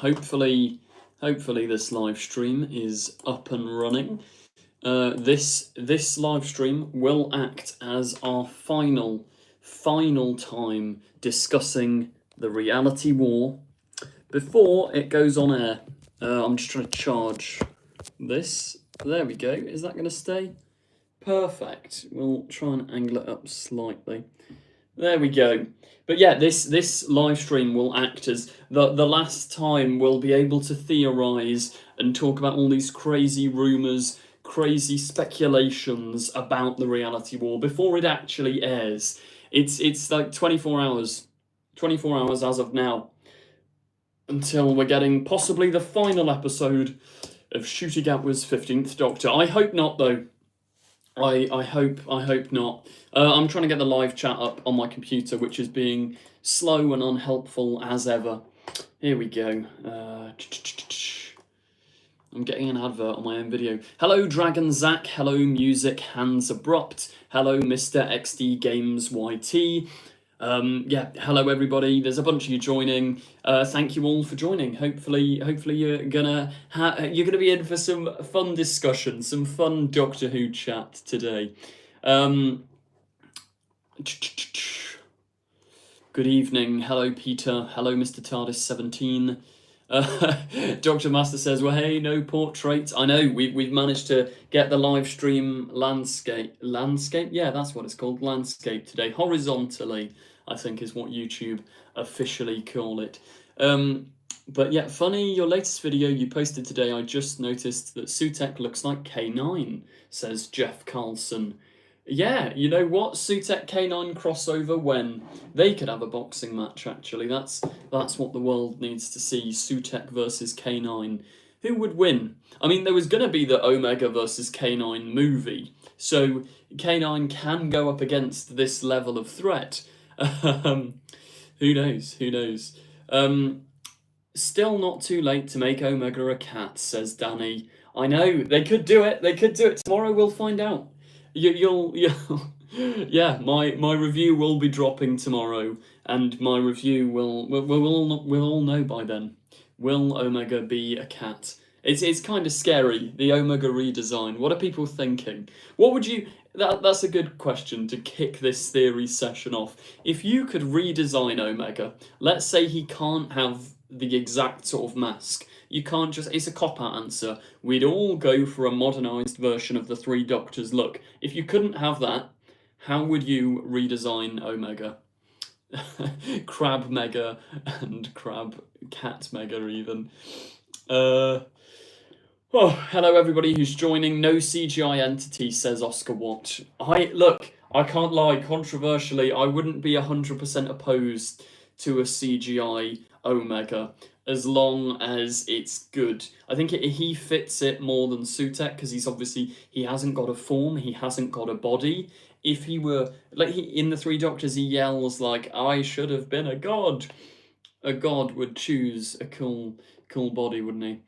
hopefully this live stream is up and running. This live stream will act as our final time discussing the reality war before it goes on air. I'm just trying to charge this. There we go. Is that going to stay? Perfect. We'll try and angle it up slightly. There we go. But yeah, this live stream will act as the last time we'll be able to theorize and talk about all these crazy rumors, crazy speculations about the reality war before it actually airs. It's like 24 hours as of now, until we're getting possibly the final episode of Shooting Gatwa's 15th Doctor. I hope not, though. I hope not. I'm trying to get the live chat up on my computer, which is being slow and unhelpful as ever. Here we go. I'm getting an advert on my own video. Hello, Dragon Zach. Hello, Music Hands Abrupt. Hello, Mr. XD Games YT. Yeah, hello everybody. There's a bunch of you joining. Thank you all for joining. Hopefully you're gonna be in for some fun discussion, some fun Doctor Who chat today. Good evening. Hello, Peter. Hello, Mr. TARDIS 17. Dr. Master says, well, hey, no portraits. I know, we've managed to get the live stream landscape. Yeah, that's what it's called, landscape today. Horizontally, I think is what YouTube officially call it. But yeah, funny, your latest video you posted today, I just noticed that Sutek looks like K9, says Jeff Carlson. Yeah, you know what? Sutek K9 crossover when they could have a boxing match, actually. That's what the world needs to see. Sutek versus K9. Who would win? I mean, there was going to be the Omega versus K9 movie, so K9 can go up against this level of threat. Who knows? Who knows? Still not too late to make Omega a cat, says Danny. I know, they could do it. They could do it. Tomorrow we'll find out. You'll yeah, my review will be dropping tomorrow, and my review we'll all know by then. Will Omega be a cat? It's kind of scary, the Omega redesign. What are people thinking? What would you... That's a good question to kick this theory session off. If you could redesign Omega, let's say he can't have the exact sort of mask. You can't just... It's a cop-out answer. We'd all go for a modernised version of the Three Doctors look. If you couldn't have that, how would you redesign Omega? Crab Mega and Crab Cat Mega even. Oh, hello everybody who's joining. No CGI entity, says Oscar Watt. Look, I can't lie, controversially, I wouldn't be 100% opposed to a CGI Omega, as long as it's good. I think he fits it more than Sutek, because he hasn't got a form, he hasn't got a body. If he were, in the Three Doctors, he yells like, I should have been a god. A god would choose a cool body, wouldn't he?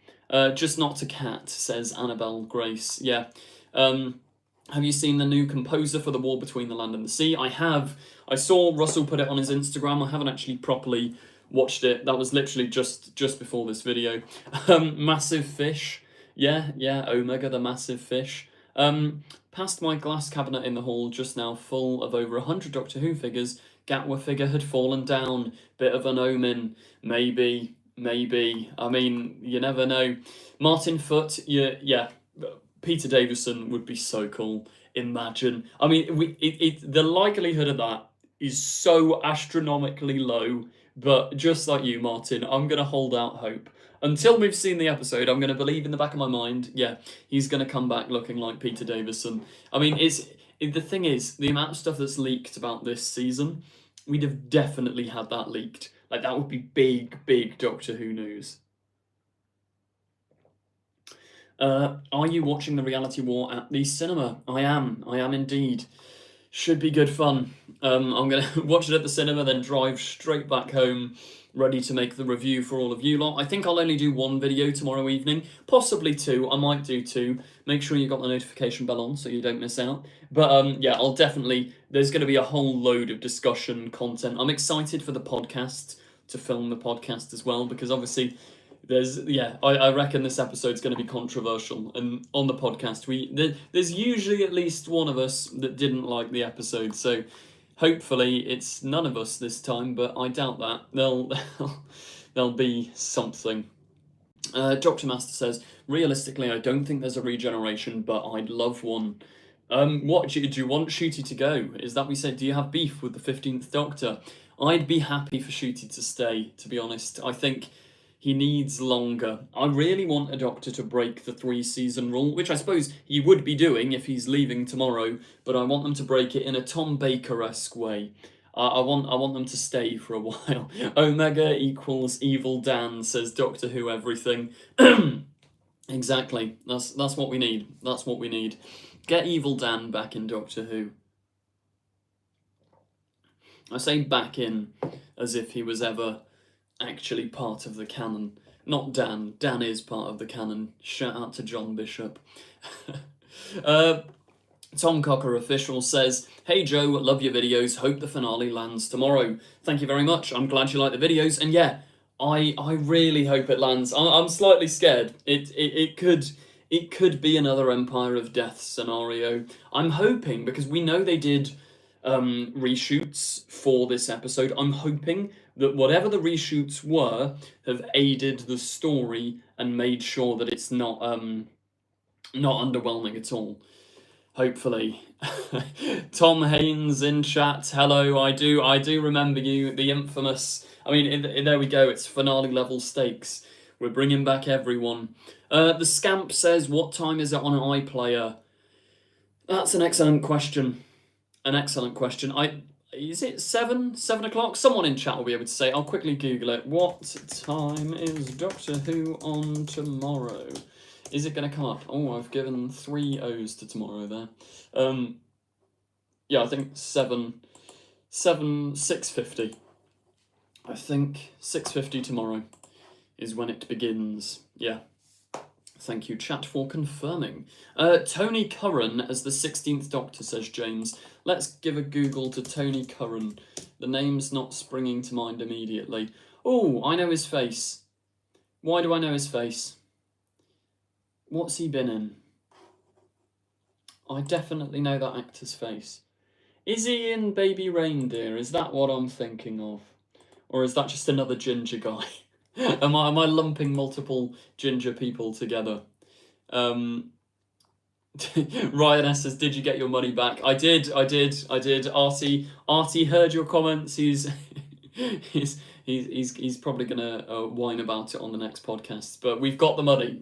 Just not a cat, says Annabelle Grace. Yeah. Have you seen the new composer for The War Between the Land and the Sea? I have. I saw Russell put it on his Instagram. I haven't actually properly watched it. That was literally just before this video. Massive fish. Yeah, Omega the massive fish. Past my glass cabinet in the hall just now, full of over 100 Doctor Who figures. Gatwa figure had fallen down. Bit of an omen. Maybe. I mean, you never know. Martin Foote, yeah. Peter Davison would be so cool. Imagine. I mean, the likelihood of that is so astronomically low. But just like you, Martin, I'm going to hold out hope. Until we've seen the episode, I'm going to believe in the back of my mind, yeah, he's going to come back looking like Peter Davison. I mean, the thing is, the amount of stuff that's leaked about this season, we'd have definitely had that leaked. Like, that would be big Doctor Who news. Are you watching the reality war at the cinema? I am indeed. Should be good fun. I'm going to watch it at the cinema, then drive straight back home, ready to make the review for all of you lot. I think I'll only do one video tomorrow evening, possibly two. I might do two. Make sure you got the notification bell on so you don't miss out. But yeah, I'll definitely... There's going to be a whole load of discussion content. I'm excited for the podcast, to film the podcast as well, because obviously I reckon this episode's going to be controversial, and on the podcast there's usually at least one of us that didn't like the episode, so hopefully it's none of us this time, but I doubt that. There'll be something. Dr. Master says, realistically, I don't think there's a regeneration, but I'd love one. What do you want Shooty to go? Is that what we said? Do you have beef with the 15th Doctor? I'd be happy for Shooty to stay, to be honest. I think he needs longer. I really want a Doctor to break the 3-season rule, which I suppose he would be doing if he's leaving tomorrow, but I want them to break it in a Tom Baker-esque way. I want them to stay for a while. Omega equals Evil Dan, says Doctor Who everything. Exactly. That's what we need. That's what we need. Get Evil Dan back in Doctor Who. I say back in as if he was ever actually part of the canon. Not Dan. Dan is part of the canon. Shout out to John Bishop. Tom Cocker Official says, hey Joe, love your videos, hope the finale lands tomorrow. Thank you very much, I'm glad you like the videos, and yeah, I really hope it lands. I'm slightly scared. It could be another Empire of Death scenario. I'm hoping, because we know they did reshoots for this episode, I'm hoping that whatever the reshoots were have aided the story and made sure that it's not underwhelming at all. Hopefully. Tom Haynes in chat, hello, I do remember you, the infamous, I mean, there we go, it's finale level stakes. We're bringing back everyone. The Scamp says, what time is it on iPlayer? That's an excellent question. An excellent question. Is it 7 o'clock? Someone in chat will be able to say, I'll quickly Google it. What time is Doctor Who on tomorrow? Is it going to come up? Oh, I've given 3 O's to tomorrow there. Yeah, I think 6:50. I think 6:50 tomorrow is when it begins. Yeah. Thank you, chat, for confirming. Tony Curran as the 16th Doctor, says James. Let's give a Google to Tony Curran. The name's not springing to mind immediately. Oh, I know his face. Why do I know his face? What's he been in? I definitely know that actor's face. Is he in Baby Reindeer? Is that what I'm thinking of? Or is that just another ginger guy? Am I lumping multiple ginger people together? Ryan S says, did you get your money back? I did. Artie heard your comments. He's probably gonna whine about it on the next podcast. But we've got the money.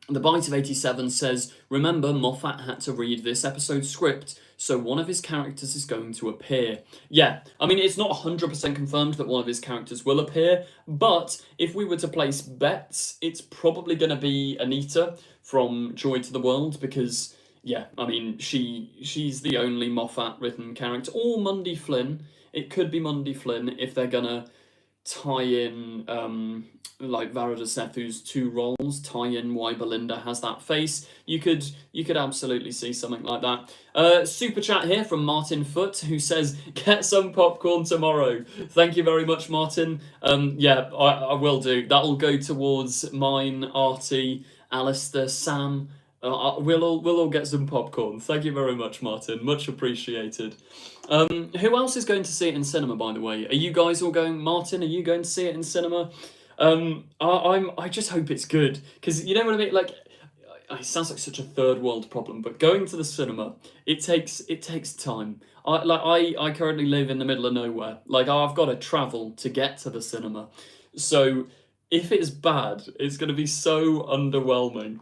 The Bite of 87 says, remember, Moffat had to read this episode's script, so one of his characters is going to appear. Yeah, I mean, it's not 100% confirmed that one of his characters will appear, but if we were to place bets, it's probably going to be Anita from Joy to the World, because, yeah, I mean, she's the only Moffat-written character, or Mundy Flynn. It could be Mundy Flynn if they're going to tie in like Varada Sethu's 2 roles, tie in why Belinda has that face. You could absolutely see something like that. Super chat here from Martin Foot, who says, get some popcorn tomorrow. Thank you very much, Martin. Yeah, I will do. That'll go towards mine, Artie, Alistair, Sam. We'll all get some popcorn. Thank you very much, Martin. Much appreciated. Who else is going to see it in cinema, by the way? Are you guys all going? Martin, are you going to see it in cinema? I just hope it's good, because you know what I mean. Like, it sounds like such a third world problem, but going to the cinema, it takes time. I currently live in the middle of nowhere. Like, I've got to travel to get to the cinema, so if it's bad, it's going to be so underwhelming.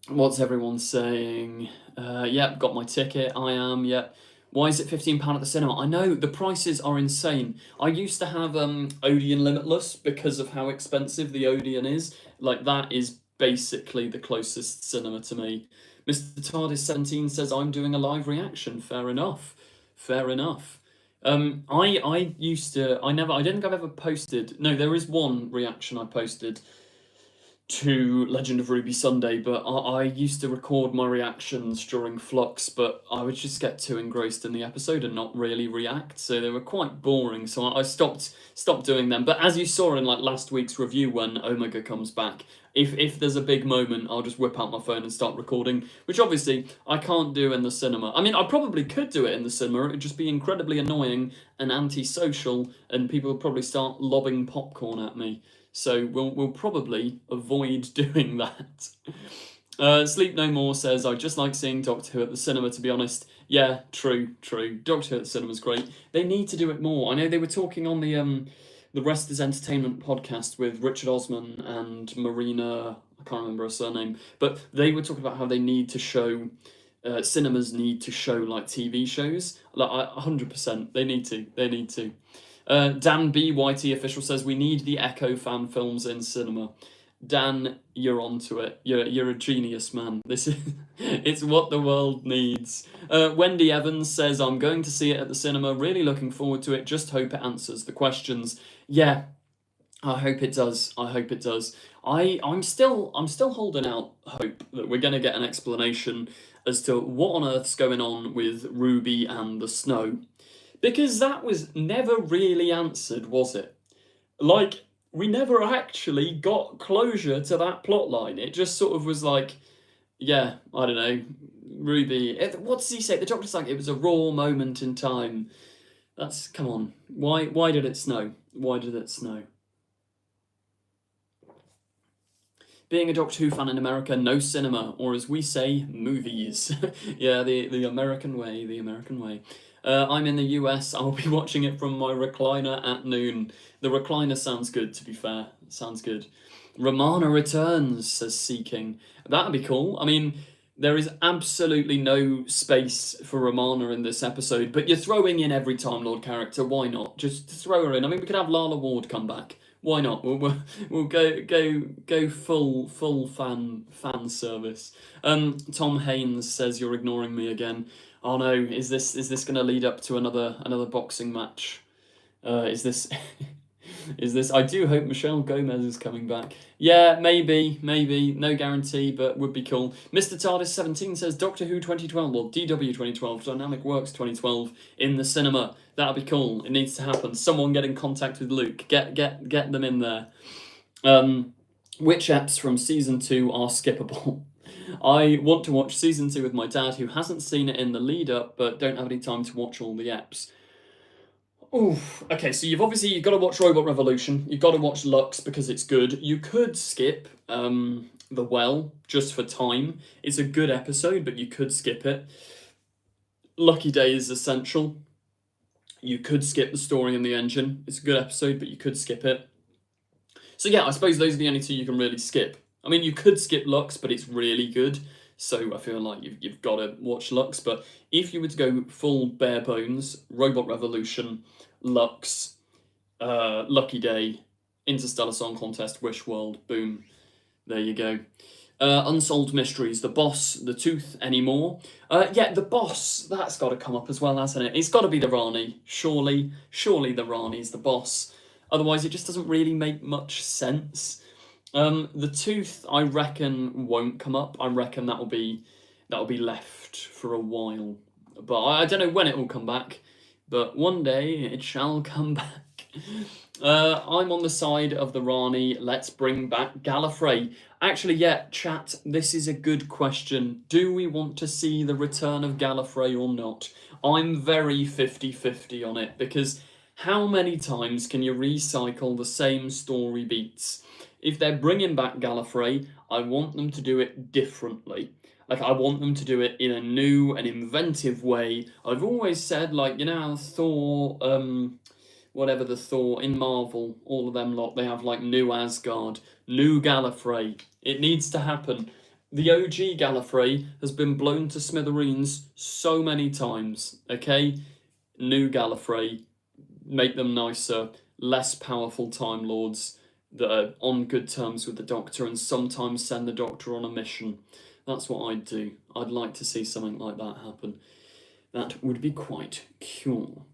What's everyone saying? Yep, got my ticket. I am. Yep. Why is it £15 at the cinema? I know, the prices are insane. I used to have Odeon Limitless because of how expensive the Odeon is. Like, that is basically the closest cinema to me. Mr. TARDIS 17 says, I'm doing a live reaction. Fair enough. Fair enough. I don't think I've ever posted. No, there is one reaction I posted. to Legend of Ruby Sunday, but I used to record my reactions during Flux, but I would just get too engrossed in the episode and not really react, so they were quite boring, so I stopped doing them. But as you saw in like last week's review when Omega comes back, if there's a big moment, I'll just whip out my phone and start recording, which obviously I can't do in the cinema. I mean, I probably could do it in the cinema, it would just be incredibly annoying and antisocial, and people would probably start lobbing popcorn at me. So we'll probably avoid doing that. Sleep No More says, I just like seeing Doctor Who at the cinema, to be honest. Yeah, true. Doctor Who at the cinema's great. They need to do it more. I know they were talking on the Rest is Entertainment podcast with Richard Osman and Marina, I can't remember her surname, but they were talking about how they need to show, cinemas need to show like TV shows. Like 100%, they need to. Dan BYT official says we need the Echo fan films in cinema. Dan, you're onto it. You're a genius, man. This is it's what the world needs. Wendy Evans says I'm going to see it at the cinema. Really looking forward to it. Just hope it answers the questions. Yeah, I hope it does. I'm still holding out hope that we're going to get an explanation as to what on earth's going on with Ruby and the snow. Because that was never really answered, was it? Like, we never actually got closure to that plotline. It just sort of was like, yeah, I don't know, Ruby. What does he say? The Doctor's like, it was a raw moment in time. Come on. Why did it snow? Why did it snow? Being a Doctor Who fan in America, no cinema, or as we say, movies. Yeah, the American way. I'm in the US, I'll be watching it from my recliner at noon. The recliner sounds good, to be fair. Sounds good. Romana returns, says Seeking. That'd be cool. I mean, there is absolutely no space for Romana in this episode, but you're throwing in every Time Lord character, why not? Just throw her in. I mean, we could have Lala Ward come back. Why not? We'll go full fan service. Tom Haynes says you're ignoring me again. Oh no, is this going to lead up to another boxing match? Is this is this? I do hope Michelle Gomez is coming back. Yeah, maybe, no guarantee, but would be cool. Mr. TARDIS 17 says Doctor Who 2012 or DW 2012, Dynamic Works 2012 in the cinema. That'd be cool. It needs to happen. Someone get in contact with Luke. Get them in there. Which eps from season 2 are skippable? I want to watch season 2 with my dad, who hasn't seen it in the lead up, but don't have any time to watch all the eps. Oof. Okay, so you've got to watch Robot Revolution. You've got to watch Lux because it's good. You could skip The Well just for time. It's a good episode, but you could skip it. Lucky Day is essential. You could skip The Story in the Engine. It's a good episode, but you could skip it. So yeah, I suppose those are the only two you can really skip. I mean, you could skip Lux, but it's really good. So I feel like you've got to watch Lux. But if you were to go full bare bones, Robot Revolution, Lux, Lucky Day, Interstellar Song Contest, Wish World, boom, there you go. Unsolved Mysteries, The Boss, The Tooth, any more? Yeah, The Boss, that's got to come up as well, hasn't it? It's got to be the Rani, surely the Rani's the boss. Otherwise, it just doesn't really make much sense. The Tooth, I reckon, won't come up. I reckon that'll be left for a while. But I don't know when it will come back. But one day it shall come back. I'm on the side of the Rani. Let's bring back Gallifrey. Actually, yeah, chat, this is a good question. Do we want to see the return of Gallifrey or not? I'm very 50-50 on it, because how many times can you recycle the same story beats? If they're bringing back Gallifrey, I want them to do it differently. Like, I want them to do it in a new and inventive way. I've always said, like, you know how Thor, whatever the Thor in Marvel, all of them lot, they have, like, new Asgard, new Gallifrey. It needs to happen. The OG Gallifrey has been blown to smithereens so many times, okay? New Gallifrey, make them nicer, less powerful Time Lords that are on good terms with the Doctor and sometimes send the Doctor on a mission. That's what I'd do. I'd like to see something like that happen. That would be quite cool.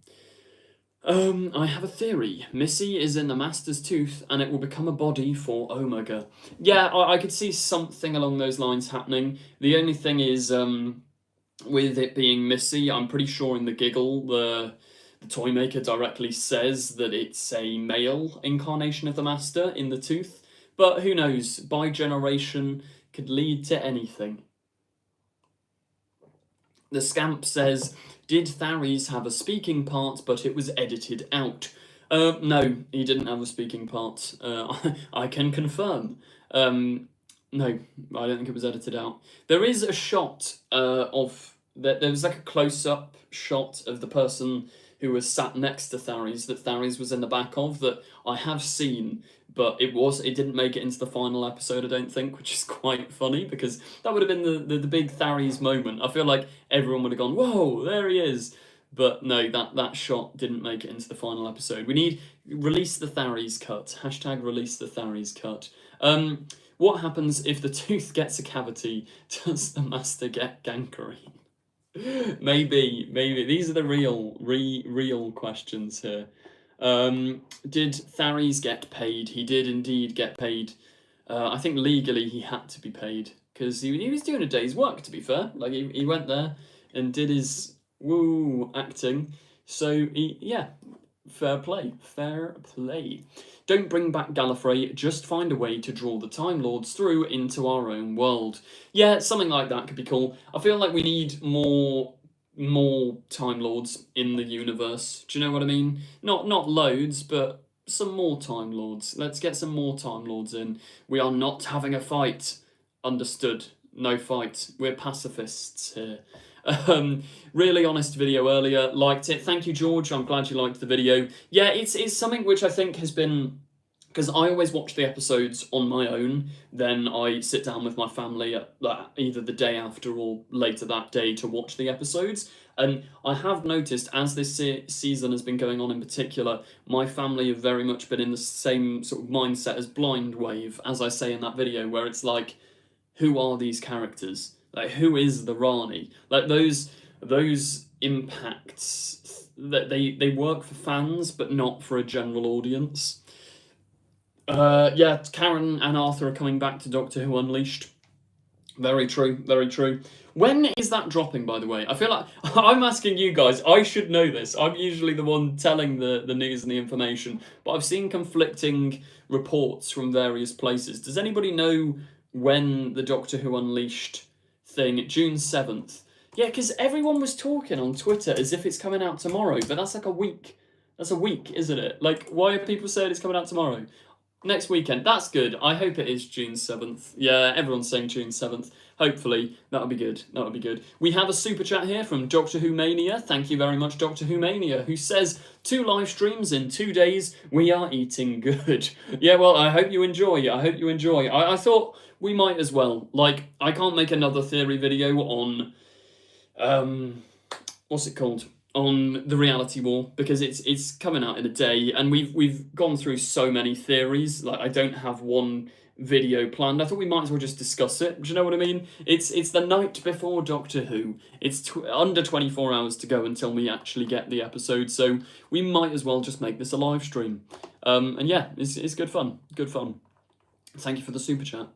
I have a theory. Missy is in the Master's tooth, and it will become a body for Omega. Yeah, I could see something along those lines happening. The only thing is, with it being Missy, I'm pretty sure in the giggle, the toy maker directly says that it's a male incarnation of the Master in the tooth. But who knows? Bi-generation could lead to anything. The Scamp says, did Tharies have a speaking part, but it was edited out? No, he didn't have a speaking part. I can confirm. No, I don't think it was edited out. There is a shot of... There was like a close-up shot of the person who was sat next to Tharies that Tharies was in the back of that I have seen, but it didn't make it into the final episode, I don't think, which is quite funny because that would have been the big Tharies moment. I feel like everyone would have gone, whoa, there he is. But no, that shot didn't make it into the final episode. We need release the Tharies cut. # release the Tharies cut. What happens if the tooth gets a cavity? Does the Master get gangrene? Maybe these are the real questions here. Did Tharies get paid? He did indeed get paid. I think legally he had to be paid because he was doing a day's work, to be fair. Like he went there and did his acting. So yeah, fair play. Don't bring back Gallifrey, just find a way to draw the Time Lords through into our own world. Yeah, something like that could be cool. I feel like we need more Time Lords in the universe. Do you know what I mean? Not loads, but some more Time Lords. Let's get some more Time Lords in. We are not having a fight. Understood. No fight. We're pacifists here. Really honest video earlier, liked it. Thank you, George. I'm glad you liked the video. Yeah, it's something which I think has been, because I always watch the episodes on my own, then I sit down with my family at either the day after or later that day to watch the episodes. And I have noticed, as this season has been going on in particular, my family have very much been in the same sort of mindset as Blind Wave, as I say in that video, where it's like, who are these characters? Like, who is the Rani? Like, those impacts, that they work for fans, but not for a general audience. Yeah, Karen and Arthur are coming back to Doctor Who Unleashed. Very true, very true. When is that dropping, by the way? I feel like I'm asking you guys. I should know this. I'm usually the one telling the news and the information, but I've seen conflicting reports from various places. Does anybody know when the Doctor Who Unleashed thing, June 7th? Yeah, because everyone was talking on Twitter as if it's coming out tomorrow, but that's like a week. That's a week, isn't it? Like, why are people saying it's coming out tomorrow? Next weekend. That's good. I hope it is June 7th. Yeah, everyone's saying June 7th. Hopefully, that'll be good. That'll be good. We have a super chat here from Doctor Who Mania. Thank you very much, Doctor Who Mania, who says, 2 live streams in 2 days. We are eating good. Yeah, well, I hope you enjoy. I hope you enjoy. I thought we might as well. Like, I can't make another theory video on... what's it called? On the Reality War, because it's coming out in a day, and we've gone through so many theories. Like, I don't have one video planned. I thought we might as well just discuss it. Do you know what I mean? It's the night before Doctor Who. It's under 24 hours to go until we actually get the episode, so we might as well just make this a live stream. And yeah, it's good fun. Good fun. Thank you for the super chat.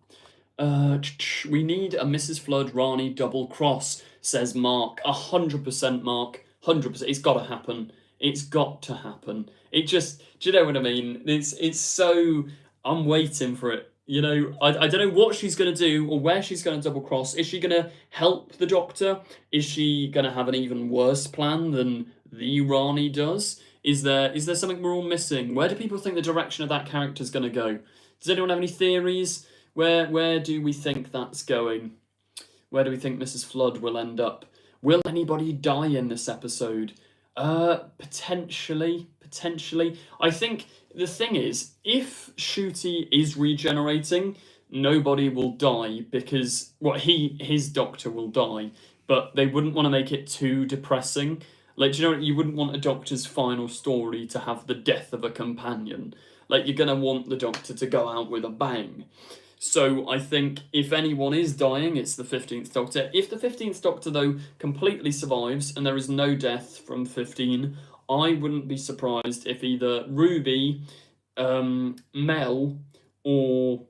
We need a Mrs. Flood Rani double cross, says Mark. 100%, Mark. 100%. It's got to happen. It's got to happen. It just, do you know what I mean? It's so, I'm waiting for it. You know, I don't know what she's going to do or where she's going to double cross. Is she going to help the Doctor? Is she going to have an even worse plan than the Rani does? Is there something we're all missing? Where do people think the direction of that character is going to go? Does anyone have any theories? Where do we think that's going? Where do we think Mrs. Flood will end up? Will anybody die in this episode? Potentially. I think the thing is, if Ncuti is regenerating, nobody will die because, well, his Doctor will die, but they wouldn't want to make it too depressing. Like, do you know, you wouldn't want a Doctor's final story to have the death of a companion. Like, you're going to want the Doctor to go out with a bang. So I think if anyone is dying, it's the 15th Doctor. If the 15th Doctor, though, completely survives and there is no death from 15, I wouldn't be surprised if either Ruby, Mel, or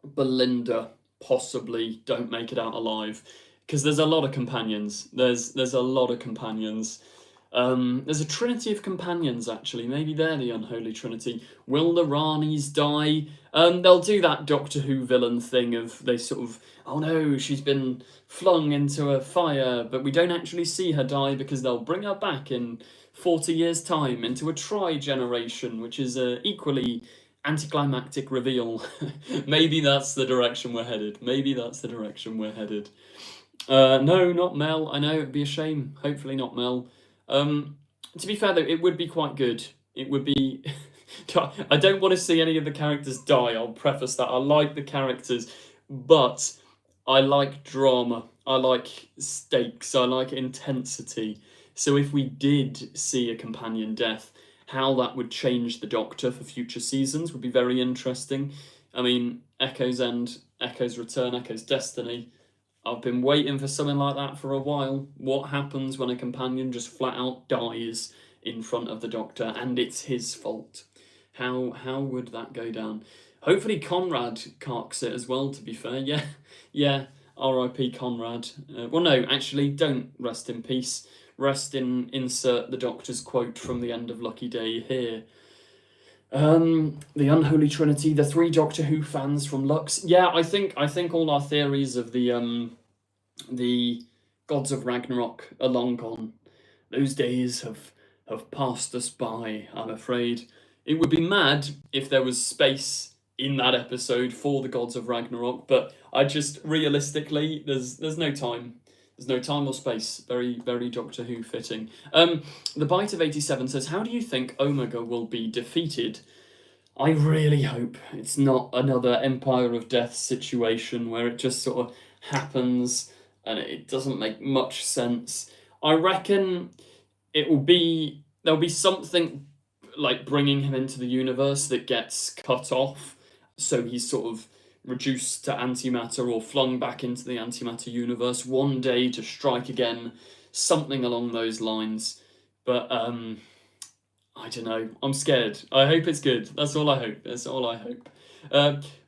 Belinda possibly don't make it out alive, because there's a lot of companions. There's a lot of companions. There's a trinity of companions, actually. Maybe they're the unholy trinity. Will the Ranis die? They'll do that Doctor Who villain thing of they sort of, oh no, she's been flung into a fire, but we don't actually see her die because they'll bring her back in 40 years' time into a tri-generation, which is equally anticlimactic reveal. Maybe that's the direction we're headed. Maybe that's the direction we're headed. No, not Mel. I know, it'd be a shame. Hopefully not Mel. To be fair though, it would be quite good. It would be... I don't want to see any of the characters die, I'll preface that. I like the characters, but I like drama. I like stakes. I like intensity. So if we did see a companion death, how that would change the Doctor for future seasons would be very interesting. I mean, Echo's End, Echo's Return, Echo's Destiny. I've been waiting for something like that for a while. What happens when a companion just flat out dies in front of the Doctor and it's his fault? How would that go down? Hopefully Conrad carks it as well, to be fair. Yeah, R.I.P. Conrad. Well, no, actually, don't rest in peace. Rest in, insert the Doctor's quote from the end of Lucky Day here. The Unholy Trinity, the 3 Doctor Who fans from Lux. Yeah, I think all our theories of the gods of Ragnarok are long gone. Those days have passed us by, I'm afraid. It would be mad if there was space in that episode for the gods of Ragnarok, but I just realistically there's no time. There's no time or space. Very, very Doctor Who fitting. The Bite of 87 says, how do you think Omega will be defeated? I really hope it's not another Empire of Death situation where it just sort of happens and it doesn't make much sense. I reckon there'll be something like bringing him into the universe that gets cut off, so he's sort of reduced to antimatter or flung back into the antimatter universe one day to strike again, something along those lines. But I don't know. I'm scared. I hope it's good. That's all I hope. That's all I hope.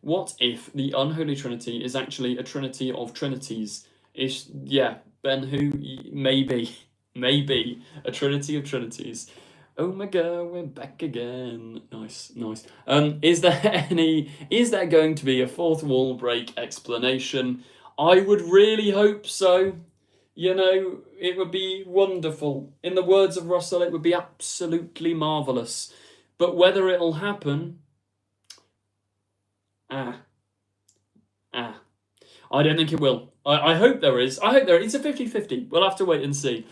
What if the Unholy Trinity is actually a trinity of trinities? Yeah, Ben Who? Maybe. Maybe. A trinity of trinities. Oh my god, we're back again. Nice. Is there going to be a fourth wall break explanation? I would really hope so. You know, it would be wonderful. In the words of Russell, it would be absolutely marvellous. But whether it'll happen... I don't think it will. I hope there is. It's a 50-50. We'll have to wait and see.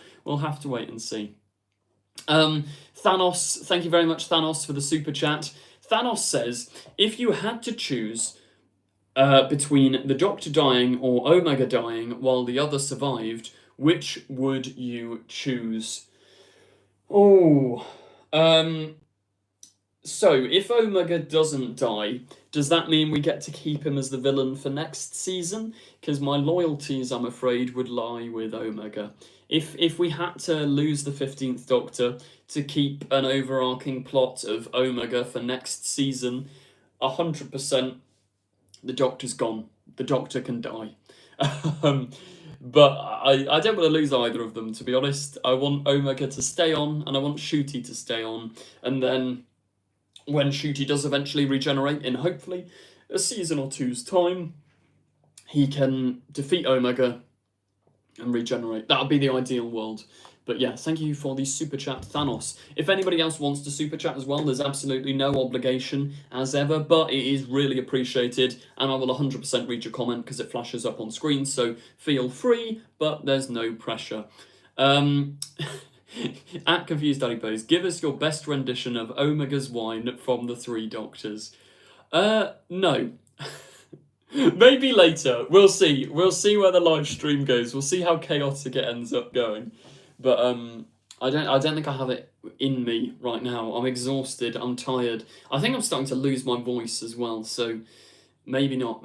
Thanos, thank you very much, Thanos, for the super chat. Thanos says, if you had to choose between the Doctor dying or Omega dying while the other survived, which would you choose? So, if Omega doesn't die, does that mean we get to keep him as the villain for next season? Because my loyalties, I'm afraid, would lie with Omega. If we had to lose the 15th Doctor to keep an overarching plot of Omega for next season, 100% the Doctor's gone. The Doctor can die. But I don't want to lose either of them, to be honest. I want Omega to stay on, and I want Ncuti to stay on. And then, when Ncuti does eventually regenerate, in hopefully a season or two's time, he can defeat Omega and regenerate. That would be the ideal world. But yeah, thank you for the super chat, Thanos. If anybody else wants to super chat as well, there's absolutely no obligation as ever, but it is really appreciated, and I will 100% read your comment because it flashes up on screen, so feel free, but there's no pressure. At Confused Adipose, give us your best rendition of Omega's Wine from the 3 Doctors. No. Maybe later. We'll see. We'll see where the live stream goes. We'll see how chaotic it ends up going. But I don't think I have it in me right now. I'm exhausted. I'm tired. I think I'm starting to lose my voice as well. So maybe not.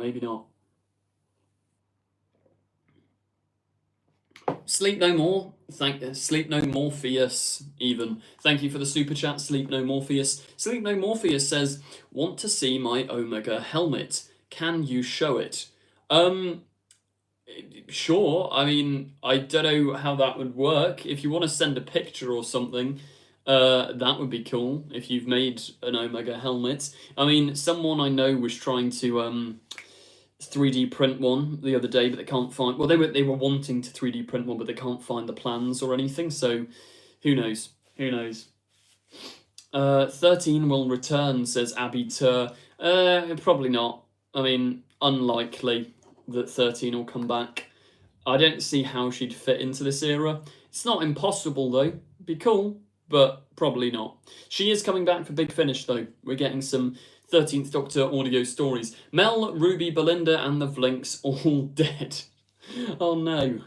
Sleep No More. Sleep No Morpheus, even. Thank you for the super chat, Sleep No Morpheus. Sleep No Morpheus says, want to see my Omega helmet. Can you show it? Sure. I mean, I don't know how that would work. If you want to send a picture or something, that would be cool. If you've made an Omega helmet. I mean, someone I know was trying to 3D print one the other day, but they can't find. Well, they were wanting to 3D print one, but they can't find the plans or anything. So, who knows? Who knows? 13 will return, says Abby Tur. Probably not. I mean, unlikely that 13 will come back. I don't see how she'd fit into this era. It's not impossible, though. Be cool, but probably not. She is coming back for Big Finish, though. We're getting some 13th Doctor audio stories. Mel, Ruby, Belinda, and the Vlinx all dead. Oh, no.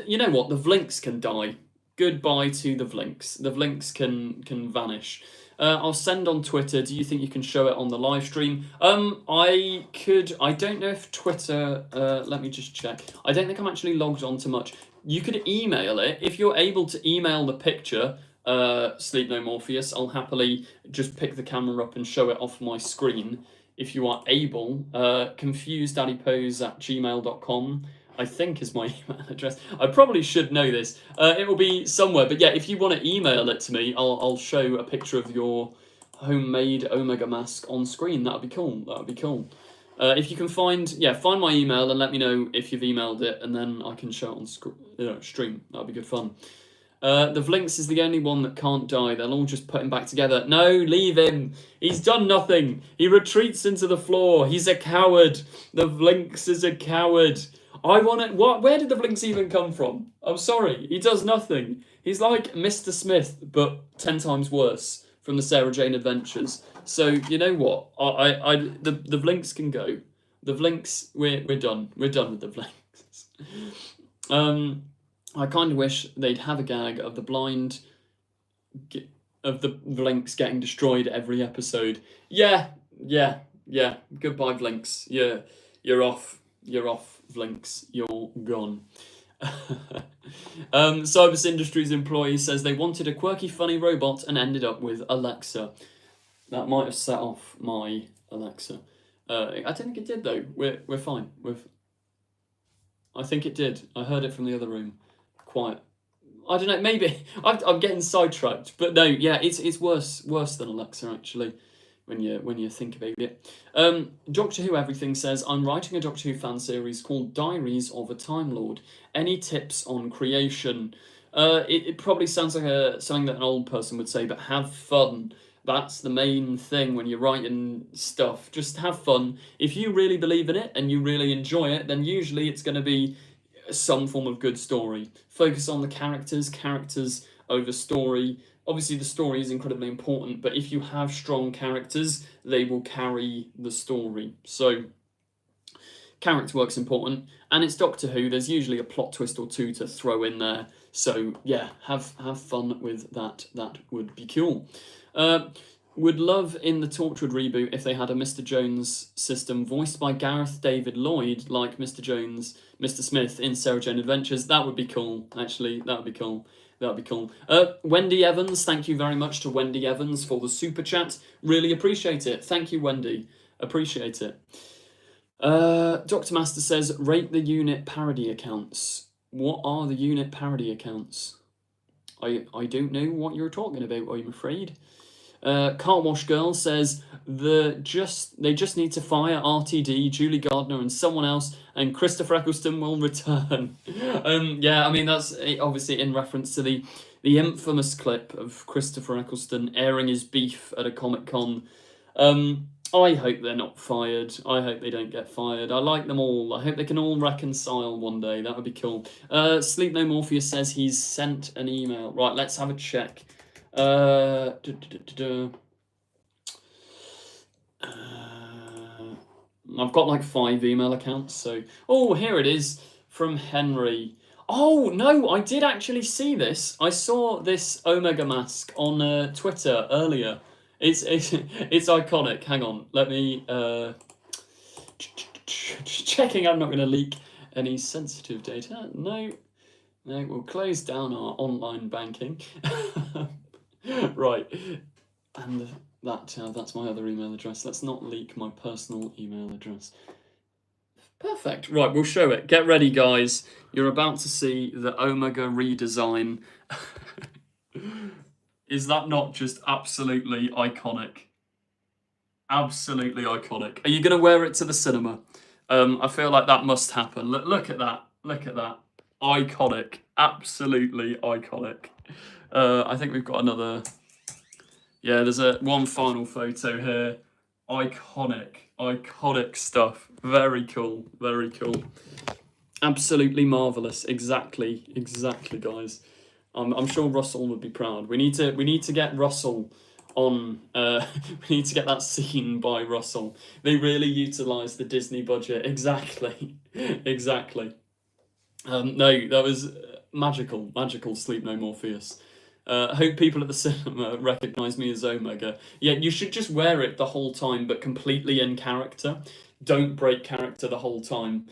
You know what? The Vlinx can die. Goodbye to the Vlinx. The Vlinx can vanish. I'll send on Twitter. Do you think you can show it on the live stream? I could. I don't know if Twitter. Let me just check. I don't think I'm actually logged on to much. You could email it if you're able to email the picture. Sleep No Morpheus. I'll happily just pick the camera up and show it off my screen if you are able. Confusedadipose@gmail.com. I think is my email address. I probably should know this. It will be somewhere, but yeah, if you want to email it to me, I'll show a picture of your homemade Omega mask on screen. That would be cool. That would be cool. If you can find my email and let me know if you've emailed it, and then I can show it on stream. That would be good fun. The Vlinx is the only one that can't die. They'll all just put him back together. No, leave him. He's done nothing. He retreats into the floor. He's a coward. The Vlinx is a coward. I want it. What? Where did the Vlinx even come from? I'm sorry. He does nothing. He's like Mr. Smith, but 10 times worse from the Sarah Jane Adventures. So you know what? The Vlinx can go. The Vlinx. We're done. We're done with the Vlinx. I kind of wish they'd have a gag of the Vlinx getting destroyed every episode. Yeah. Goodbye, Vlinx. You're off. You're off. Vlinx, you're gone. Cybus Industries employee says they wanted a quirky, funny robot and ended up with Alexa. That might have set off my Alexa. I don't think it did though. We're fine. I think it did. I heard it from the other room. Quiet. I don't know. Maybe I'm getting sidetracked, but no. Yeah, it's worse than Alexa actually. When you think about it. Doctor Who Everything says, I'm writing a Doctor Who fan series called Diaries of a Time Lord. Any tips on creation? It probably sounds like something that an old person would say, but have fun. That's the main thing when you're writing stuff. Just have fun. If you really believe in it and you really enjoy it, then usually it's going to be some form of good story. Focus on the characters over story. Obviously, the story is incredibly important, but if you have strong characters, they will carry the story. So, character work's important, and it's Doctor Who. There's usually a plot twist or two to throw in there. So, yeah, have fun with that. That would be cool. Would love in the Torchwood reboot if they had a Mr. Jones system voiced by Gareth David Lloyd, like Mr. Jones, Mr. Smith in Sarah Jane Adventures. That would be cool, actually. That would be cool. That'd be cool. Wendy Evans, thank you very much to Wendy Evans for the super chat. Really appreciate it. Thank you, Wendy. Appreciate it. Dr. Master says, rate the unit parody accounts. What are the unit parody accounts? I don't know what you're talking about, I'm afraid. Car Wash Girl says they just need to fire RTD, Julie Gardner, and someone else, and Christopher Eccleston will return. Yeah, I mean that's obviously in reference to the infamous clip of Christopher Eccleston airing his beef at a Comic-Con. I hope they're not fired. I hope they don't get fired. I like them all. I hope they can all reconcile one day. That would be cool. Sleep No Morpheus says he's sent an email. Right, let's have a check. I've got like 5 email accounts, so... Oh, here it is, from Henry. Oh, no, I did actually see this. I saw this Omega mask on Twitter earlier. It's iconic. Hang on, let me... checking I'm not going to leak Any sensitive data? No. No, we'll close down our online banking. Right. And that's my other email address. Let's not leak my personal email address. Perfect. Right, we'll show it. Get ready, guys. You're about to see the Omega redesign. Is that not just absolutely iconic? Absolutely iconic. Are you going to wear it to the cinema? I feel like that must happen. Look at that. Look at that. Iconic. Absolutely iconic. I think we've got another... Yeah, there's one final photo here. Iconic. Iconic stuff. Very cool. Very cool. Absolutely marvellous. Exactly, guys. I'm sure Russell would be proud. We need to get Russell on. We need to get that scene by Russell. They really utilise the Disney budget. Exactly, exactly. No, that was magical. Sleep No Morpheus. Hope people at the cinema recognise me as Omega. Yeah, you should just wear it the whole time, but completely in character. Don't break character the whole time.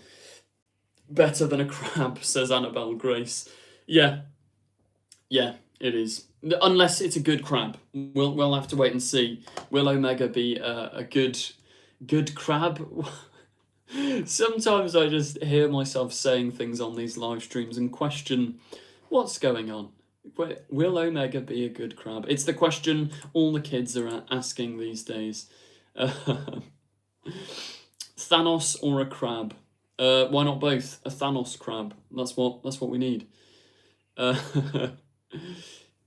Better than a crab, says Annabelle Grace. Yeah, it is. Unless it's a good crab. We'll have to wait and see. Will Omega be a good crab? Sometimes I just hear myself saying things on these live streams and question what's going on. Will Omega be a good crab? It's the question all the kids are asking these days. Thanos or a crab? Why not both? A Thanos crab. That's what we need.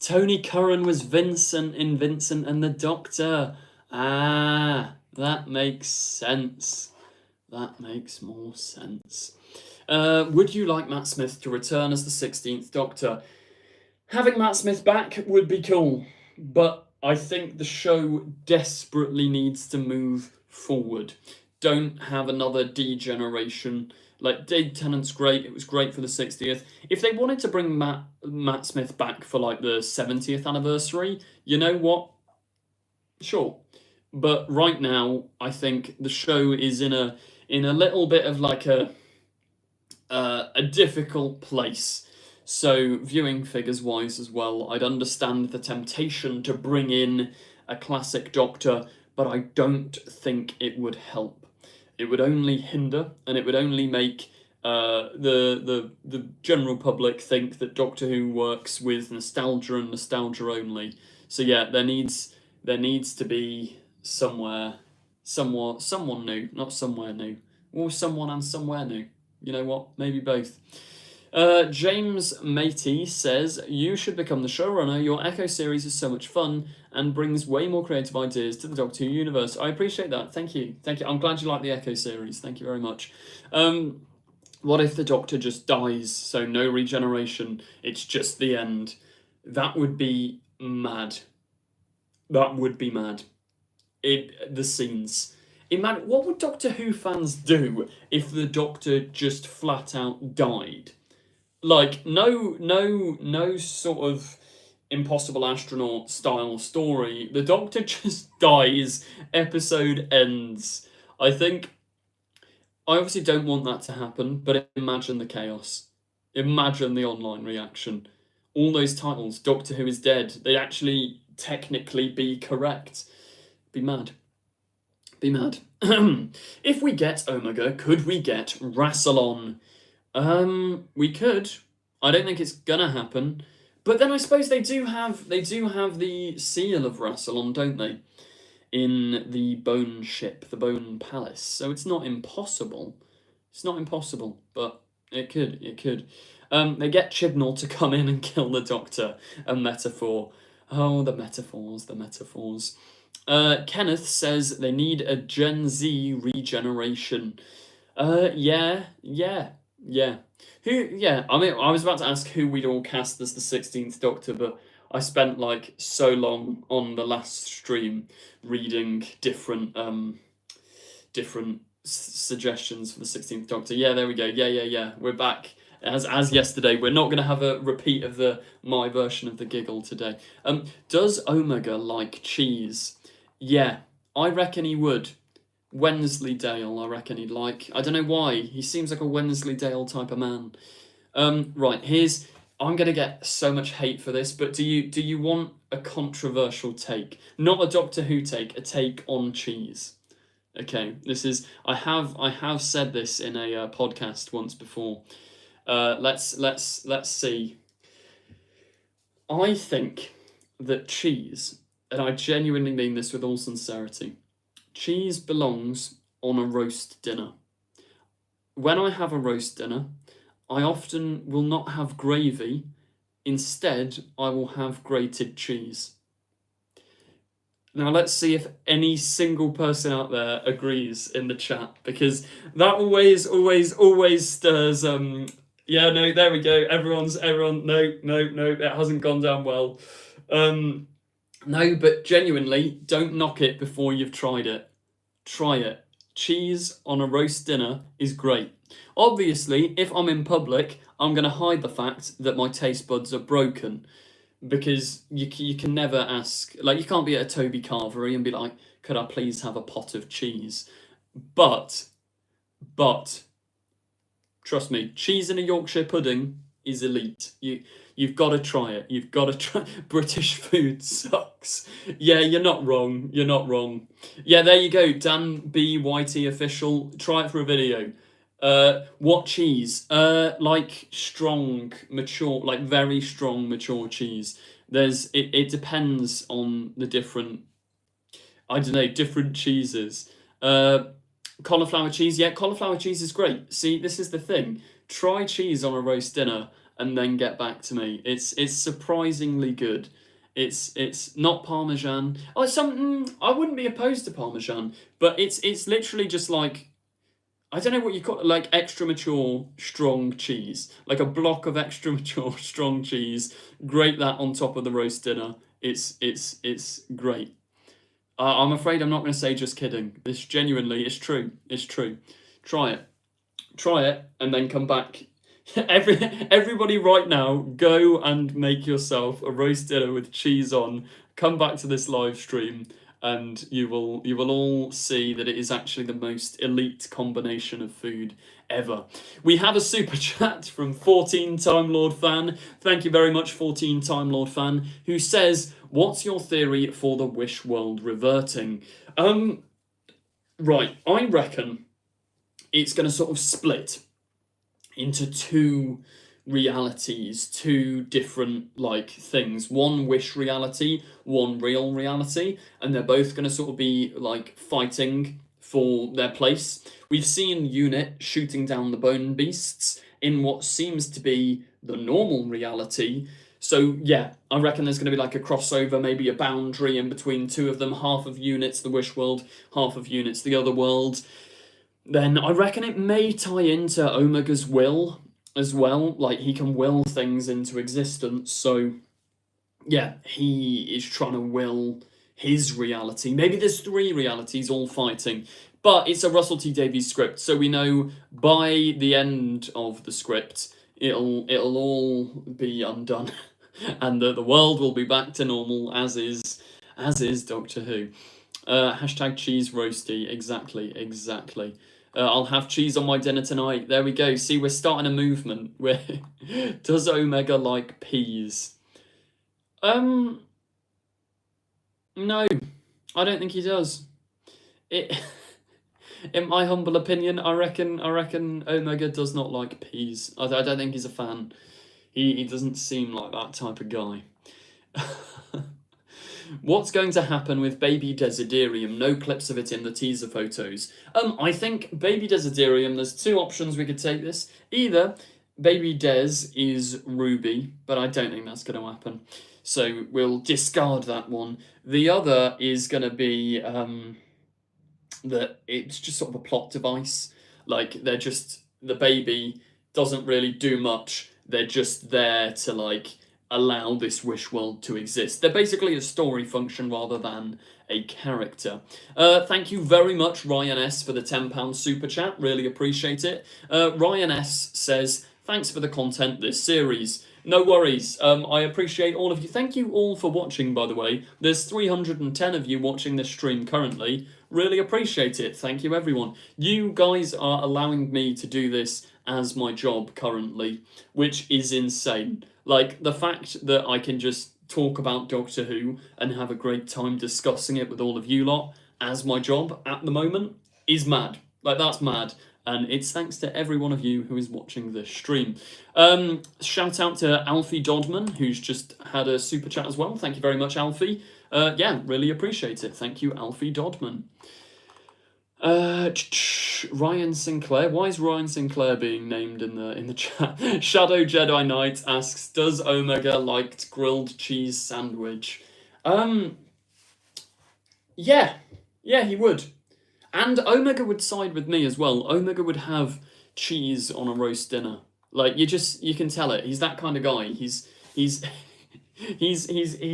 Tony Curran was Vincent in Vincent and the Doctor. Ah, that makes sense. That makes more sense. Would you like Matt Smith to return as the 16th Doctor? Having Matt Smith back would be cool, but I think the show desperately needs to move forward. Don't have another degeneration. Like, Dave Tennant's great, it was great for the 60th. If they wanted to bring Matt Smith back for, like, the 70th anniversary, you know what? Sure. But right now, I think the show is in a little bit of, like, a difficult place. So, viewing figures-wise as well, I'd understand the temptation to bring in a classic Doctor, but I don't think it would help. It would only hinder, and it would only make the general public think that Doctor Who works with nostalgia and nostalgia only. So yeah, there needs to be someone new, not somewhere new, or someone and somewhere new. You know what? Maybe both. James Matey says, you should become the showrunner. Your Echo series is so much fun and brings way more creative ideas to the Doctor Who universe. I appreciate that. Thank you. I'm glad you like the Echo series. Thank you very much. What if the Doctor just dies, so no regeneration, it's just the end? That would be mad. That would be mad. The scenes. Imagine, what would Doctor Who fans do if the Doctor just flat out died? Like, no sort of Impossible Astronaut style story. The Doctor just dies, episode ends. I obviously don't want that to happen, but imagine the chaos. Imagine the online reaction. All those titles, Doctor Who is dead, they'd actually technically be correct. Be mad. Be mad. If we get Omega, could we get Rassilon? We could. I don't think it's gonna happen. But then I suppose they do have the seal of Rassilon, don't they? In the Bone Ship, the Bone Palace. So it's not impossible. It's not impossible, but it could. They get Chibnall to come in and kill the Doctor. A metaphor. Oh, the metaphors. Kenneth says they need a Gen Z regeneration. Yeah. I mean, I was about to ask who we'd all cast as the 16th Doctor, but I spent like so long on the last stream reading different suggestions for the 16th Doctor. Yeah, there we go. Yeah. We're back as yesterday. We're not going to have a repeat of my version of the giggle today. Does Omega like cheese? Yeah, I reckon he would. Wensleydale, I reckon he'd like. I don't know why. He seems like a Wensleydale type of man. Right, here's... I'm gonna get so much hate for this, but do you want a controversial take? Not a Doctor Who take, a take on cheese. Okay, this is... I have said this in a podcast once before. Let's see. I think that cheese, and I genuinely mean this with all sincerity, cheese belongs on a roast dinner. When I have a roast dinner, I often will not have gravy. Instead, I will have grated cheese. Now let's see if any single person out there agrees in the chat, because that always stirs yeah, no, there we go. Everyone no, it hasn't gone down well. No, but genuinely, don't knock it before you've tried it. Try it. Cheese on a roast dinner is great. Obviously, if I'm in public, I'm going to hide the fact that my taste buds are broken, because you can never ask, like, you can't be at a Toby Carvery and be like, could I please have a pot of cheese? But, trust me, cheese in a Yorkshire pudding is elite. You've got to try it. You've got to try. British food sucks. Yeah, you're not wrong. You're not wrong. Yeah, there you go. Dan B. Whitey official. Try it for a video. What cheese? Like strong, mature, like very strong, mature cheese. It depends on the different, I don't know, different cheeses. Cauliflower cheese. Yeah, cauliflower cheese is great. See, this is the thing. Try cheese on a roast dinner and then get back to me. It's surprisingly good. It's not Parmesan. Oh, I wouldn't be opposed to Parmesan, but it's literally just like, I don't know what you call it, like extra mature strong cheese, like a block of extra mature strong cheese. Grate that on top of the roast dinner. It's great. I'm afraid I'm not going to say just kidding. This genuinely is true. It's true. Try it, and then come back. Everybody right now, go and make yourself a roast dinner with cheese on. Come back to this live stream, and you will all see that it is actually the most elite combination of food ever. We have a super chat from 14 Time Lord Fan. Thank you very much, 14 Time Lord Fan, who says, what's your theory for the Wish world reverting? Right, I reckon it's going to sort of split into two realities, two different like things. One wish reality, one real reality, and they're both going to sort of be like fighting for their place. We've seen Unit shooting down the bone beasts in what seems to be the normal reality. So yeah, I reckon there's going to be like a crossover, maybe a boundary in between two of them. Half of Unit's the Wish world, half of Unit's the other world. Then I reckon it may tie into Omega's will as well. Like, he can will things into existence. So yeah, he is trying to will his reality. Maybe there's three realities all fighting. But it's a Russell T Davies script, so we know by the end of the script, it'll all be undone, and the world will be back to normal, as is Doctor Who. Hashtag cheese roasty. Exactly. I'll have cheese on my dinner tonight. There we go. See, we're starting a movement. Where does Omega like peas? No, I don't think he does. In my humble opinion, I reckon Omega does not like peas. I don't think he's a fan. He doesn't seem like that type of guy. What's going to happen with Baby Desiderium? No clips of it in the teaser photos. I think Baby Desiderium, there's two options we could take this. Either Baby Des is Ruby, but I don't think that's going to happen. So we'll discard that one. The other is going to be that it's just sort of a plot device. Like, they're just, the baby doesn't really do much. They're just there to, like, allow this wish world to exist. They're basically a story function rather than a character. Thank you very much, Ryan S, for the £10 super chat. Really appreciate it. Ryan S says, thanks for the content this series. No worries. I appreciate all of you. Thank you all for watching, by the way. There's 310 of you watching this stream currently. Really appreciate it. Thank you, everyone. You guys are allowing me to do this as my job currently, which is insane. Like, the fact that I can just talk about Doctor Who and have a great time discussing it with all of you lot as my job at the moment is mad. Like, that's mad. And it's thanks to every one of you who is watching this stream. Shout out to Alfie Dodman, who's just had a super chat as well. Thank you very much, Alfie. Yeah, really appreciate it. Thank you, Alfie Dodman. Ryan Sinclair. Why is Ryan Sinclair being named in the chat? Shadow Jedi Knight asks, does Omega like grilled cheese sandwich? Yeah, he would. And Omega would side with me as well. Omega would have cheese on a roast dinner. Like, you can tell it. He's that kind of guy. He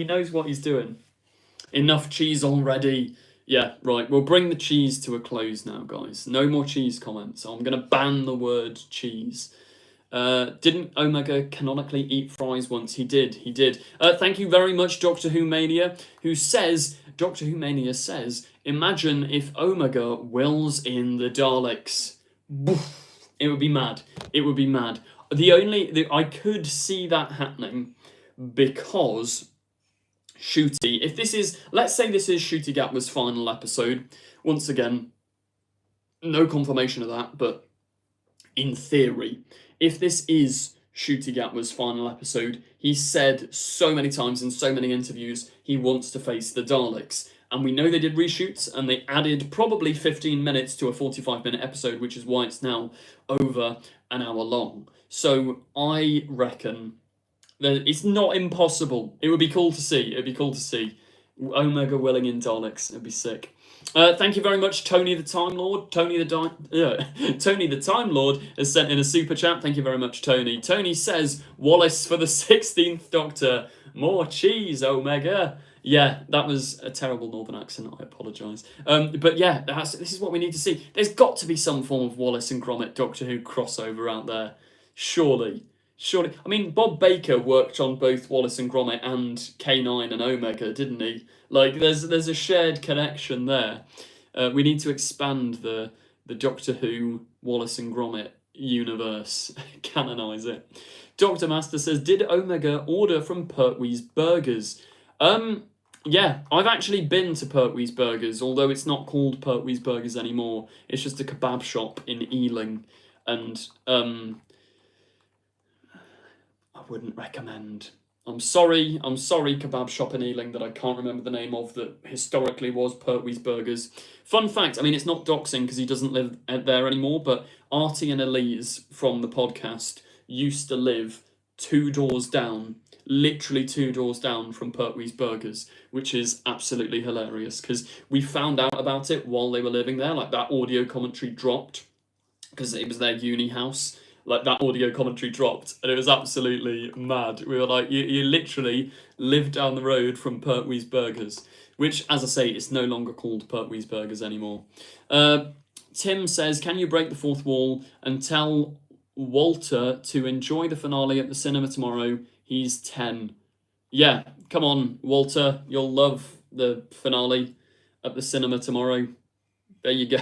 knows what he's doing. Enough cheese already. Yeah, right. We'll bring the cheese to a close now, guys. No more cheese comments. I'm going to ban the word cheese. Didn't Omega canonically eat fries once? He did. Thank you very much, Doctor Who Mania, who says, Doctor Who Mania says, imagine if Omega wills in the Daleks. It would be mad. It would be mad. I could see that happening because Shooty, if this is, let's say this is Shooty Gatwa's final episode, once again, no confirmation of that, but in theory, if this is Shooty Gatwa's final episode, he said so many times in so many interviews he wants to face the Daleks. And we know they did reshoots, and they added probably 15 minutes to a 45-minute episode, which is why it's now over an hour long. So I reckon that it's not impossible. It would be cool to see. Omega willing in Daleks. It'd be sick. Thank you very much, Tony the Time Lord. Tony the Time Lord has sent in a super chat. Thank you very much, Tony. Tony says, Wallace for the 16th Doctor. More cheese, Omega. Yeah, that was a terrible northern accent. I apologise. But yeah, this is what we need to see. There's got to be some form of Wallace and Gromit Doctor Who crossover out there. Surely. I mean, Bob Baker worked on both Wallace and Gromit and K9 and Omega, didn't he? Like, there's a shared connection there. We need to expand the Doctor Who Wallace and Gromit universe. Canonise it. Dr. Master says, did Omega order from Pertwee's Burgers? Yeah, I've actually been to Pertwee's Burgers, although it's not called Pertwee's Burgers anymore. It's just a kebab shop in Ealing, and I wouldn't recommend. I'm sorry, kebab shop in Ealing that I can't remember the name of that historically was Pertwee's Burgers. Fun fact, I mean, it's not doxing because he doesn't live there anymore, but Artie and Elise from the podcast used to live 2 doors down, literally 2 doors down from Pertwee's Burgers, which is absolutely hilarious because we found out about it while they were living there. Like, that audio commentary dropped because it was their uni house. Like, that audio commentary dropped, and it was absolutely mad. We were like, you literally live down the road from Pertwee's Burgers, which, as I say, it's no longer called Pertwee's Burgers anymore. Tim says, can you break the fourth wall and tell Walter to enjoy the finale at the cinema tomorrow? He's 10. Yeah, come on, Walter. You'll love the finale at the cinema tomorrow. There you go.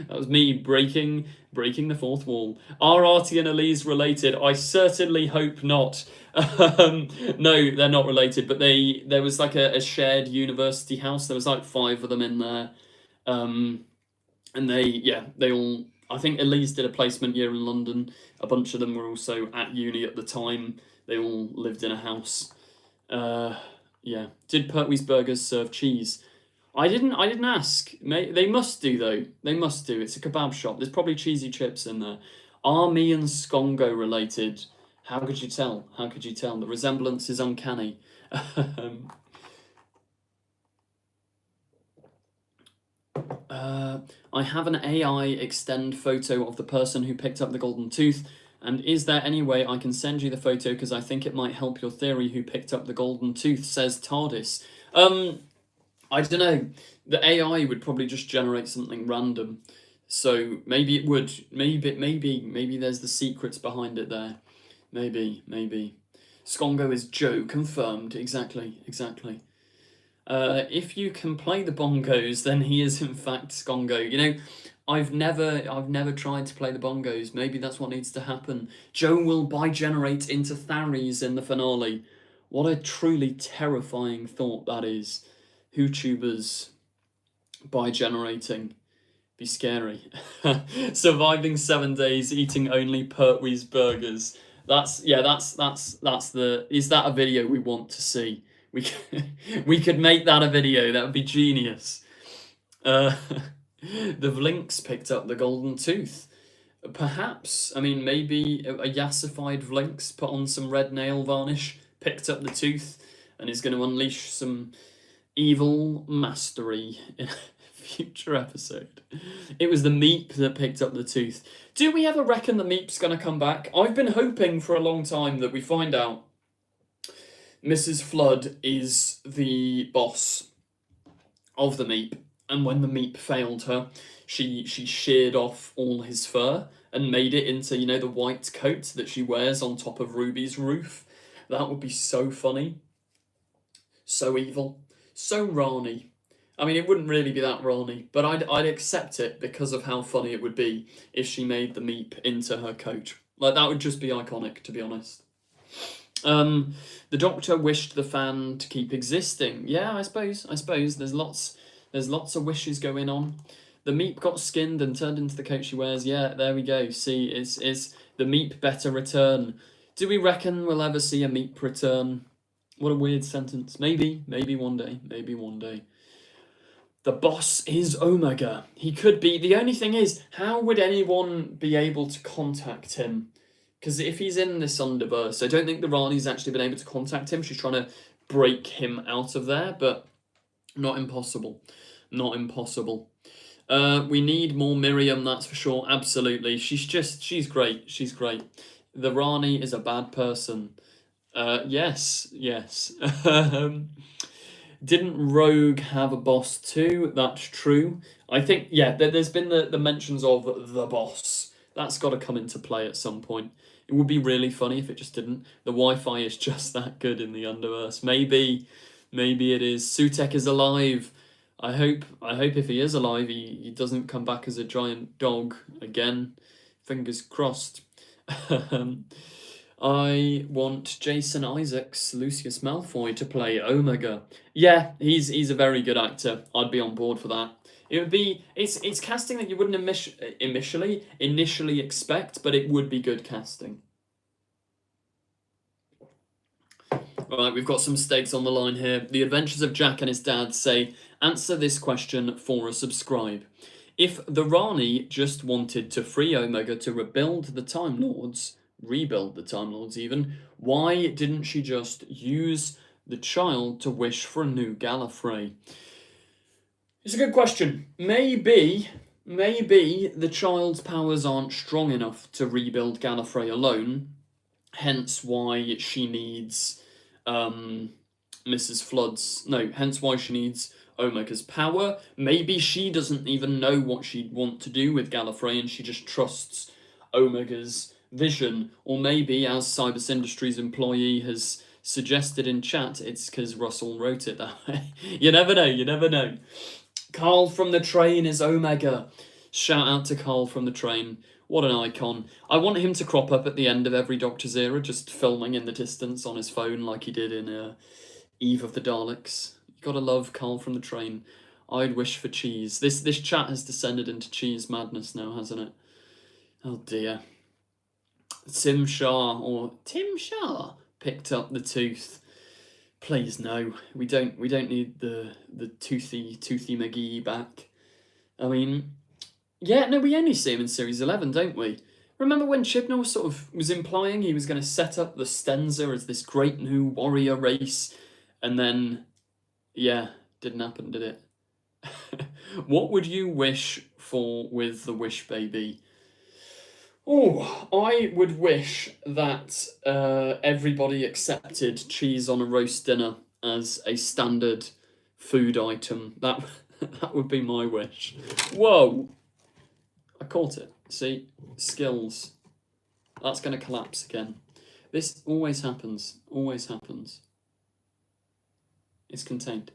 That was me breaking the fourth wall. Are Artie and Elise related? I certainly hope not. No, they're not related, but there was like a shared university house. There was like 5 of them in there. And they all, I think Elise did a placement year in London. A bunch of them were also at uni at the time. They all lived in a house. Yeah. Did Pertwee's Burgers serve cheese? I didn't ask. They must do, though. They must do. It's a kebab shop. There's probably cheesy chips in there. Are me and Skongo related? How could you tell? The resemblance is uncanny. I have an AI extend photo of the person who picked up the golden tooth. And is there any way I can send you the photo because I think it might help your theory who picked up the golden tooth, says TARDIS. I don't know. The AI would probably just generate something random. So maybe it would. Maybe there's the secrets behind it there. Maybe. Skongo is Joe, confirmed. Exactly. If you can play the bongos, then he is in fact Skongo. You know, I've never tried to play the bongos. Maybe that's what needs to happen. Joe will bigenerate into Tharies in the finale. What a truly terrifying thought that is. YouTubers bigenerating. Be scary. Surviving 7 days, eating only Pertwee's burgers. Is that a video we want to see? We could make that a video. That would be genius. The Vlinx picked up the golden tooth. Perhaps, I mean, maybe a yassified Vlinx put on some red nail varnish, picked up the tooth, and is going to unleash some evil mastery in a future episode. It was the Meep that picked up the tooth. Do we ever reckon the Meep's going to come back? I've been hoping for a long time that we find out Mrs. Flood is the boss of the Meep, and when the Meep failed her, she sheared off all his fur and made it into, you know, the white coat that she wears on top of Ruby's roof. That would be so funny. So evil. So Rani. I mean, it wouldn't really be that Rani, but I'd accept it because of how funny it would be if she made the Meep into her coat. Like, that would just be iconic, to be honest. The Doctor wished the fan to keep existing. Yeah, I suppose. There's lots of wishes going on. The Meep got skinned and turned into the coat she wears. Yeah, there we go. See, is the Meep better return? Do we reckon we'll ever see a Meep return? What a weird sentence. Maybe one day. The boss is Omega. He could be. The only thing is, how would anyone be able to contact him? Because if he's in this Underverse, I don't think the Rani's actually been able to contact him. She's trying to break him out of there, but not impossible. We need more Miriam, that's for sure. Absolutely. She's great. The Rani is a bad person. Yes. Didn't Rogue have a boss too? That's true. I think, yeah, there's been the mentions of the boss. That's got to come into play at some point. It would be really funny if it just didn't. The Wi-Fi is just that good in the Underverse. Maybe it is. Sutek is alive. I hope if he is alive, he doesn't come back as a giant dog again. Fingers crossed. I want Jason Isaacs, Lucius Malfoy, to play Omega. Yeah, he's a very good actor. I'd be on board for that. It would be it's casting that you wouldn't initially expect, but it would be good casting. Alright, we've got some stakes on the line here. The Adventures of Jack and his dad say, answer this question for a subscribe. If the Rani just wanted to free Omega to rebuild the Time Lords even, why didn't she just use the child to wish for a new Gallifrey? It's a good question. Maybe the child's powers aren't strong enough to rebuild Gallifrey alone, hence why she needs hence why she needs Omega's power. Maybe she doesn't even know what she'd want to do with Gallifrey and she just trusts Omega's vision. Or maybe, as Cybus Industries employee has suggested in chat, it's because Russell wrote it that way. You never know. Carl from the Train is Omega. Shout out to Carl from the Train. What an icon. I want him to crop up at the end of every Doctor's era, just filming in the distance on his phone like he did in Eve of the Daleks. You gotta love Carl from the Train. I'd wish for cheese. This chat has descended into cheese madness now, hasn't it? Oh dear. Tim Shah picked up the tooth. Please no, we don't need the toothy McGee back. I mean, yeah, no, we only see him in series 11, don't we? Remember when Chibnall was implying he was going to set up the Stenza as this great new warrior race, and then, yeah, didn't happen, did it? What would you wish for with the Wish Baby? Oh, I would wish that everybody accepted cheese on a roast dinner as a standard food item. That would be my wish. Whoa! I caught it. See? Skills. That's going to collapse again. This always happens. Always happens. It's contained.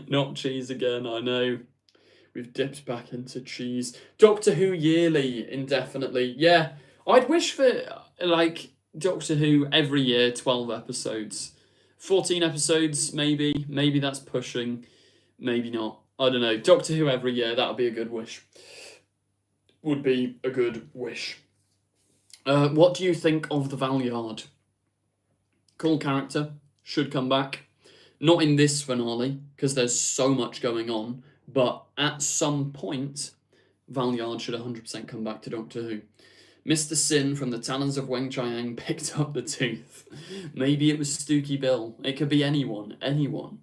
Not cheese again, I know. We've dipped back into cheese. Doctor Who yearly, indefinitely. Yeah, I'd wish for, like, Doctor Who every year, 12 episodes. 14 episodes, maybe. Maybe that's pushing. Maybe not. I don't know. Doctor Who every year, that would be a good wish. Would be a good wish. What do you think of the Valyard? Cool character. Should come back. Not in this finale, because there's so much going on. But at some point, Valyard should 100% come back to Doctor Who. Mr. Sin from the Talons of Weng Chiang picked up the tooth. Maybe it was Stooky Bill. It could be anyone. Anyone.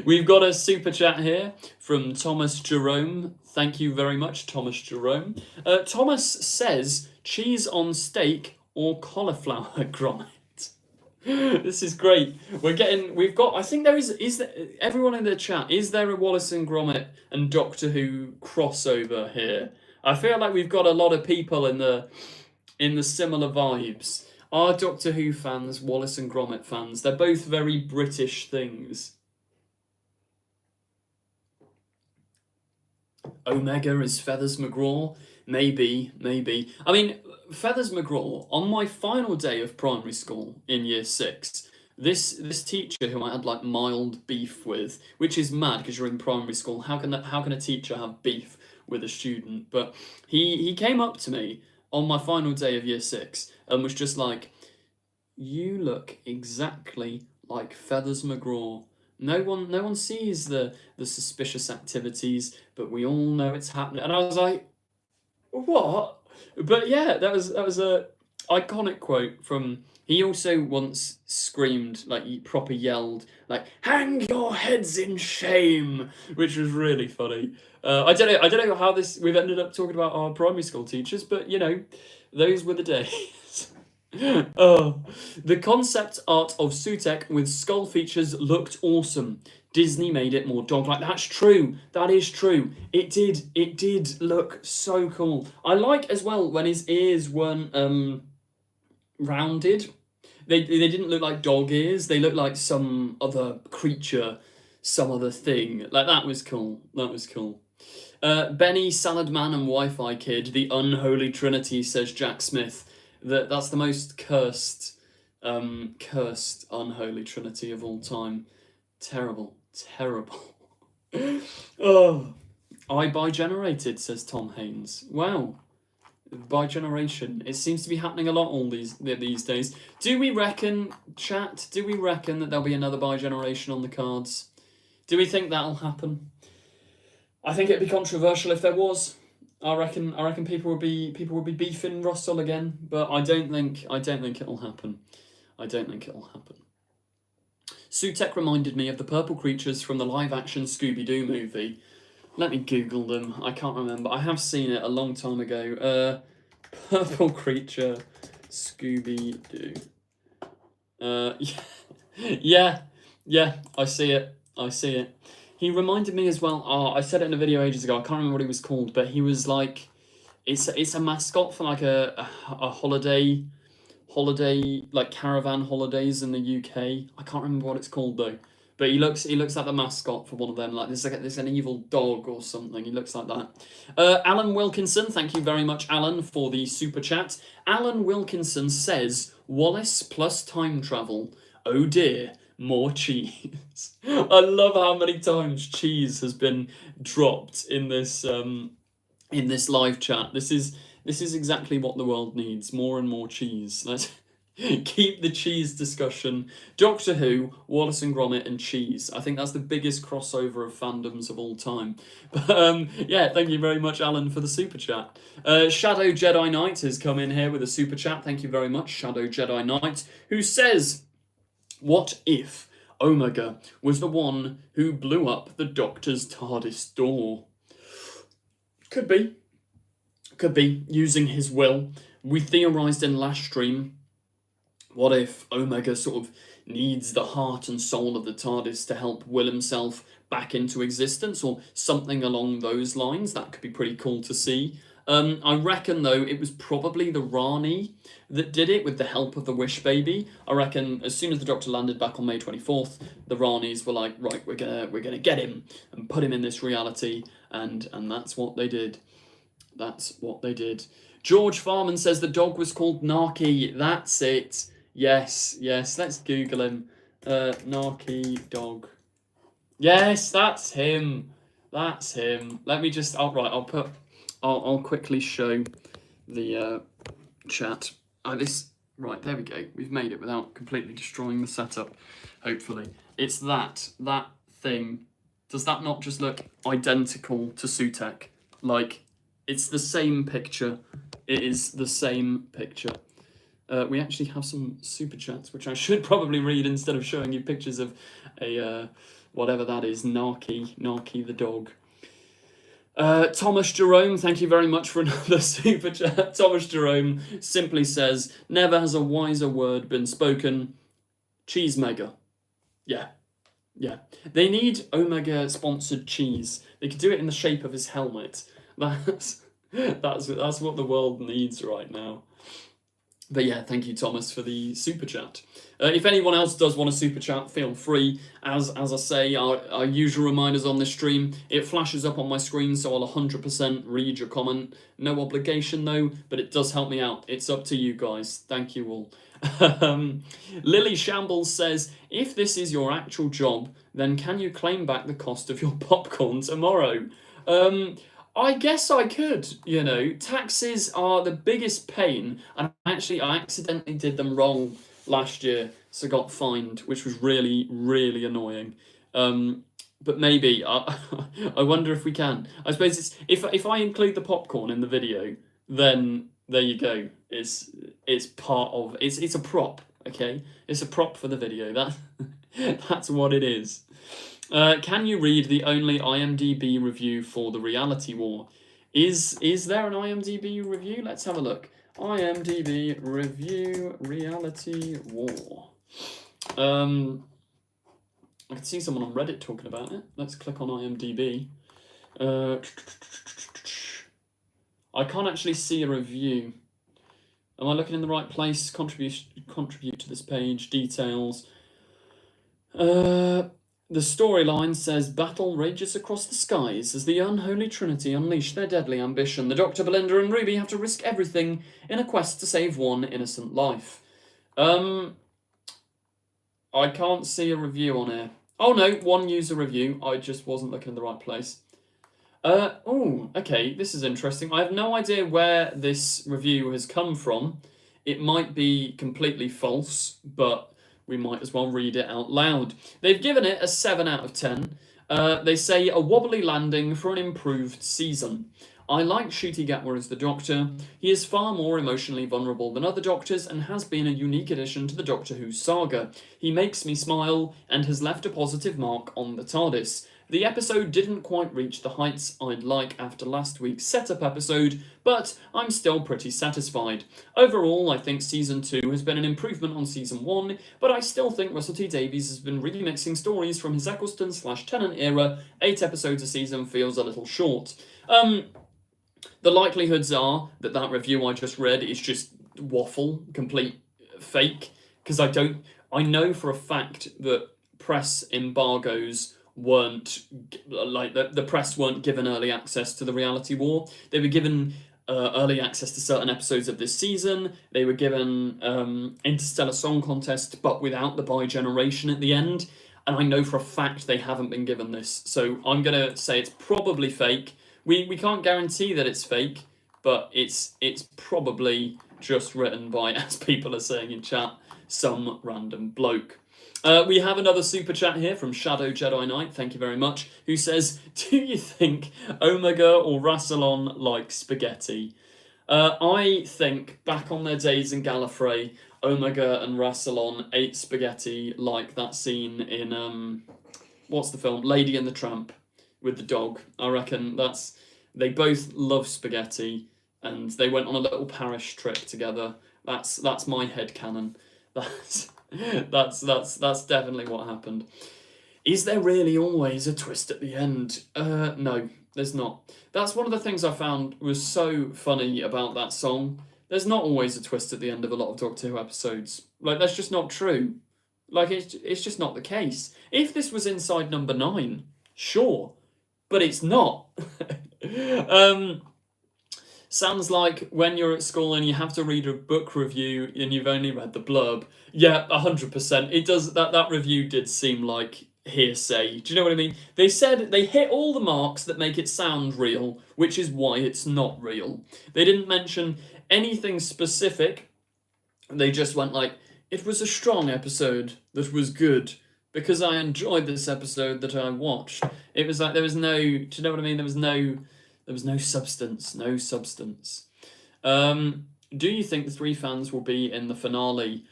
We've got a super chat here from Thomas Jerome. Thank you very much, Thomas Jerome. Thomas says, cheese on steak or cauliflower grommet. This is great. I think there is there, everyone in the chat, is there a Wallace and Gromit and Doctor Who crossover here? I feel like we've got a lot of people in the similar vibes. Are Doctor Who fans Wallace and Gromit fans? They're both very British things. Omega is Feathers McGraw? Maybe. I mean, Feathers McGraw, on my final day of primary school in year 6, this teacher who I had like mild beef with, which is mad because you're in primary school, how can a teacher have beef with a student? But he came up to me on my final day of year 6 and was just like, you look exactly like Feathers McGraw. No one sees the suspicious activities, but we all know it's happening. And I was like, what? But yeah, that was a iconic quote from. He also once screamed, like he proper yelled, like "Hang your heads in shame," which was really funny. I don't know how we've ended up talking about our primary school teachers, but you know, those were the days. Oh, the concept art of Sutek with skull features looked awesome. Disney made it more dog-like. That's true. That is true. It did look so cool. I like as well when his ears weren't rounded. They didn't look like dog ears. They looked like some other creature, some other thing. Like that was cool. That was cool. Benny, Salad Man, and Wi-Fi Kid, the unholy trinity, says Jack Smith. That's the most cursed unholy trinity of all time. Terrible. Oh, I bi-generated, says Tom Haynes. Wow, bi-generation. It seems to be happening a lot all these days. Do we reckon, chat? Do we reckon that there'll be another bi-generation on the cards? Do we think that'll happen? I think it'd be controversial if there was. I reckon people would be beefing Russell again, but I don't think it'll happen. I don't think it'll happen. Sutek reminded me of the purple creatures from the live-action Scooby-Doo movie. Let me Google them. I can't remember. I have seen it a long time ago. Purple creature, Scooby-Doo. Yeah. I see it. He reminded me as well. Oh, I said it in a video ages ago. I can't remember what he was called, but he was like, it's a mascot for like a holiday like caravan holidays in the UK. I can't remember what it's called though. But he looks like the mascot for one of them. Like there's an evil dog or something. He looks like that. Alan Wilkinson, thank you very much, Alan, for the super chat. Alan Wilkinson says Wallace plus time travel. Oh dear, more cheese. I love how many times cheese has been dropped in this live chat. This is exactly what the world needs. More and more cheese. Let's keep the cheese discussion. Doctor Who, Wallace and Gromit, and cheese. I think that's the biggest crossover of fandoms of all time. But yeah, thank you very much, Alan, for the super chat. Shadow Jedi Knight has come in here with a super chat. Thank you very much, Shadow Jedi Knight, who says, what if Omega was the one who blew up the Doctor's TARDIS door? Could be, using his will. We theorised in last stream, what if Omega sort of needs the heart and soul of the TARDIS to help will himself back into existence, or something along those lines? That could be pretty cool to see. I reckon, though, it was probably the Rani that did it with the help of the Wish Baby. I reckon as soon as the Doctor landed back on May 24th, the Ranis were like, right, we're gonna get him and put him in this reality, and that's what they did. That's what they did. George Farman says the dog was called Narky. That's it. Yes, let's Google him. Narky dog. Yes, that's him. That's him. Let me just. I'll quickly show the chat. Right, there we go. We've made it without completely destroying the setup. Hopefully, it's that thing. Does that not just look identical to Sutek? Like, it's the same picture. It is the same picture. We actually have some super chats, which I should probably read instead of showing you pictures of a whatever that is, Narky the dog. Thomas Jerome, thank you very much for another super chat. Thomas Jerome simply says, never has a wiser word been spoken. Cheese Mega. Yeah. They need Omega sponsored cheese. They could do it in the shape of his helmet. That's what the world needs right now. But yeah, thank you, Thomas, for the super chat. If anyone else does want a super chat, feel free. As I say, our usual reminders on this stream, it flashes up on my screen, so I'll 100% read your comment. No obligation, though, but it does help me out. It's up to you guys. Thank you all. Lily Shambles says, if this is your actual job, then can you claim back the cost of your popcorn tomorrow? I guess I could, Taxes are the biggest pain, and actually I accidentally did them wrong last year, so got fined, which was really, really annoying. But maybe, I wonder if we can. I suppose it's if I include the popcorn in the video, then there you go. It's part of, it's a prop, okay? It's a prop for the video. That's what it is. Can you read the only IMDb review for the Reality War? Is there an IMDb review? Let's have a look. IMDb review Reality War. I can see someone on Reddit talking about it. Let's click on IMDb. I can't actually see a review. Am I looking in the right place? Contribute to this page. Details. The storyline says, battle rages across the skies as the unholy trinity unleash their deadly ambition. The Doctor, Belinda and Ruby have to risk everything in a quest to save one innocent life. I can't see a review on here. Oh no, one user review. I just wasn't looking in the right place. Oh, okay, this is interesting. I have no idea where this review has come from. It might be completely false, but we might as well read it out loud. They've given it a 7 out of 10. They say a wobbly landing for an improved season. I like Ncuti Gatwa as the Doctor. He is far more emotionally vulnerable than other Doctors and has been a unique addition to the Doctor Who saga. He makes me smile and has left a positive mark on the TARDIS. The episode didn't quite reach the heights I'd like after last week's setup episode, but I'm still pretty satisfied. Overall, I think Season 2 has been an improvement on Season 1, but I still think Russell T Davies has been remixing stories from his Eccleston/Tennant era. 8 episodes a season feels a little short. The likelihoods are that review I just read is just waffle, complete fake, because I know for a fact that press embargoes weren't, like, the press weren't given early access to the Reality War. They were given early access to certain episodes of this season. They were given Interstellar Song Contest, but without the bi-generation at the end. And I know for a fact they haven't been given this. So I'm going to say it's probably fake. We can't guarantee that it's fake, but it's probably just written by, as people are saying in chat, some random bloke. We have another super chat here from Shadow Jedi Knight, thank you very much, who says, do you think Omega or Rassilon like spaghetti? I think, back on their days in Gallifrey, Omega and Rassilon ate spaghetti like that scene in, what's the film? Lady and the Tramp, with the dog. I reckon they both love spaghetti, and they went on a little parish trip together. That's my headcanon. That's definitely what happened. Is there really always a twist at the end? No. There's not. That's one of the things I found was so funny about that song. There's not always a twist at the end of a lot of Doctor Who episodes. Like, that's just not true. Like, it's just not the case. If this was inside number 9, sure. But it's not. Sounds like when you're at school and you have to read a book review and you've only read the blurb. Yeah, 100%. It does. That review did seem like hearsay. Do you know what I mean? They said they hit all the marks that make it sound real, which is why it's not real. They didn't mention anything specific. They just went like, it was a strong episode that was good because I enjoyed this episode that I watched. It was like there was no, do you know what I mean? There was no substance, no substance. Do you think the 3 fans will be in the finale?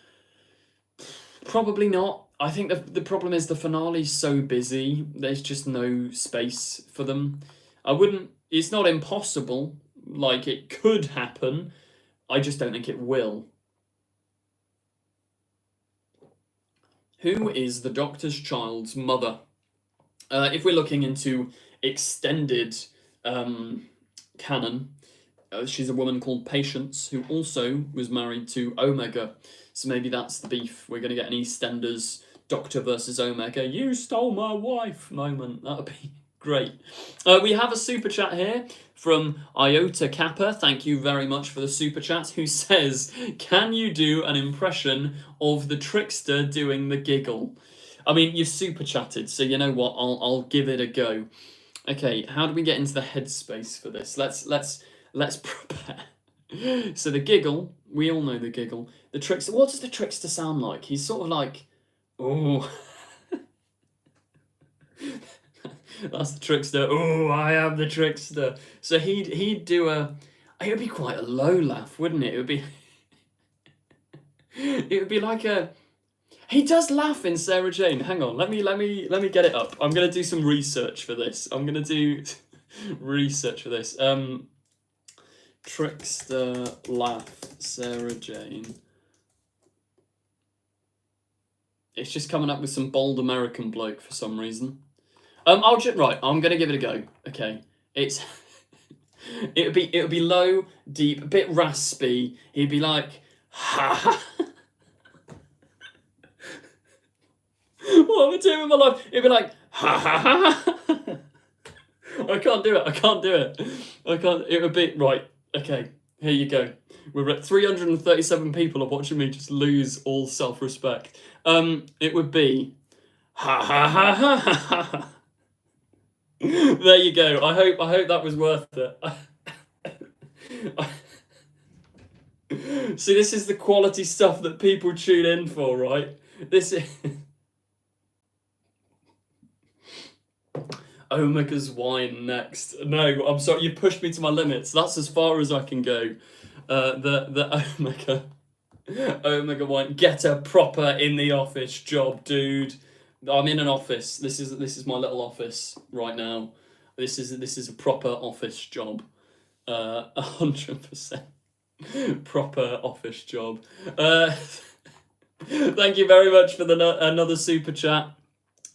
Probably not. I think the problem is the finale's so busy, there's just no space for them. It's not impossible, like it could happen, I just don't think it will. Who is the Doctor's child's mother? If we're looking into extended canon, she's a woman called Patience, who also was married to Omega. So maybe that's the beef. We're going to get an EastEnders Doctor versus Omega. You stole my wife moment. That would be great. We have a super chat here from Iota Kappa. Thank you very much for the super chat. Who says, can you do an impression of the Trickster doing the giggle? I mean, you've super chatted, so you know what? I'll give it a go. Okay, how do we get into the headspace for this? Let's prepare. So the giggle, we all know the giggle. The Trickster, what does the Trickster sound like? He's sort of like, oh. That's the Trickster. Oh, I am the Trickster. So he'd do it would be quite a low laugh, wouldn't it? It would be like a. He does laugh in Sarah Jane. Hang on, let me get it up. I'm gonna do some research for this. I'm gonna do research for this. Trickster laugh, Sarah Jane. It's just coming up with some bold American bloke for some reason. Right, I'm gonna give it a go. Okay, it would be low, deep, a bit raspy. He'd be like, ha ha. What am I doing with my life? It'd be like, ha ha ha. I can't do it. It would be right. Okay, here you go. We're at 337 people are watching me just lose all self-respect. It would be, ha ha ha ha ha ha. There you go. I hope that was worth it. See, this is the quality stuff that people tune in for, right? This is Omega's wine next. No, I'm sorry, you pushed me to my limits. That's as far as I can go. The Omega wine. Get a proper in the office job, dude. I'm in an office. This is my little office right now. This is a proper office job. 100% proper office job. Thank you very much for another super chat,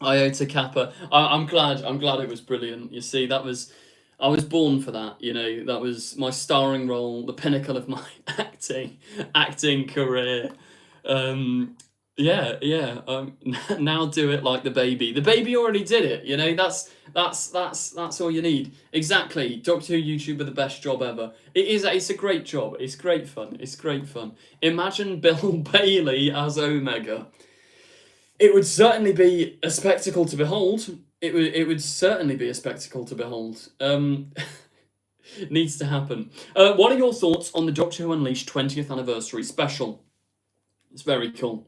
Iota Kappa. I'm glad it was brilliant. You see, I was born for that. You know, that was my starring role, the pinnacle of my acting career. Now do it like the baby. The baby already did it. You know, that's all you need. Exactly. Doctor Who YouTuber, the best job ever. It's a great job. It's great fun. Imagine Bill Bailey as Omega. It would certainly be a spectacle to behold. It would certainly be a spectacle to behold. Needs to happen. What are your thoughts on the Doctor Who Unleashed 20th anniversary special? It's very cool.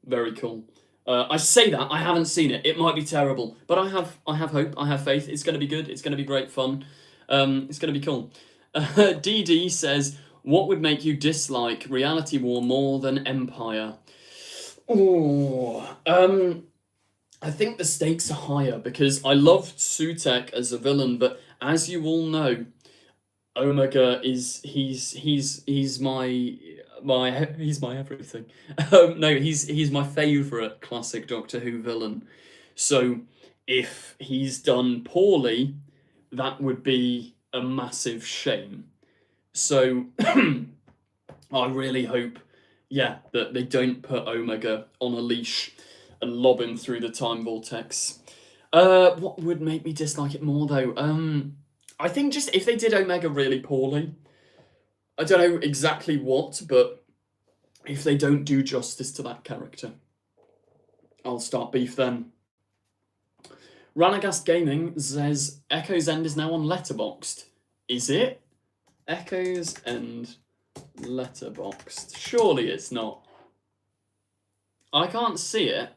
Very cool. I say that, I haven't seen it. It might be terrible, but I have hope, I have faith. It's going to be good. It's going to be great fun. It's going to be cool. DD says, what would make you dislike Reality War more than Empire? I think the stakes are higher because I loved Sutek as a villain, but as you all know, Omega he's my everything. No, he's my favourite classic Doctor Who villain. So if he's done poorly, that would be a massive shame. So I really hope, yeah, that they don't put Omega on a leash and lob him through the time vortex. What would make me dislike it more, though? I think just if they did Omega really poorly. I don't know exactly what, but if they don't do justice to that character, I'll start beef then. Ranagast Gaming says Echo's End is now on Letterboxd. Is it? Echo's End Letterboxd. Surely it's not. I can't see it.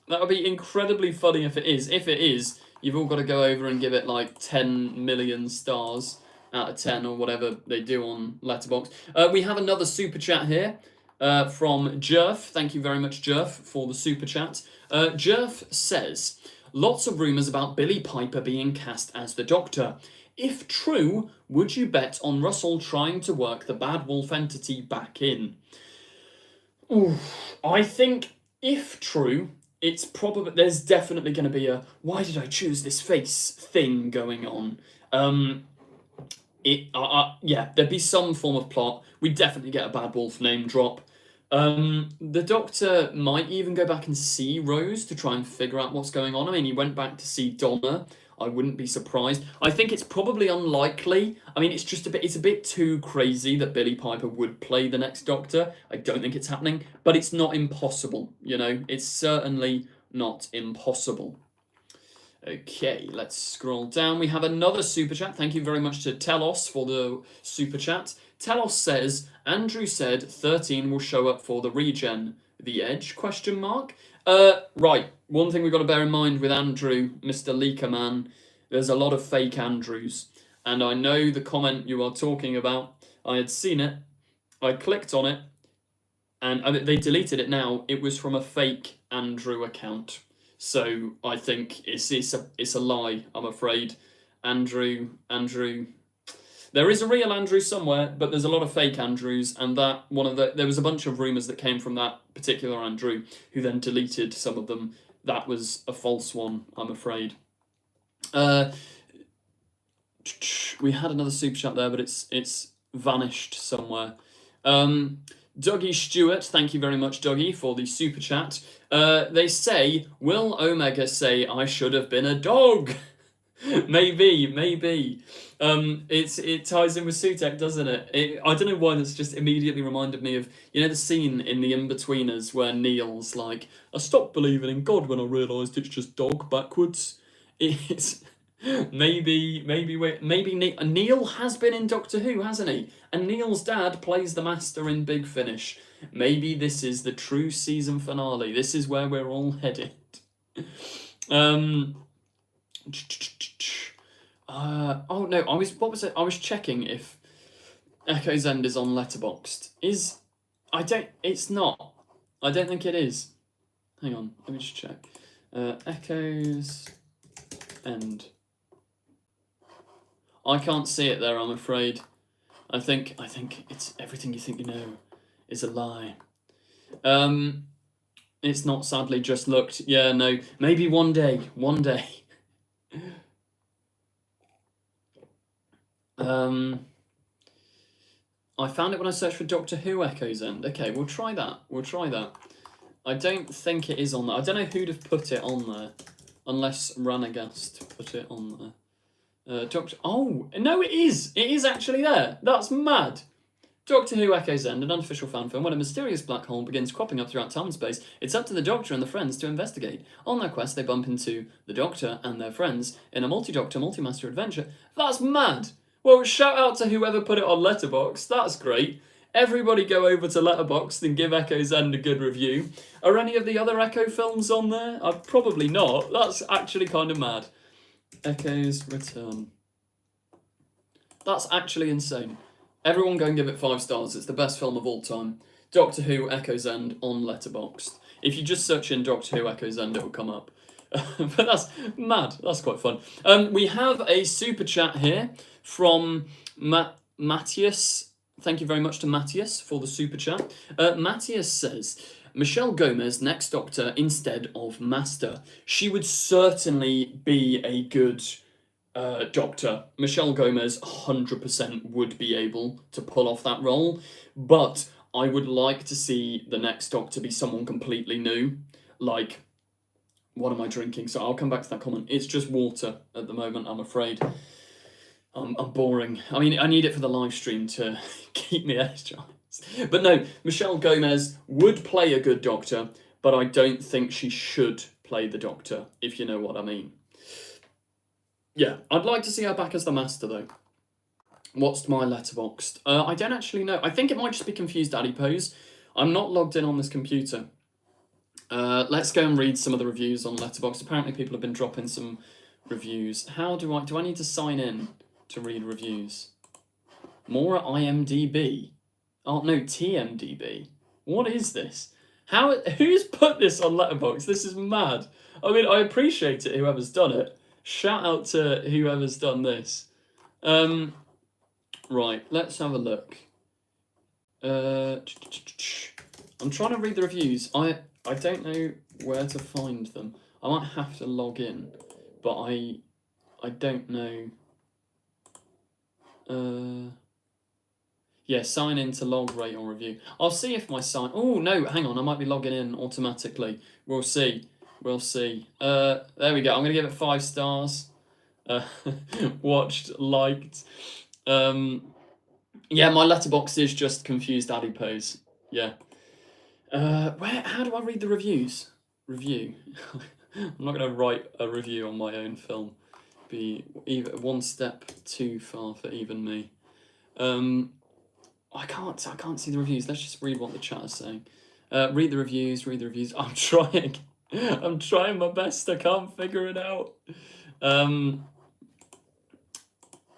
That would be incredibly funny if it is. If it is, you've all got to go over and give it like 10 million stars out of 10 or whatever they do on Letterboxd. We have another super chat here from Jerf. Thank you very much, Jerf, for the super chat. Jerf says, lots of rumours about Billy Piper being cast as the Doctor. If true, would you bet on Russell trying to work the Bad Wolf entity back in? Ooh, I think if true, it's probably, there's definitely going to be a why did I choose this face thing going on. Yeah, there'd be some form of plot. We'd definitely get a Bad Wolf name drop. The Doctor might even go back and see Rose to try and figure out what's going on. I mean, he went back to see Donna. I wouldn't be surprised. I think it's probably unlikely. I mean, it's a bit too crazy that Billy Piper would play the next Doctor. I don't think it's happening, but it's not impossible, you know? It's certainly not impossible. Okay, let's scroll down. We have another super chat. Thank you very much to Telos for the super chat. Telos says, Andrew said 13 will show up for the regen. The Edge, question mark? Right, one thing we've got to bear in mind with Andrew, Mr. Leaker Man, there's a lot of fake Andrews. And I know the comment you are talking about. I had seen it. I clicked on it. And they deleted it now. It was from a fake Andrew account. So I think it's a lie, I'm afraid. Andrew. There is a real Andrew somewhere, but there's a lot of fake Andrews, and there was a bunch of rumours that came from that particular Andrew, who then deleted some of them. That was a false one, I'm afraid. We had another super chat there, but it's vanished somewhere. Dougie Stewart, thank you very much, Dougie, for the super chat. They say, will Omega say I should have been a dog? maybe. It ties in with Sutek, doesn't it? I don't know why that's just immediately reminded me of, you know, the scene in The In-Betweeners where Neil's like, I stopped believing in God when I realised it's just dog backwards. It's maybe Neil has been in Doctor Who, hasn't he? And Neil's dad plays the Master in Big Finish. Maybe this is the true season finale. This is where we're all headed. Oh no, I was checking if Echo's End is on Letterboxd. It's not. I don't think it is. Hang on, let me just check. Echo's End. I can't see it there, I'm afraid. I think it's everything you think you know is a lie. It's not, sadly. Just looked. Yeah, no. Maybe one day. I found it when I searched for Doctor Who Echo's End. Okay, we'll try that. I don't think it is on there. I don't know who'd have put it on there, unless Ranagast put it on there. Doctor. Oh no, it is. It is actually there. That's mad. Doctor Who Echo's End, an unofficial fan film. When a mysterious black hole begins cropping up throughout time and space, it's up to the Doctor and the friends to investigate. On their quest, they bump into the Doctor and their friends in a multi-Doctor, multi-master adventure. That's mad. Well, shout out to whoever put it on Letterboxd. That's great. Everybody go over to Letterboxd and give Echo's End a good review. Are any of the other Echo films on there? Probably not. That's actually kind of mad. Echo's Return. That's actually insane. Everyone go and give it 5 stars. It's the best film of all time. Doctor Who Echo's End on Letterboxd. If you just search in Doctor Who Echo's End, it will come up. But that's mad. That's quite fun. We have a super chat here from Matthias. Thank you very much to Matthias for the super chat. Matthias says, Michelle Gomez, next Doctor instead of Master. She would certainly be a good Doctor. Michelle Gomez 100% would be able to pull off that role, but I would like to see the next Doctor be someone completely new. Like, what am I drinking? So I'll come back to that comment. It's just water at the moment, I'm afraid. I'm boring. I mean, I need it for the live stream to keep me energized. But no, Michelle Gomez would play a good Doctor, but I don't think she should play the Doctor, if you know what I mean. Yeah, I'd like to see her back as the Master, though. What's my Letterboxd? I don't actually know. I think it might just be confused Adipose. I'm not logged in on this computer. Let's go and read some of the reviews on Letterboxd. Apparently people have been dropping some reviews. How do I need to sign in to read reviews? More at IMDb. Oh, no, TMDB. What is this? Who's put this on Letterboxd? This is mad. I mean, I appreciate it, whoever's done it. Shout out to whoever's done this. Right, let's have a look. I'm trying to read the reviews. I don't know where to find them. I might have to log in, but I don't know. Yeah, sign in to log, rate, or review. I'll see if my sign... Oh, no, hang on. I might be logging in automatically. We'll see. We'll see. There we go. I'm going to give it 5 stars. Watched, liked. Yeah, my Letterboxd is just confused Adipose. Yeah. How do I read the reviews? Review. I'm not going to write a review on my own film. Be even one step too far for even me. I can't see the reviews. Let's just read what the chat is saying. Read the reviews. I'm trying. I'm trying my best. I can't figure it out.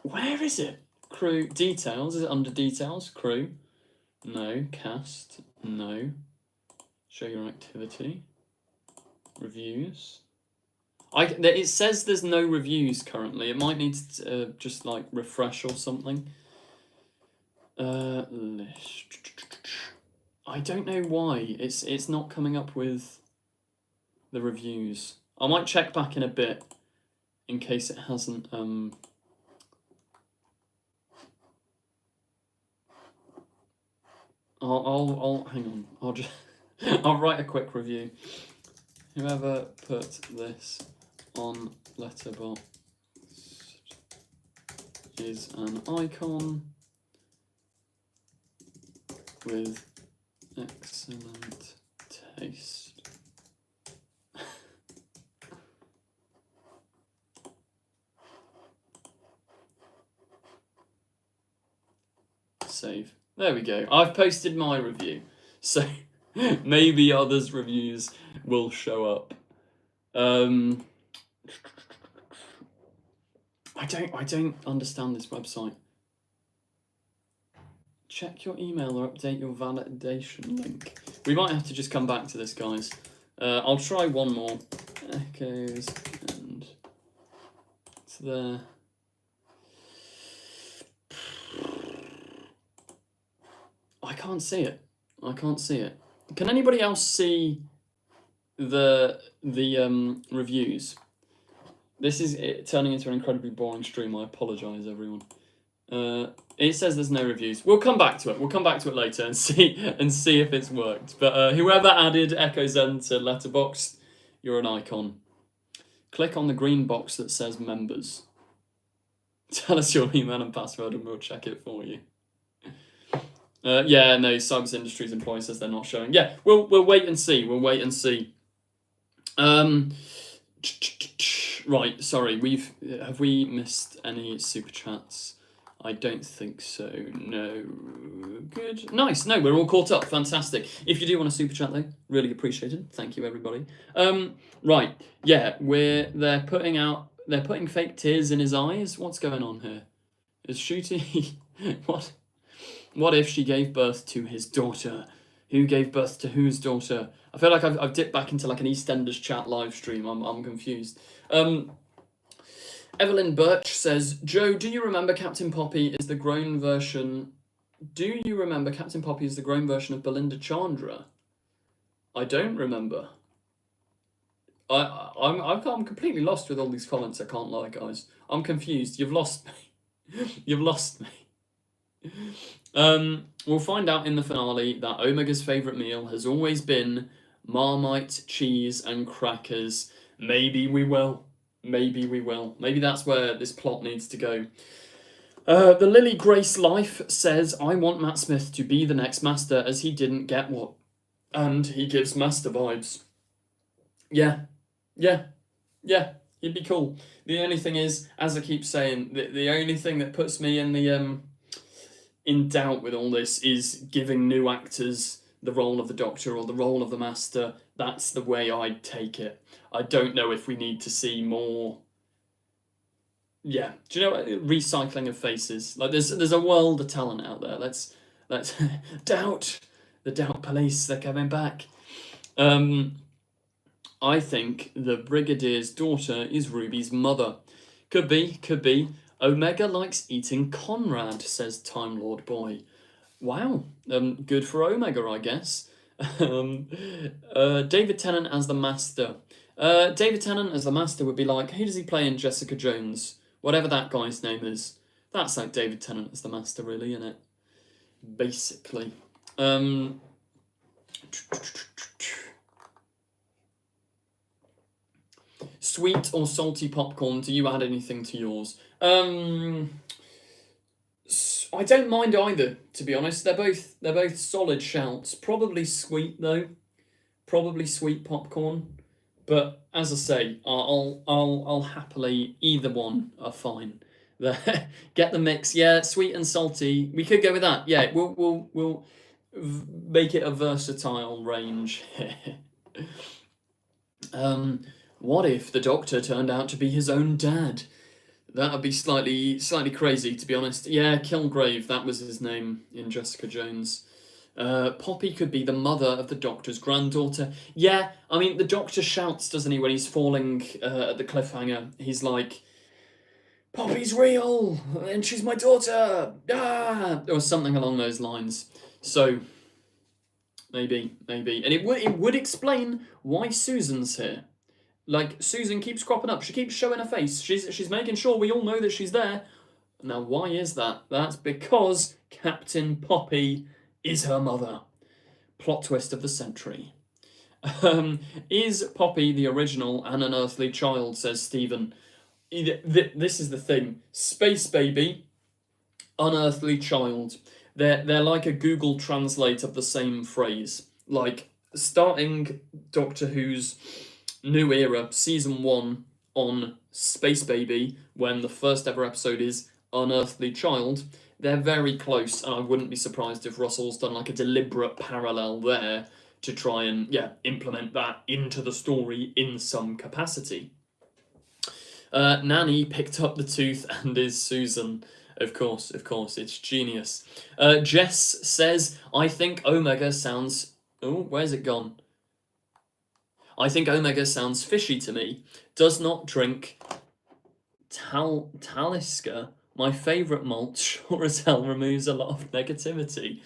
Where is it? Crew details. Is it under details? Crew. No. Cast. No. Show your activity. Reviews. It says there's no reviews currently. It might need to just like refresh or something. List. I don't know why it's not coming up with the reviews. I might check back in a bit in case it hasn't. I'll hang on. I'll just I'll write a quick review. Whoever put this on Letterboxd is an icon with excellent taste. Save. There we go. I've posted my review, so maybe others' reviews will show up. I don't understand this website. Check your email or update your validation link. We might have to just come back to this, guys. I'll try one more. Echoes and it's there. I can't see it. I can't see it. Can anybody else see the reviews? This is turning into an incredibly boring stream. I apologise, everyone. It says there's no reviews. We'll come back to it. We'll come back to it later and see if it's worked. But whoever added Echo Zen to Letterboxd, you're an icon. Click on the green box that says members. Tell us your email and password and we'll check it for you. Yeah, no, Subs Industries employee says they're not showing. Yeah, we'll wait and see. We'll wait and see. Right, sorry. Have we missed any super chats? I don't think so. No. Good. Nice. No, we're all caught up. Fantastic. If you do want a super chat though, really appreciated. Thank you, everybody. Right. Yeah, they're putting fake tears in his eyes. What's going on here? Is Shooty What if she gave birth to his daughter? Who gave birth to whose daughter? I feel like I've dipped back into like an EastEnders chat live stream. I'm confused. Evelyn Birch says, Joe, do you remember Captain Poppy is the grown version... Do you remember Captain Poppy is the grown version of Belinda Chandra? I don't remember. I'm completely lost with all these comments. I can't lie, guys. I'm confused. You've lost me. You've lost me. We'll find out in the finale that Omega's favourite meal has always been Marmite, cheese, and crackers. Maybe we will. Maybe we will. Maybe that's where this plot needs to go. The Lily Grace Life says, I want Matt Smith to be the next Master as he didn't get what. And he gives Master vibes. Yeah. Yeah. Yeah. He'd be cool. The only thing is, as I keep saying, the only thing that puts me in the in doubt with all this is giving new actors the role of the Doctor or the role of the Master. That's the way I'd take it. I don't know if we need to see more. Yeah, do you know what? Recycling of faces? Like there's a world of talent out there. Let's doubt the Doubt Police. They're coming back. I think the Brigadier's daughter is Ruby's mother. Could be, could be. Omega likes eating Conrad, says Time Lord Boy. Wow, good for Omega, I guess. David Tennant as the Master. David Tennant as the Master would be like, who does he play in Jessica Jones? Whatever that guy's name is. That's like David Tennant as the Master, really, isn't it? Basically. Sweet or salty popcorn, do you add anything to yours? I don't mind either, to be honest. They're both solid shouts. Probably sweet though. Probably sweet popcorn. But as I say, I'll happily, either one are fine. Get the mix, yeah, sweet and salty. We could go with that. Yeah, we'll make it a versatile range. What if the Doctor turned out to be his own dad? That would be slightly crazy, to be honest. Yeah, Kilgrave, that was his name in Jessica Jones. Poppy could be the mother of the Doctor's granddaughter. Yeah, I mean, the Doctor shouts, doesn't he, when he's falling at the cliffhanger? He's like, Poppy's real, and she's my daughter, ah! Or something along those lines. So, maybe. And it would explain why Susan's here. Like, Susan keeps cropping up. She keeps showing her face. She's making sure we all know that she's there. Now, why is that? That's because Captain Poppy is her mother. Plot twist of the century. Is Poppy the original and unearthly child, says Stephen. This is the thing. Space Baby, unearthly child. They're like a Google Translate of the same phrase. Like, starting Doctor Who's New Era, Season 1 on Space Baby, when the first ever episode is Unearthly Child, they're very close, and I wouldn't be surprised if Russell's done like a deliberate parallel there to try and, implement that into the story in some capacity. Nanny picked up the tooth and is Susan. Of course, it's genius. Jess says, I think Omega sounds... Oh, where's it gone? I think Omega sounds fishy to me. Does not drink Talisker. My favourite malt sure as hell removes a lot of negativity.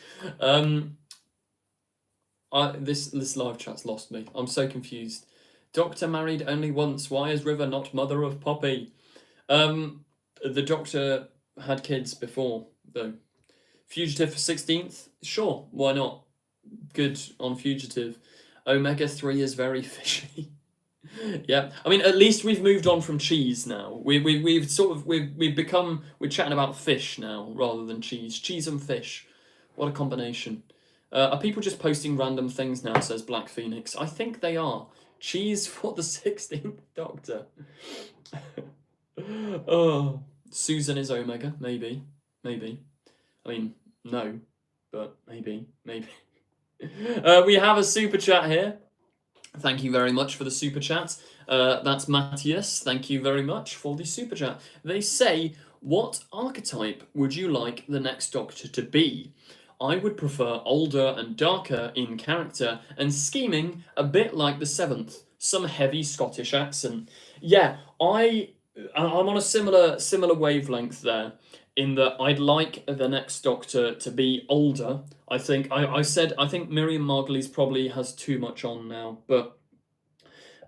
This live chat's lost me. I'm so confused. Doctor married only once. Why is River not mother of Poppy? The Doctor had kids before, though. Fugitive for 16th? Sure, why not? Good on Fugitive. Omega 3 is very fishy. Yeah, I mean, at least we've moved on from cheese now. We're chatting about fish now rather than cheese. Cheese and fish, what a combination. Are people just posting random things now, says Black Phoenix? I think they are. Cheese for the 16th Doctor. Oh, Susan is Omega, maybe. I mean, no, but maybe. We have a super chat here. Thank you very much for the super chat. That's Matthias. Thank you very much for the super chat. They say, what archetype would you like the next Doctor to be? I would prefer older and darker in character and scheming a bit like the 7th. Some heavy Scottish accent. Yeah, I'm on a similar wavelength there, in that I'd like the next Doctor to be older. I think Miriam Margolyes probably has too much on now, but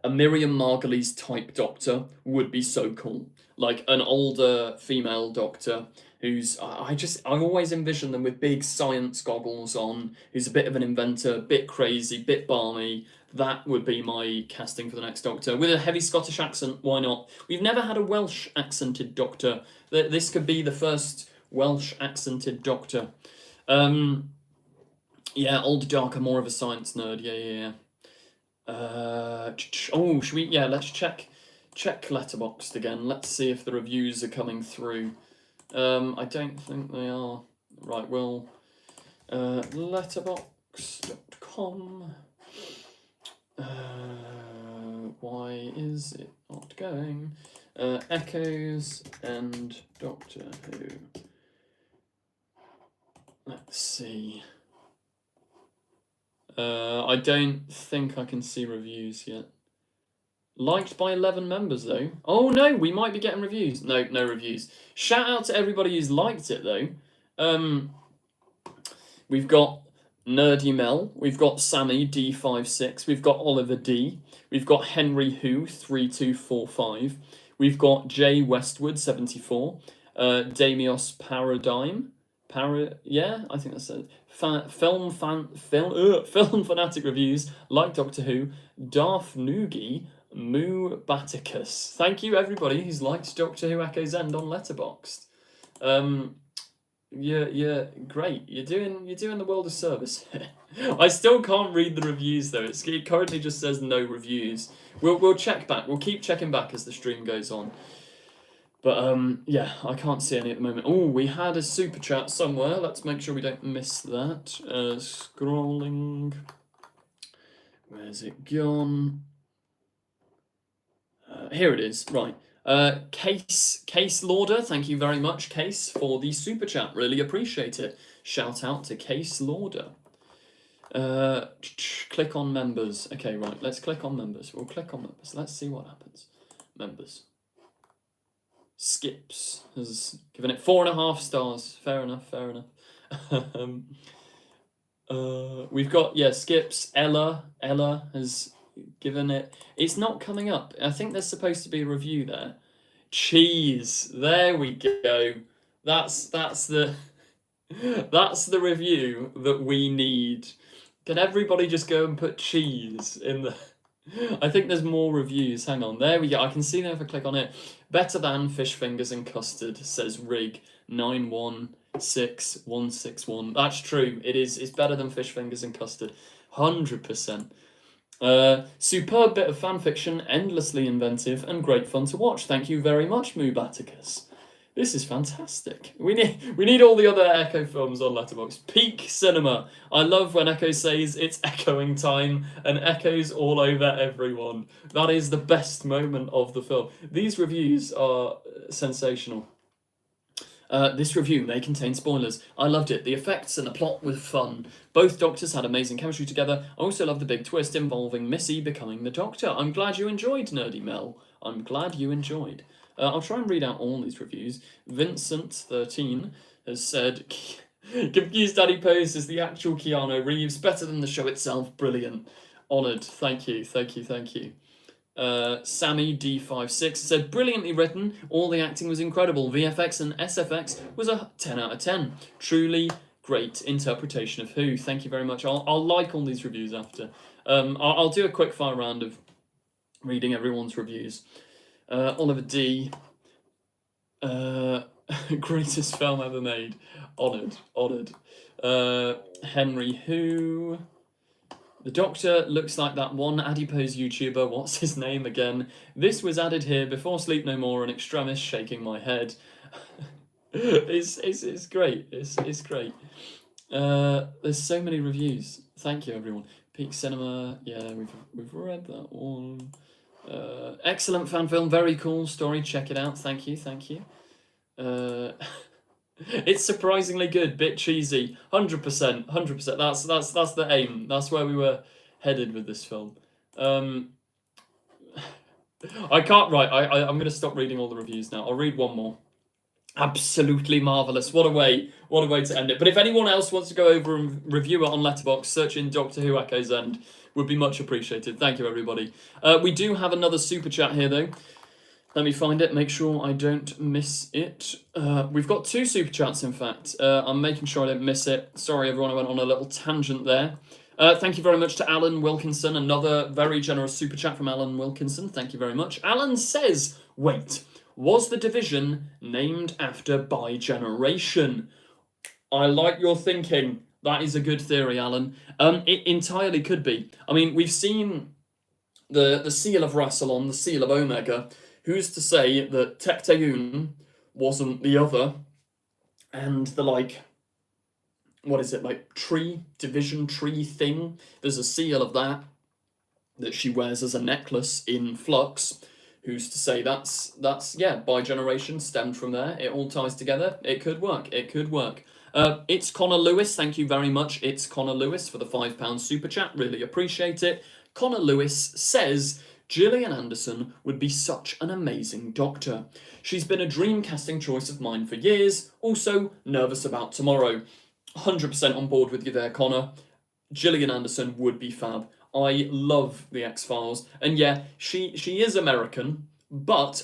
a Miriam Margolyes type Doctor would be so cool. Like an older female Doctor who's I always envision them with big science goggles on, who's a bit of an inventor, bit crazy, bit balmy. That would be my casting for the next Doctor. With a heavy Scottish accent, why not? We've never had a Welsh accented Doctor. This could be the first Welsh accented Doctor. Yeah, older, darker, more of a science nerd. Yeah. Oh, should we? Yeah, let's check Letterboxd again. Let's see if the reviews are coming through. I don't think they are. Right, well, letterboxd.com. Why is it not going? Echoes and Doctor Who. Let's see. I don't think I can see reviews yet. Liked by 11 members though. Oh no, we might be getting reviews. No reviews. Shout out to everybody who's liked it though. We've got Nerdy Mel, we've got Sammy D56, we've got Oliver D, we've got Henry Who 3245, we've got Jay Westwood 74, Damios Paradigm. Yeah, I think that's it. Film Fanatic Reviews, like Doctor Who, Darth Noogie, Moo Baticus. Thank you everybody who's liked Doctor Who Echoes End on Letterboxd. Yeah, great. You're doing the world a service. I still can't read the reviews though. It currently just says no reviews. We'll check back. We'll keep checking back as the stream goes on. But yeah, I can't see any at the moment. Oh, we had a super chat somewhere. Let's make sure we don't miss that. Scrolling. Where's it gone? Here it is. Right. Case Lauder, thank you very much, Case, for the super chat. Really appreciate it. Shout out to Case Lauder. Click on members. Okay, right. Let's click on members. We'll click on members. Let's see what happens. Members. Skips has given it 4.5 stars. Fair enough. We've got Skips. Ella has given it. It's not coming up. I think there's supposed to be a review there. Cheese. There we go. That's the review that we need. Can everybody just go and put cheese in the? I think there's more reviews. Hang on. There we go. I can see that if I click on it. Better than fish fingers and custard, says Rig 916161. That's true. It is. It's better than fish fingers and custard. 100%. Superb bit of fanfiction, endlessly inventive and great fun to watch. Thank you very much, Mubaticus. This is fantastic. We need all the other Echo films on Letterboxd. Peak cinema. I love when Echo says it's echoing time and echoes all over everyone. That is the best moment of the film. These reviews are sensational. This review may contain spoilers. I loved it. The effects and the plot were fun. Both Doctors had amazing chemistry together. I also love the big twist involving Missy becoming the Doctor. I'm glad you enjoyed, Nerdy Mel. I'm glad you enjoyed. I'll try and read out all these reviews. Vincent13 has said, confused Adipose is the actual Keanu Reeves. Better than the show itself. Brilliant. Honoured. Thank you. Sammy D56 said, brilliantly written. All the acting was incredible. VFX and SFX was a 10 out of 10. Truly great interpretation of Who. Thank you very much. I'll like all these reviews after. I'll do a quick fire round of reading everyone's reviews. Oliver D. Greatest film ever made. Honoured. Henry Who. The Doctor looks like that one Adipose YouTuber. What's his name again? This was added here before Sleep No More and Extremis, shaking my head. It's great. It's great. There's so many reviews. Thank you, everyone. Peak Cinema. Yeah, we've read that one. Excellent fan film, very cool story. Check it out. Thank you. It's surprisingly good, bit cheesy. 100%. That's the aim. That's where we were headed with this film. I can't. Right, I'm going to stop reading all the reviews now. I'll read one more. Absolutely marvellous. What a way to end it. But if anyone else wants to go over and review it on Letterboxd, search in Doctor Who Echoes End would be much appreciated. Thank you, everybody. We do have another super chat here, though. Let me find it, make sure I don't miss it. We've got 2 super chats, in fact. I'm making sure I don't miss it. Sorry, everyone, I went on a little tangent there. Thank you very much to Alan Wilkinson. Another very generous super chat from Alan Wilkinson. Thank you very much. Alan says, wait, was the division named after By Generation? I like your thinking. That is a good theory, Alan. It entirely could be. I mean, we've seen the seal of Rassilon, the seal of Omega. Who's to say that Tecteun wasn't the other? And the, like, what is it, like, division tree thing? There's a seal of that she wears as a necklace in Flux. Who's to say that's yeah, By Generation stemmed from there. It all ties together. It could work. It's Connor Lewis. Thank you very much. It's Connor Lewis for the £5 super chat. Really appreciate it. Connor Lewis says, Gillian Anderson would be such an amazing Doctor. She's been a dream casting choice of mine for years. Also, nervous about tomorrow. 100% on board with you there, Connor. Gillian Anderson would be fab. I love the X-Files, and yeah, she is American, but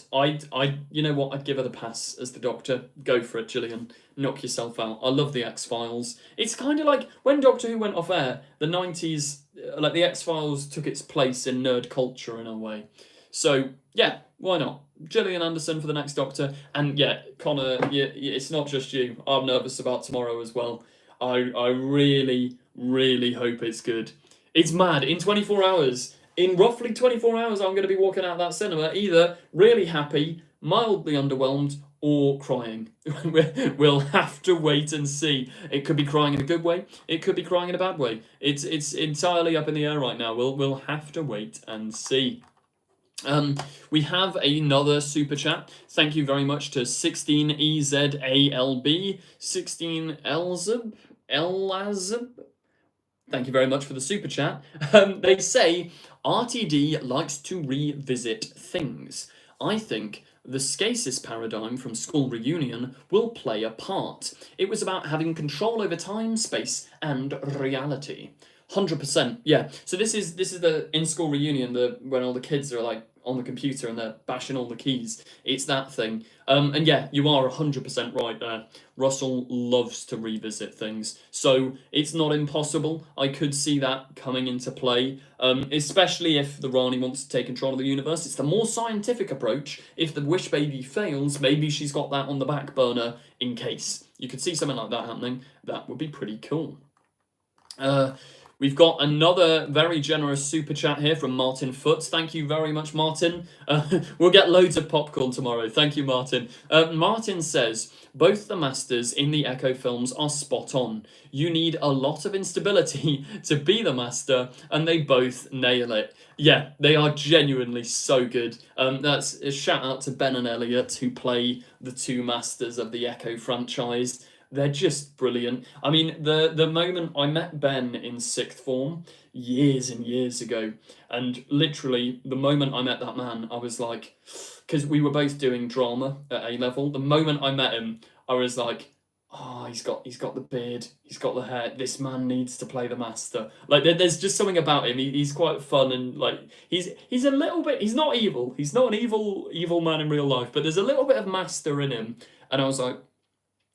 you know what? I'd give her the pass as the Doctor. Go for it, Gillian. Knock yourself out. I love the X-Files. It's kind of like when Doctor Who went off air, the 90s, like the X-Files took its place in nerd culture in a way. So yeah, why not? Gillian Anderson for the next Doctor, and yeah, Connor, it's not just you. I'm nervous about tomorrow as well. I really, really hope it's good. It's mad. In 24 hours, in roughly 24 hours, I'm going to be walking out of that cinema either really happy, mildly underwhelmed, or crying. We'll have to wait and see. It could be crying in a good way. It could be crying in a bad way. It's entirely up in the air right now. We'll have to wait and see. We have another super chat. Thank you very much to 16EZALB, 16Elzab. Thank you very much for the super chat. They say, RTD likes to revisit things. I think the Scasis paradigm from School Reunion will play a part. It was about having control over time, space, and reality. 100%, yeah. So this is the in School Reunion, when all the kids are like on the computer and they're bashing all the keys. It's that thing. And yeah, you are 100% right there. Russell loves to revisit things, so it's not impossible. I could see that coming into play, especially if the Rani wants to take control of the universe. It's the more scientific approach. If the Wish Baby fails, maybe she's got that on the back burner in case. You could see something like that happening. That would be pretty cool. We've got another very generous super chat here from Martin Foots. Thank you very much, Martin. We'll get loads of popcorn tomorrow. Thank you, Martin. Martin says, both the masters in the Echo films are spot on. You need a lot of instability to be the master, and they both nail it. Yeah, they are genuinely so good. That's a shout out to Ben and Elliot, who play the 2 masters of the Echo franchise. They're just brilliant. I mean, the moment I met Ben in 6th form, years and years ago, and literally the moment I met that man, I was like, because we were both doing drama at A level. The moment I met him, I was like, oh, he's got the beard, he's got the hair. This man needs to play the master. Like, there's just something about him. He's quite fun, and like he's a little bit. He's not evil. He's not an evil man in real life, but there's a little bit of master in him. And I was like,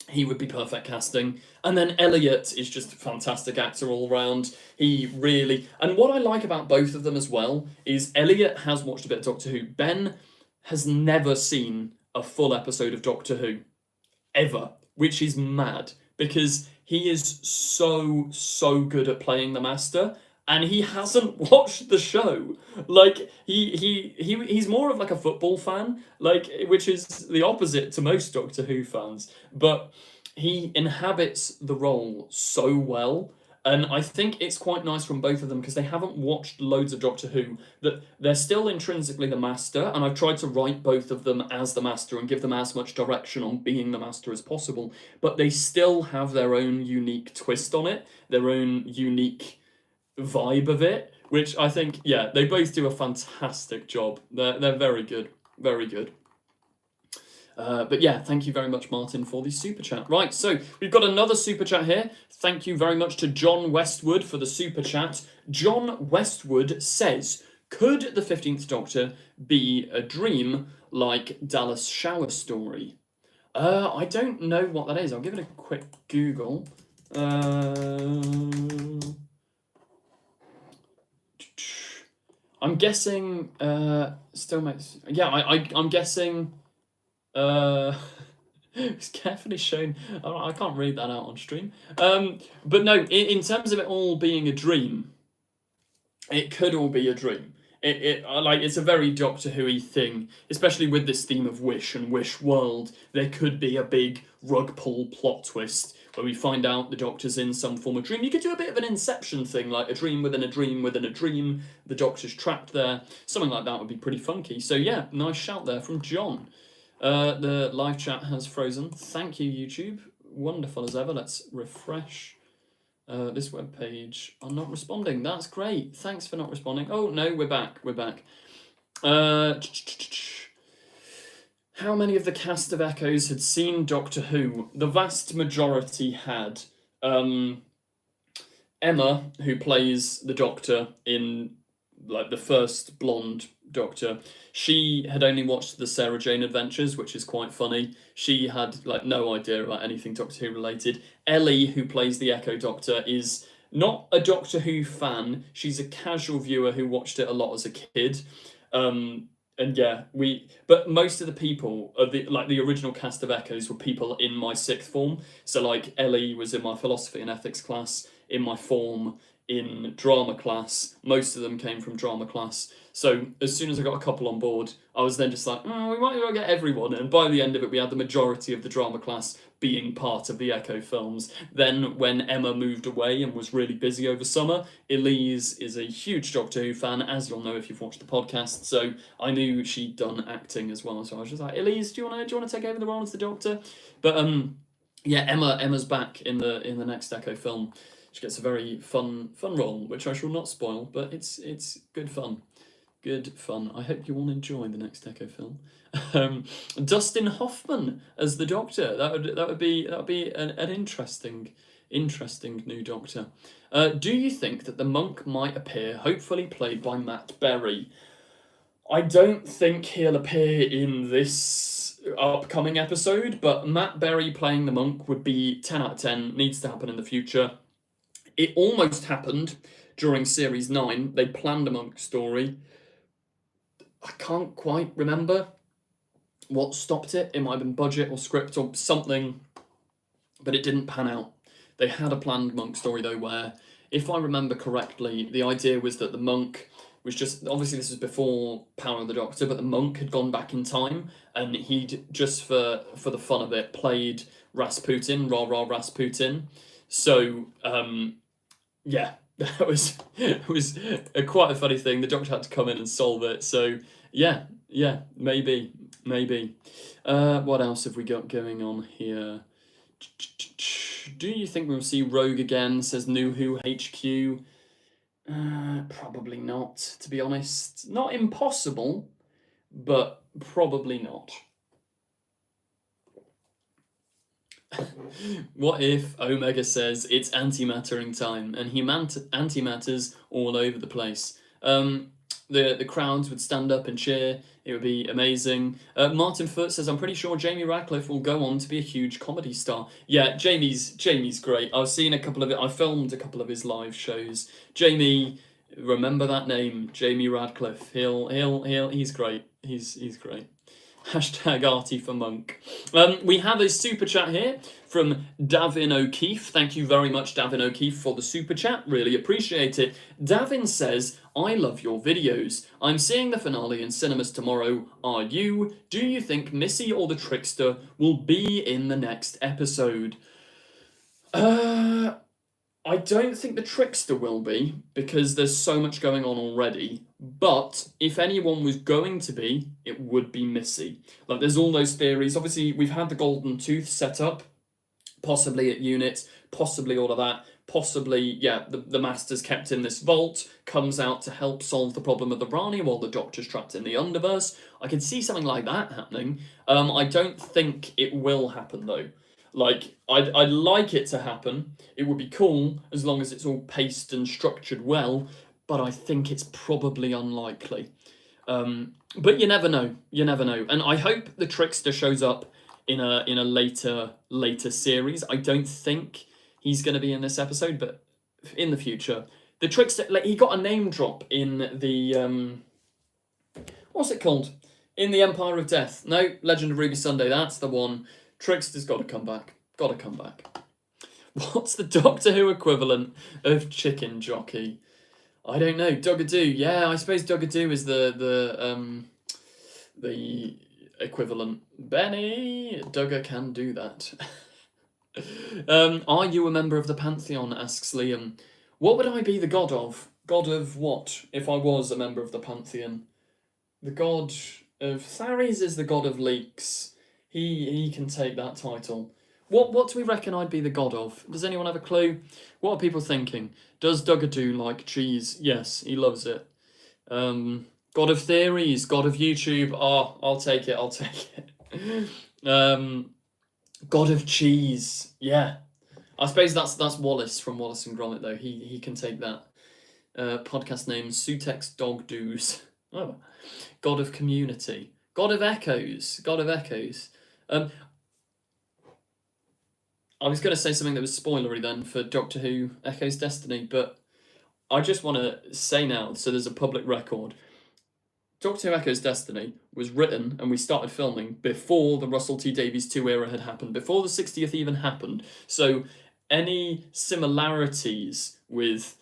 he would be perfect casting. And then Elliot is just a fantastic actor all round. He really... And what I like about both of them as well is Elliot has watched a bit of Doctor Who. Ben has never seen a full episode of Doctor Who. Ever. Which is mad. Because he is so good at playing the Master. And he hasn't watched the show. Like, he's more of like a football fan, like, which is the opposite to most Doctor Who fans. But he inhabits the role so well, and I think it's quite nice from both of them because they haven't watched loads of Doctor Who, that they're still intrinsically the Master, and I've tried to write both of them as the Master and give them as much direction on being the Master as possible, but they still have their own unique twist on it, their own unique vibe of it, which I think, yeah, they both do a fantastic job. They're very good, very good. But yeah, thank you very much, Martin, for the super chat. Right, so we've got another super chat here. Thank you very much to John Westwood for the super chat. John Westwood says, could the 15th Doctor be a dream like Dallas Shower Story? I don't know what that is. I'll give it a quick Google. I'm guessing. Still makes. Yeah, I'm guessing. It's carefully shown. I can't read that out on stream. But no, in terms of it all being a dream, it could all be a dream. It's a very Doctor Who-y thing, especially with this theme of wish and wish world. There could be a big rug pull plot twist where we find out the Doctor's in some form of dream. You could do a bit of an Inception thing, like a dream within a dream within a dream. The Doctor's trapped there. Something like that would be pretty funky. So yeah, nice shout there from John. The live chat has frozen. Thank you, YouTube. Wonderful as ever. Let's refresh. This web page. I'm not responding. That's great. Thanks for not responding. Oh no, we're back. We're back. How many of the cast of Echoes had seen Doctor Who? The vast majority had. Emma, who plays the Doctor in like the first blonde Doctor, she had only watched the Sarah Jane Adventures, which is quite funny. She had like no idea about anything Doctor Who related. Ellie, who plays the Echo Doctor, is not a Doctor Who fan. She's a casual viewer who watched it a lot as a kid. And yeah, but most of the people of the original cast of Echoes were people in my sixth form. So like Ellie was in my philosophy and ethics class, in my form, in drama class. Most of them came from drama class. So as soon as I got a couple on board, I was then just like, we might as well get everyone. And by the end of it, we had the majority of the drama class being part of the Echo films. Then when Emma moved away and was really busy over summer, Elise is a huge Doctor Who fan, as you'll know if you've watched the podcast. So I knew she'd done acting as well. So I was just like, Elise, do you want to take over the role as the Doctor? But yeah, Emma's back in the next Echo film. She gets a very fun role, which I shall not spoil, but it's good fun. Good fun. I hope you all enjoy the next Echo film. Dustin Hoffman as the Doctor. That would be an interesting new Doctor. Do you think that the monk might appear, hopefully played by Matt Berry? I don't think he'll appear in this upcoming episode, but Matt Berry playing the monk would be 10 out of 10. Needs to happen in the future. It almost happened during Series 9. They planned a monk story. I can't quite remember what stopped it. It might have been budget or script or something, but it didn't pan out. They had a planned monk story, though, where, if I remember correctly, the idea was that the monk was just... Obviously, this was before Power of the Doctor, but the monk had gone back in time, and he'd, just for the fun of it, played Rasputin, rah-rah Rasputin. So, yeah, it was quite a funny thing. The Doctor had to come in and solve it. So yeah, maybe. What else have we got going on here? Do you think we'll see Rogue again? Says New Who HQ. Probably not, to be honest. Not impossible, but probably not. What if Omega says it's antimattering time and he antimatters all over the place? The crowds would stand up and cheer. It would be amazing. Martin Foote says, I'm pretty sure Jamie Radcliffe will go on to be a huge comedy star. Yeah, Jamie's great. I've seen a couple of it. I filmed a couple of his live shows. Jamie, remember that name, Jamie Radcliffe. He's great. He's great. Hashtag Artie for Monk. We have a super chat here from Davin O'Keefe. Thank you very much, Davin O'Keefe, for the super chat. Really appreciate it. Davin says, I love your videos. I'm seeing the finale in cinemas tomorrow. Are you? Do you think Missy or the Trickster will be in the next episode? I don't think the Trickster will be, because there's so much going on already. But if anyone was going to be, it would be Missy. Like, there's all those theories. Obviously, we've had the Golden Tooth set up, possibly at units, possibly all of that. Possibly, yeah, the Master's kept in this vault, comes out to help solve the problem of the Rani while the Doctor's trapped in the Underverse. I can see something like that happening. I don't think it will happen, though. Like, I'd like it to happen. It would be cool, as long as it's all paced and structured well, but I think it's probably unlikely. But you never know. You never know. And I hope the Trickster shows up in a later series. I don't think he's going to be in this episode, but in the future, the Trickster, like, he got a name drop in the what's it called? In the Empire of Death. No, Legend of Ruby Sunday. That's the one. Trickster's got to come back. Got to come back. What's the Doctor Who equivalent of chicken jockey? I don't know. Duggadoo. Yeah, I suppose Duggadoo is the equivalent. Benny, Duggar can do that. Are you a member of the Pantheon? Asks Liam. What would I be the god of? God of what? If I was a member of the Pantheon, the god of Thares is the god of leaks. He can take that title. What do we reckon I'd be the god of? Does anyone have a clue? What are people thinking? Does Duggadoo like cheese? Yes, he loves it. God of theories, god of YouTube. Oh, I'll take it. I'll take it. God of cheese. Yeah, I suppose that's Wallace from Wallace and Gromit though. He can take that. Podcast name Sutex Dog Doos. Oh, God of community. God of echoes. God of echoes. I was going to say something that was spoilery then for Doctor Who Echoes Destiny, but I just want to say now, so there's a public record. Doctor Who Echoes Destiny was written and we started filming before the Russell T Davies 2 era had happened, before the 60th even happened. So any similarities with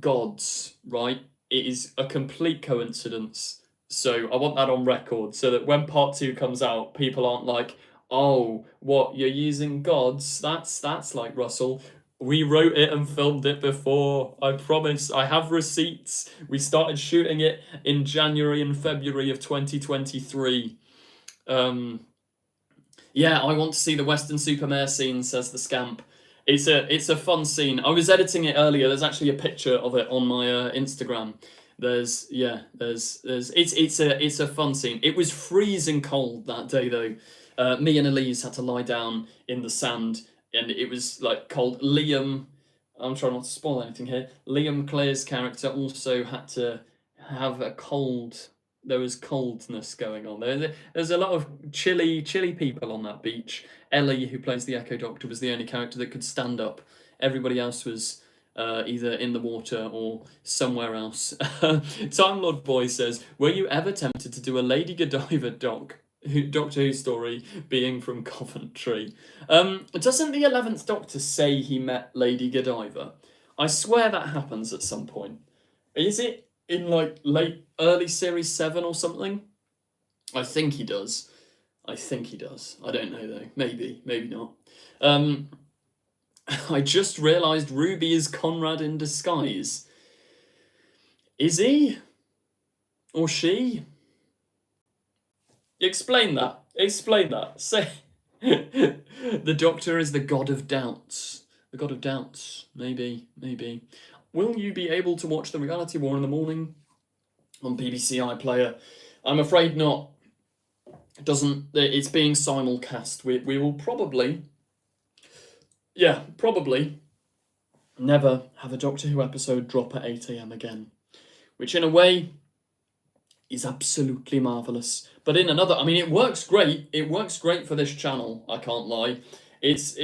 gods, right, it is a complete coincidence. So I want that on record so that when part 2 comes out, people aren't like, oh, what, you're using gods? That's like Russell. We wrote it and filmed it before. I promise. I have receipts. We started shooting it in January and February of 2023. Yeah, I want to see the Western Supermare scene, says the Scamp. It's a fun scene. I was editing it earlier. There's actually a picture of it on my Instagram. It's a fun scene. It was freezing cold that day though. Me and Elise had to lie down in the sand, and it was like cold. Liam, I'm trying not to spoil anything here. Liam Clare's character also had to have a cold. There was coldness going on there. There's a lot of chilly people on that beach. Ellie, who plays the Echo Doctor, was the only character that could stand up. Everybody else was either in the water or somewhere else. Time Lord Boy says, were you ever tempted to do a Lady Godiva Doctor Who story being from Coventry? Doesn't the 11th Doctor say he met Lady Godiva? I swear that happens at some point. Is it in like early series 7 or something? I think he does. I don't know though. Maybe not. I just realised Ruby is Conrad in disguise. Is he? Or she? Explain that. Say the Doctor is the god of doubts. The god of doubts. Maybe. Will you be able to watch the Reality War in the morning on BBC iPlayer? I'm afraid not. It's being simulcast. We will probably never have a Doctor Who episode drop at 8 AM again, which in a way is absolutely marvellous. But in another, I mean, it works great. It works great for this channel, I can't lie. It's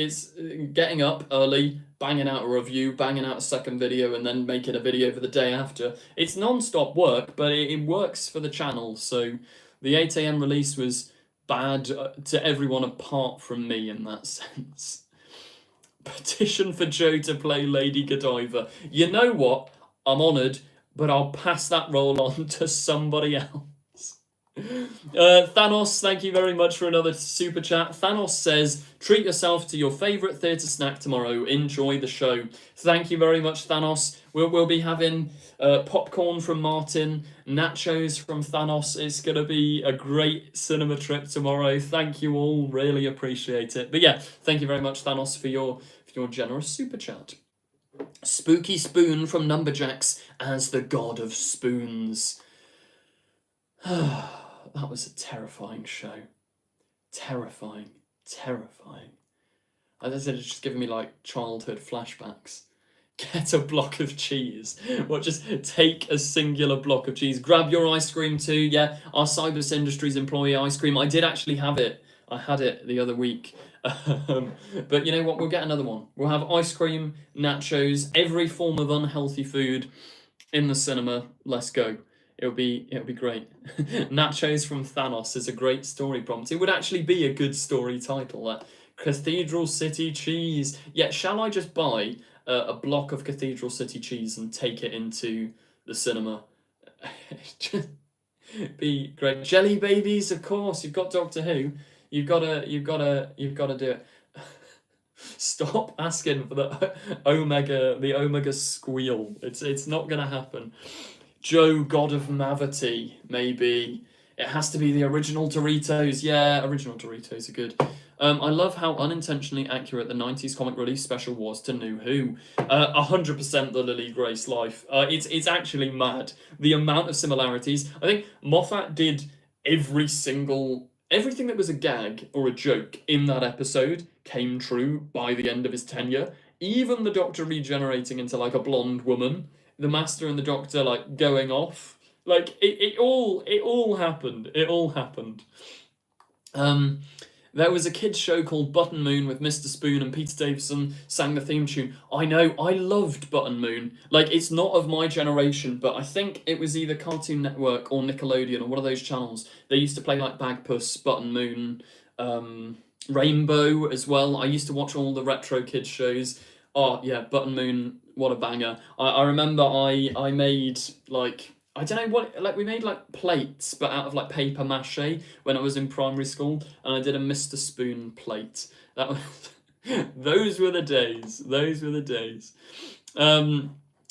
getting up early, banging out a review, banging out a second video, and then making a video for the day after. It's non-stop work, but it works for the channel. So the 8 AM release was bad to everyone apart from me in that sense. Petition for Joe to play Lady Godiva. You know what? I'm honoured, but I'll pass that role on to somebody else. Thanos, thank you very much for another super chat. Thanos says, treat yourself to your favourite theatre snack tomorrow. Enjoy the show. Thank you very much, Thanos. We'll be having popcorn from Martin, nachos from Thanos. It's going to be a great cinema trip tomorrow. Thank you all. Really appreciate it. But yeah, thank you very much, Thanos, for your generous super chat. Spooky Spoon from Numberjacks as the god of spoons. That was a terrifying show. Terrifying. As I said, it's just giving me like childhood flashbacks. Get a block of cheese. What, just take a singular block of cheese. Grab your ice cream too. Yeah, our Cybus Industries employee ice cream. I did actually have it. I had it the other week. But you know what? We'll get another one. We'll have ice cream, nachos, every form of unhealthy food in the cinema. Let's go. It'll be great. Nachos from Thanos is a great story prompt. It would actually be a good story title. Cathedral City cheese. Yeah, shall I just buy a block of Cathedral City cheese and take it into the cinema? Just be great. Jelly babies, of course. You've got Doctor Who. You've gotta do it. Stop asking for the Omega squeal. It's not gonna happen. Joe, God of Mavity, maybe. It has to be the original Doritos. Yeah, original Doritos are good. I love how unintentionally accurate the 90s comic relief special was to New Who. 100% the Lily Grace life. It's actually mad. The amount of similarities. I think Moffat did everything that was a gag or a joke in that episode came true by the end of his tenure. Even the Doctor regenerating into like a blonde woman. The Master and the Doctor like going off, like it all happened. It all happened. There was a kids show called Button Moon with Mr. Spoon and Peter Davison sang the theme tune. I know, I loved Button Moon. Like, it's not of my generation, but I think it was either Cartoon Network or Nickelodeon or one of those channels. They used to play like Bagpuss, Button Moon, Rainbow as well. I used to watch all the retro kids shows. Oh yeah, Button Moon, what a banger. I remember I made like, I don't know what, like we made like plates, but out of like paper mache when I was in primary school, and I did a Mr. Spoon plate. That was, those were the days.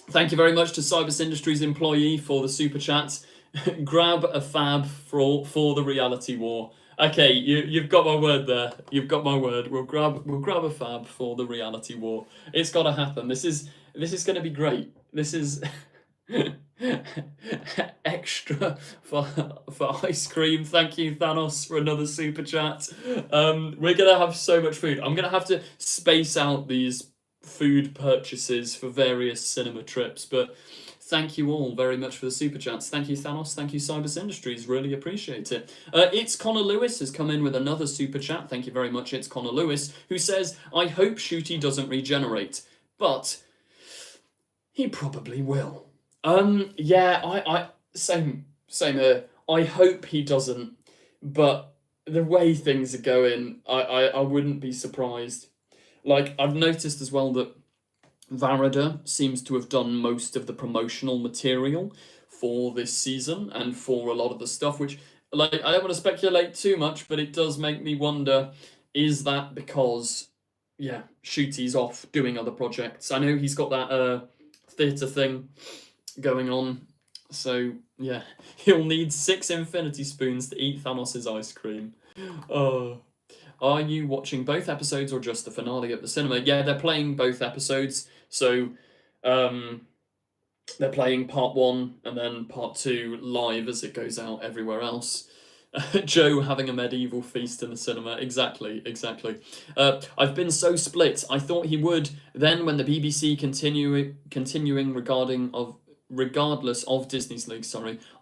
Thank you very much to Cybus Industries employee for the super chat. Grab a fab for the reality war. Okay, you've got my word there. You've got my word. We'll grab a fab for the reality war. It's got to happen. This is going to be great. This is extra for ice cream. Thank you, Thanos, for another super chat. We're gonna have so much food. I'm gonna have to space out these food purchases for various cinema trips, but thank you all very much for the super chats. Thank you, Thanos. Thank you, Cybus Industries. Really appreciate it. It's Connor Lewis has come in with another super chat. Thank you very much. It's Connor Lewis, who says, I hope Shooty doesn't regenerate, but he probably will. Yeah, I same here. I hope he doesn't, but the way things are going, I wouldn't be surprised. Like, I've noticed as well that Varada seems to have done most of the promotional material for this season and for a lot of the stuff, which, like, I don't want to speculate too much, but it does make me wonder, is that because, yeah, Shooty's off doing other projects? I know he's got that theatre thing going on, so yeah, he'll need 6 infinity spoons to eat Thanos' ice cream. Oh. Are you watching both episodes or just the finale at the cinema? Yeah, they're playing both episodes. So, they're playing part 1 and then part 2 live as it goes out everywhere else. Joe having a medieval feast in the cinema. Exactly. I've been so split. I thought he would. Then when the BBC continuing regardless of Disney's League,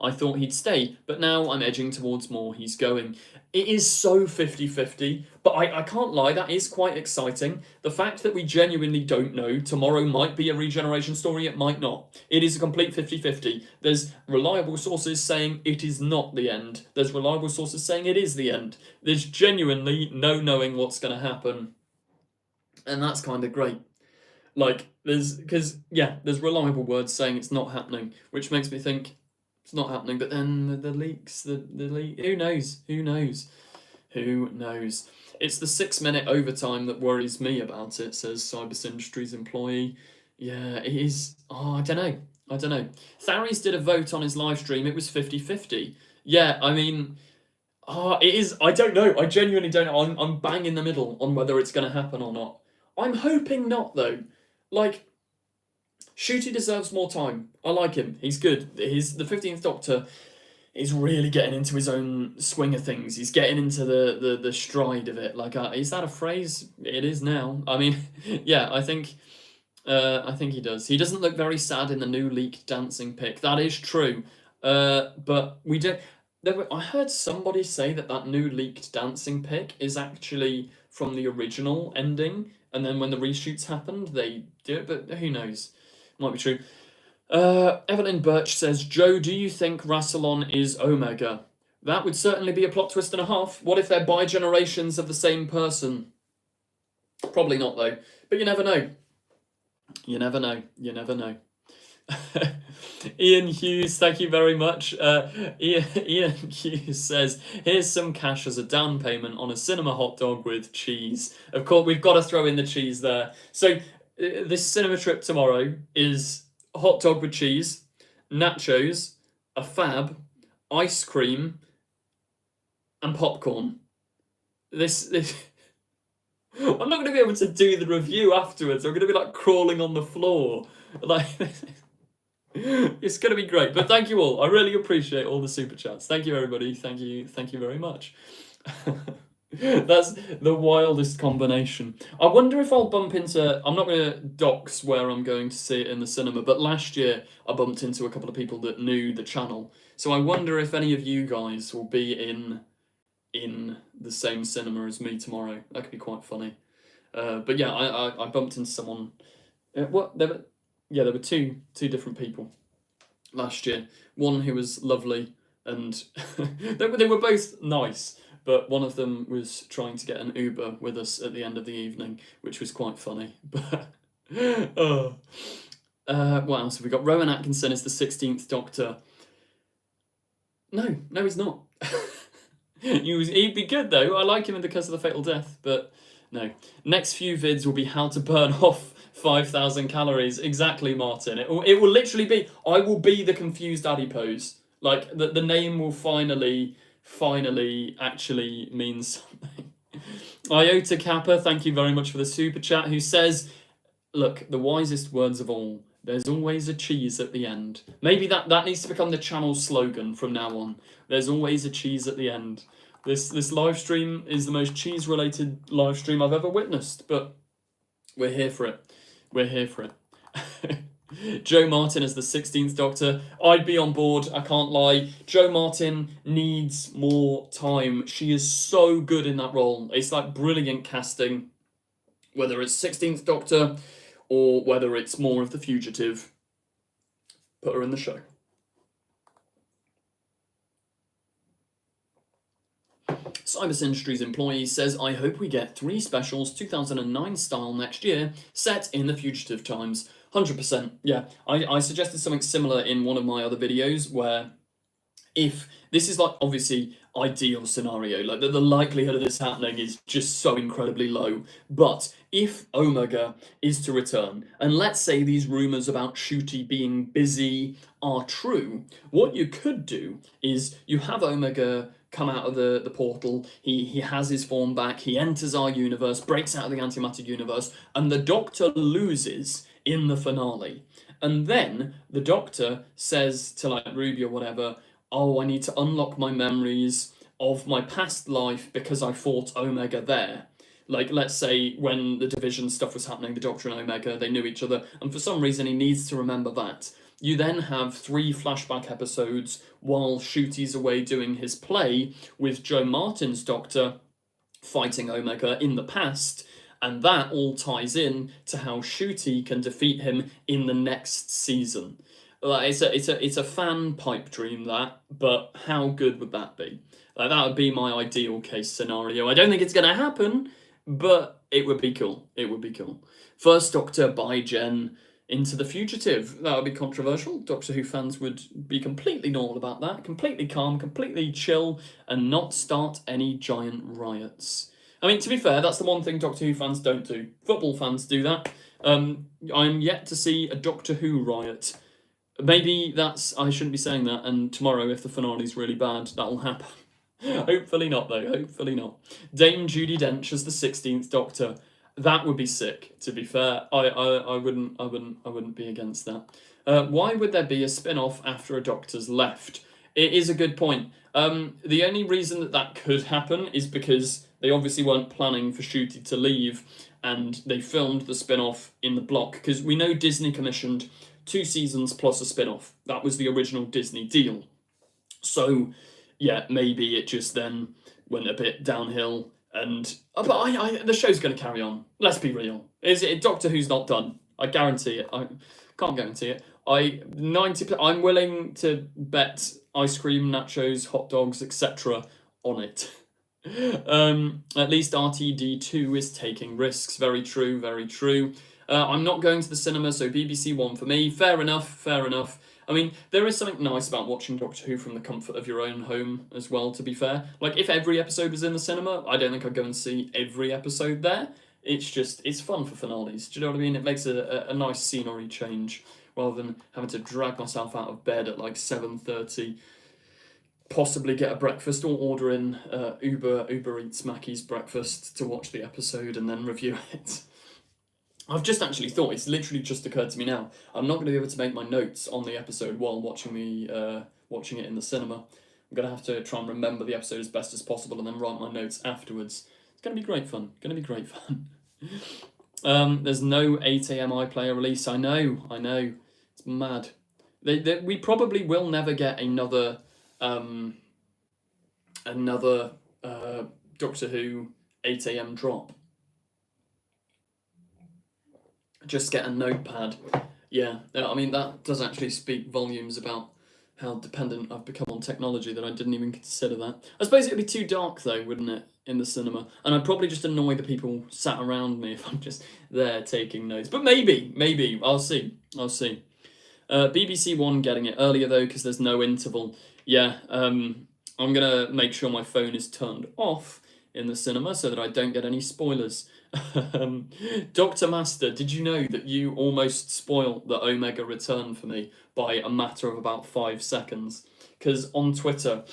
I thought he'd stay, but now I'm edging towards more he's going. It is so 50-50, but I can't lie, that is quite exciting. The fact that we genuinely don't know, tomorrow might be a regeneration story, it might not. It is a complete 50-50. There's reliable sources saying it is not the end. There's reliable sources saying it is the end. There's genuinely no knowing what's going to happen, and that's kind of great. Like, there's reliable words saying it's not happening, which makes me think, It's not happening. But then the leaks, the leak. Who knows? Who knows? Who knows? It's the 6-minute overtime that worries me about it, says Cybus Industries employee. Yeah, it is. Oh, I don't know. I don't know. Tharies did a vote on his live stream. It was 50-50. Yeah, I mean, it is. I don't know. I genuinely don't know. I'm bang in the middle on whether it's going to happen or not. I'm hoping not, though. Like, Shooty deserves more time. I like him. He's good. The 15th Doctor is really getting into his own swing of things. He's getting into the stride of it. Like, is that a phrase? It is now. I mean, yeah, I think he does. He doesn't look very sad in the new leaked dancing pic. That is true. But we don't. I heard somebody say that new leaked dancing pic is actually from the original ending, and then when the reshoots happened, they do it. But who knows? Might be true. Evelyn Birch says, Joe, do you think Rassilon is Omega? That would certainly be a plot twist and a half. What if they're bi-generations of the same person? Probably not, though. But you never know. You never know. You never know. Ian Hughes, thank you very much. Ian Hughes says, here's some cash as a down payment on a cinema hot dog with cheese. Of course, we've got to throw in the cheese there. So this cinema trip tomorrow is a hot dog with cheese, nachos, a fab, ice cream, and popcorn. This I'm not going to be able to do the review afterwards. I'm going to be like crawling on the floor. Like, it's going to be great. But thank you all. I really appreciate all the super chats. Thank you, everybody. Thank you very much. That's the wildest combination. I wonder if I'll bump into... I'm not going to dox where I'm going to see it in the cinema, but last year I bumped into a couple of people that knew the channel. So I wonder if any of you guys will be in the same cinema as me tomorrow. That could be quite funny. But yeah, I bumped into someone... There were two different people last year. One who was lovely, and they were both nice, but one of them was trying to get an Uber with us at the end of the evening, which was quite funny. But what else have we got? Rowan Atkinson is the 16th Doctor. No, he's not. He'd be good though. I like him in The Curse of the Fatal Death, but no. Next few vids will be how to burn off 5,000 calories. Exactly, Martin. It will literally be, I will be the confused Adipose. Like, the name will finally actually mean something. Iota Kappa, thank you very much for the super chat, who says, look, the wisest words of all, there's always a cheese at the end. Maybe that needs to become the channel's slogan from now on. There's always a cheese at the end. This live stream is the most cheese-related live stream I've ever witnessed, but we're here for it. We're here for it. Joe Martin as the 16th Doctor. I'd be on board, I can't lie. Joe Martin needs more time. She is so good in that role. It's like brilliant casting. Whether it's 16th Doctor or whether it's more of the fugitive, put her in the show. Cybus Industries employee says, I hope we get 3 specials 2009 style next year, set in the fugitive times. 100%. Yeah, I suggested something similar in one of my other videos where if this is like obviously ideal scenario, like the likelihood of this happening is just so incredibly low, but if Omega is to return, and let's say these rumours about Shooty being busy are true, what you could do is you have Omega come out of the portal, he has his form back, he enters our universe, breaks out of the antimatter universe, and the Doctor loses in the finale. And then the Doctor says to like Ruby or whatever, oh, I need to unlock my memories of my past life because I fought Omega there. Like, let's say when the Division stuff was happening, the Doctor and Omega, they knew each other, and for some reason he needs to remember that. You then have 3 flashback episodes while Shooty's away doing his play with Joe Martin's Doctor fighting Omega in the past, and that all ties in to how Shooty can defeat him in the next season. Like, it's a fan pipe dream, that, but how good would that be? Like, that would be my ideal case scenario. I don't think it's going to happen, but it would be cool. It would be cool. First Doctor by Jen. into The Fugitive. That would be controversial. Doctor Who fans would be completely normal about that, completely calm, completely chill, and not start any giant riots. I mean, to be fair, that's the one thing Doctor Who fans don't do. Football fans do that. I'm yet to see a Doctor Who riot. Maybe I shouldn't be saying that, and tomorrow, if the finale's really bad, that'll happen. Hopefully not, though. Hopefully not. Dame Judi Dench as the 16th Doctor. That would be sick. To be fair, I wouldn't be against that. Why would there be a spin-off after a Doctor's left? It is a good point. The only reason that could happen is because they obviously weren't planning for Ncuti to leave, and they filmed the spin-off in the block, because we know Disney commissioned 2 seasons plus a spin-off. That was the original Disney deal. So, yeah, maybe it just then went a bit downhill. But the show's going to carry on. Let's be real. Doctor Who's not done? I guarantee it. I can't guarantee it. I'm willing to bet ice cream, nachos, hot dogs, etc. on it. At least RTD2 is taking risks. Very true. Very true. I'm not going to the cinema, so BBC One for me. Fair enough. Fair enough. I mean, there is something nice about watching Doctor Who from the comfort of your own home as well, to be fair. Like, if every episode was in the cinema, I don't think I'd go and see every episode there. It's fun for finales. Do you know what I mean? It makes a nice scenery change, rather than having to drag myself out of bed at like 7:30, possibly get a breakfast, or order in Uber Eats Mackey's breakfast to watch the episode and then review it. I've just actually thought, it's literally just occurred to me now, I'm not going to be able to make my notes on the episode while watching it in the cinema. I'm going to have to try and remember the episode as best as possible and then write my notes afterwards. It's going to be great fun. There's no 8 AM iPlayer release. I know. It's mad. We probably will never get another Doctor Who 8 AM drop. Just get a notepad. Yeah, I mean, that does actually speak volumes about how dependent I've become on technology, that I didn't even consider that. I suppose it would be too dark, though, wouldn't it, in the cinema? And I'd probably just annoy the people sat around me if I'm just there taking notes. But maybe, I'll see. BBC One getting it earlier, though, because there's no interval. Yeah, I'm going to make sure my phone is turned off in the cinema so that I don't get any spoilers. Dr. Master, did you know that you almost spoiled the Omega return for me by a matter of about 5 seconds? Because on Twitter,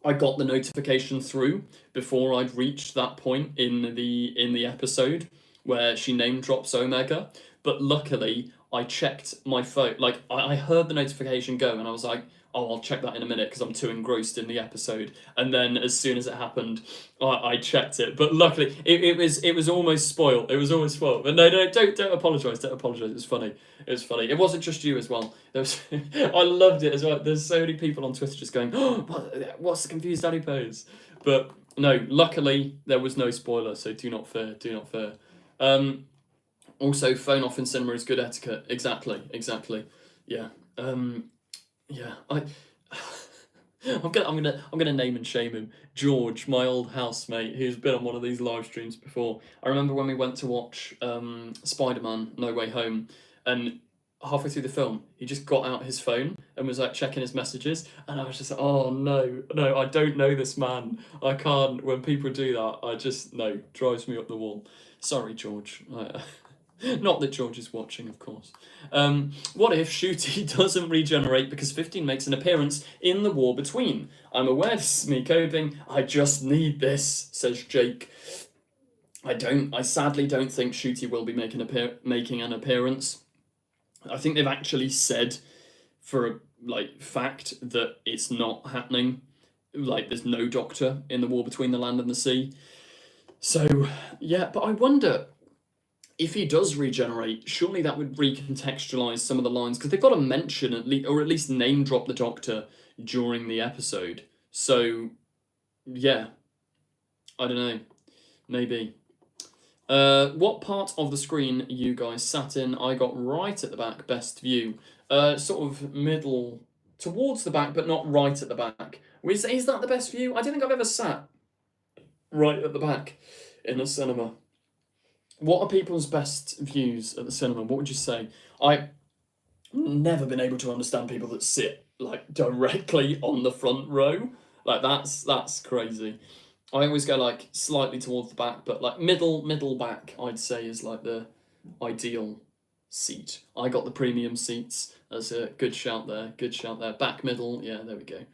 I got the notification through before I'd reached that point in the episode where she name drops Omega, but luckily I checked my phone. Like, I heard the notification go and I was like, oh, I'll check that in a minute because I'm too engrossed in the episode. And then as soon as it happened, I checked it. But luckily, it was almost spoiled. But no, don't apologise. Don't apologise. It was funny. It wasn't just you as well. I loved it as well. There's so many people on Twitter just going, oh, what's the confused Adipose? But no, luckily there was no spoiler. So do not fear. Also, phone off in cinema is good etiquette. Exactly. Yeah. Yeah, I'm gonna name and shame him. George, my old housemate, who's been on one of these live streams before. I remember when we went to watch Spider-Man: No Way Home, and halfway through the film, he just got out his phone and was like checking his messages, and I was just like, oh no, I don't know this man. I can't. When people do that, drives me up the wall. Sorry, George. Not that George is watching, of course. What if Ncuti doesn't regenerate because 15 makes an appearance in the war between? I'm aware this is me coping. I just need this, says Jake. I sadly don't think Ncuti will be making an appearance. I think they've actually said for a fact that it's not happening. Like, there's no Doctor in the war between the land and the sea. So yeah, but I wonder, if he does regenerate, surely that would recontextualise some of the lines, because they've got to mention or at least name drop the Doctor during the episode. So, yeah, I don't know, maybe. What part of the screen you guys sat in? I got right at the back, best view. Sort of middle, towards the back, but not right at the back. Is that the best view? I don't think I've ever sat right at the back in a cinema. What are people's best views at the cinema? What would you say? I've never been able to understand people that sit like directly on the front row. Like that's crazy. I always go like slightly towards the back, but like middle back, I'd say is like the ideal seat. I got the premium seats. That's a good shout there. Good shout there. Back middle. Yeah, there we go.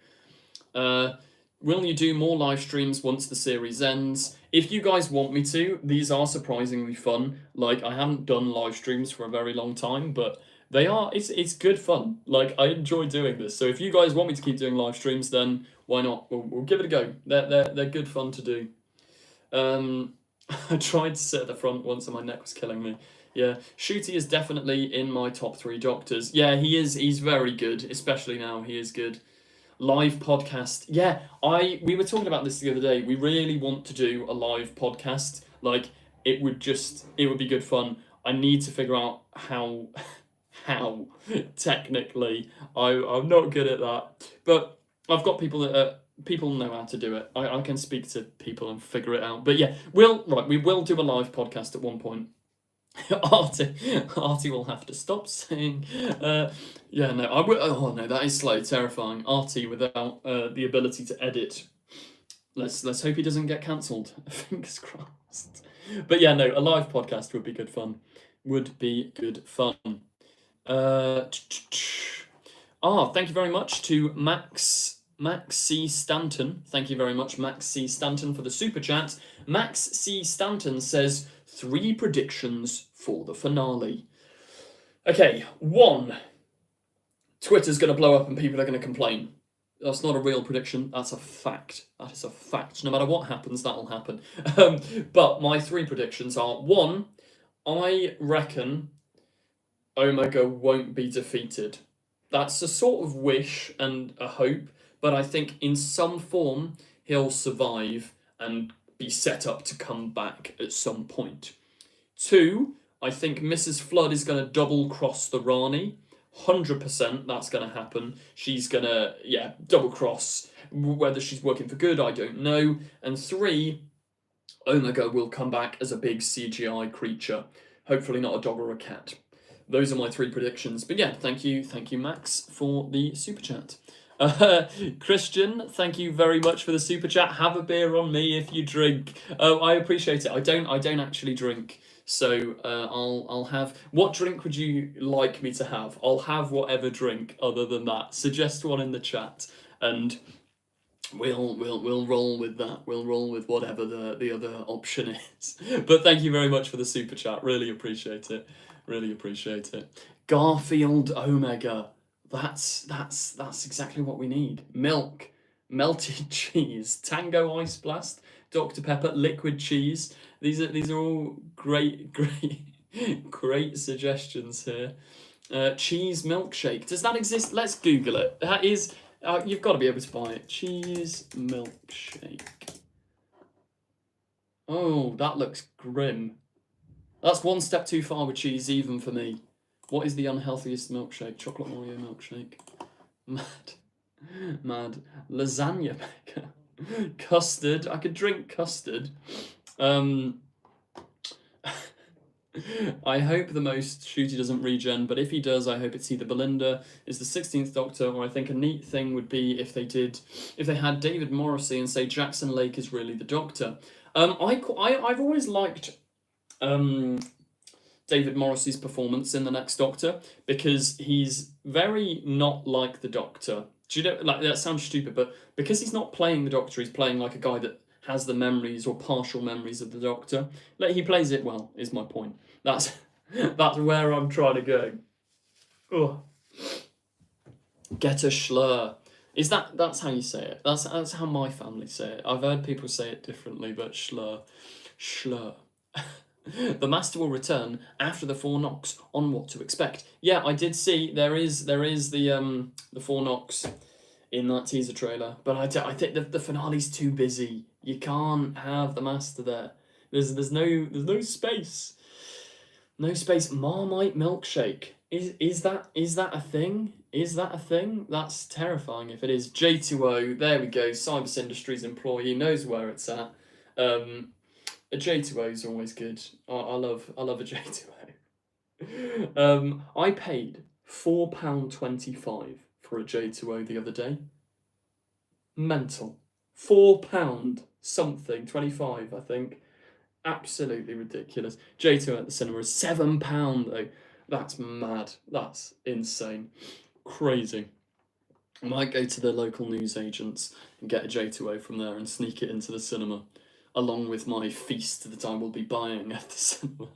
Will you do more live streams once the series ends? If you guys want me to, these are surprisingly fun. Like, I haven't done live streams for a very long time, but they are, it's good fun. Like, I enjoy doing this. So if you guys want me to keep doing live streams, then why not? We'll give it a go. They're good fun to do. I tried to sit at the front once and my neck was killing me. Yeah, Shooty is definitely in my top 3 doctors. Yeah, he is. He's very good, especially now. He is good. Live podcast. Yeah, we were talking about this the other day. We really want to do a live podcast. Like, it would be good fun. I need to figure out how technically. I'm not good at that. But I've got people that people know how to do it. I can speak to people and figure it out. But yeah, we will do a live podcast at one point. Artie will have to stop saying, yeah, no, I will. Oh no, that is slow, terrifying. Artie without the ability to edit. Let's hope he doesn't get cancelled. Fingers crossed. But yeah, no, a live podcast would be good fun. Would be good fun. Thank you very much to Max C. Stanton. Thank you very much, Max C. Stanton, for the super chat. Max C. Stanton says 3 predictions for the finale. Okay, 1. Twitter's going to blow up and people are going to complain. That's not a real prediction. That's a fact. That is a fact. No matter what happens, that'll happen. But my 3 predictions are: 1, I reckon Omega won't be defeated. That's a sort of wish and a hope, but I think in some form he'll survive and be set up to come back at some point. 2, I think Mrs. Flood is going to double cross the Rani. 100% that's going to happen. She's going to, double cross. Whether she's working for good, I don't know. And 3, Omega will come back as a big CGI creature. Hopefully not a dog or a cat. Those are my 3 predictions. But yeah, thank you, Max, for the super chat. Christian, thank you very much for the super chat. Have a beer on me if you drink. I appreciate it. I don't actually drink, so I'll have. What drink would you like me to have? I'll have whatever drink other than that. Suggest one in the chat, and we'll roll with that. We'll roll with whatever the other option is. But thank you very much for the super chat. Really appreciate it. Really appreciate it. Garfield Omega. That's exactly what we need. Milk, melted cheese, Tango Ice Blast, Dr. Pepper, liquid cheese. These are all great suggestions here. Cheese milkshake. Does that exist? Let's Google it. That is, you've got to be able to buy it. Cheese milkshake. Oh, that looks grim. That's one step too far with cheese, even for me. What is the unhealthiest milkshake? Chocolate Oreo milkshake. Mad. Lasagna maker. Custard. I could drink custard. I hope the most Shooty doesn't regen, but if he does, I hope it's either Belinda is the 16th Doctor, or I think a neat thing would be if they had David Morrissey and say Jackson Lake is really the Doctor. I've always liked David Morrissey's performance in The Next Doctor, because he's very not like the Doctor. Do you know, like, that sounds stupid, but because he's not playing the Doctor, he's playing like a guy that has the memories or partial memories of the Doctor. Like, he plays it well, is my point. That's where I'm trying to go. Oh. Get a schlur. That's how you say it? That's how my family say it. I've heard people say it differently, but schlur. Schlur. The Master will return after the 4 knocks on What to Expect. Yeah, I did see there is the 4 knocks in that teaser trailer, but I think the finale's too busy. You can't have the Master there. There's no space. No space. Marmite milkshake. Is that a thing? Is that a thing? That's terrifying if it is. J2O, there we go. Cybus Industries employee knows where it's at. A J2O is always good. I love a J2O. I paid £4.25 for a J2O the other day. Mental. £4 something 25, I think. Absolutely ridiculous. J2O at the cinema is £7 though. That's mad. That's insane. Crazy. I might go to the local newsagents and get a J2O from there and sneak it into the cinema, along with my feast that I will be buying at the cinema.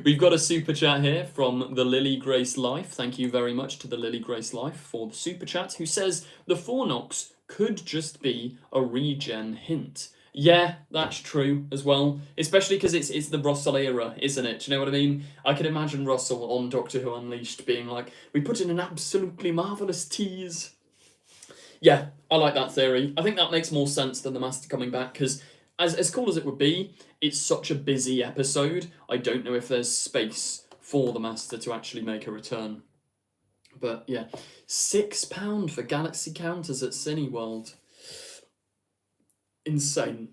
We've got a super chat here from the Lily Grace Life. Thank you very much to the Lily Grace Life for the super chat, who says the Fornox could just be a regen hint. Yeah, that's true as well. Especially because it's the Russell era, isn't it? Do you know what I mean? I can imagine Russell on Doctor Who Unleashed being like, we put in an absolutely marvellous tease. Yeah, I like that theory. I think that makes more sense than the Master coming back, because as cool as it would be, it's such a busy episode. I don't know if there's space for the Master to actually make a return. But yeah, £6 for Galaxy counters at Cineworld. Insane.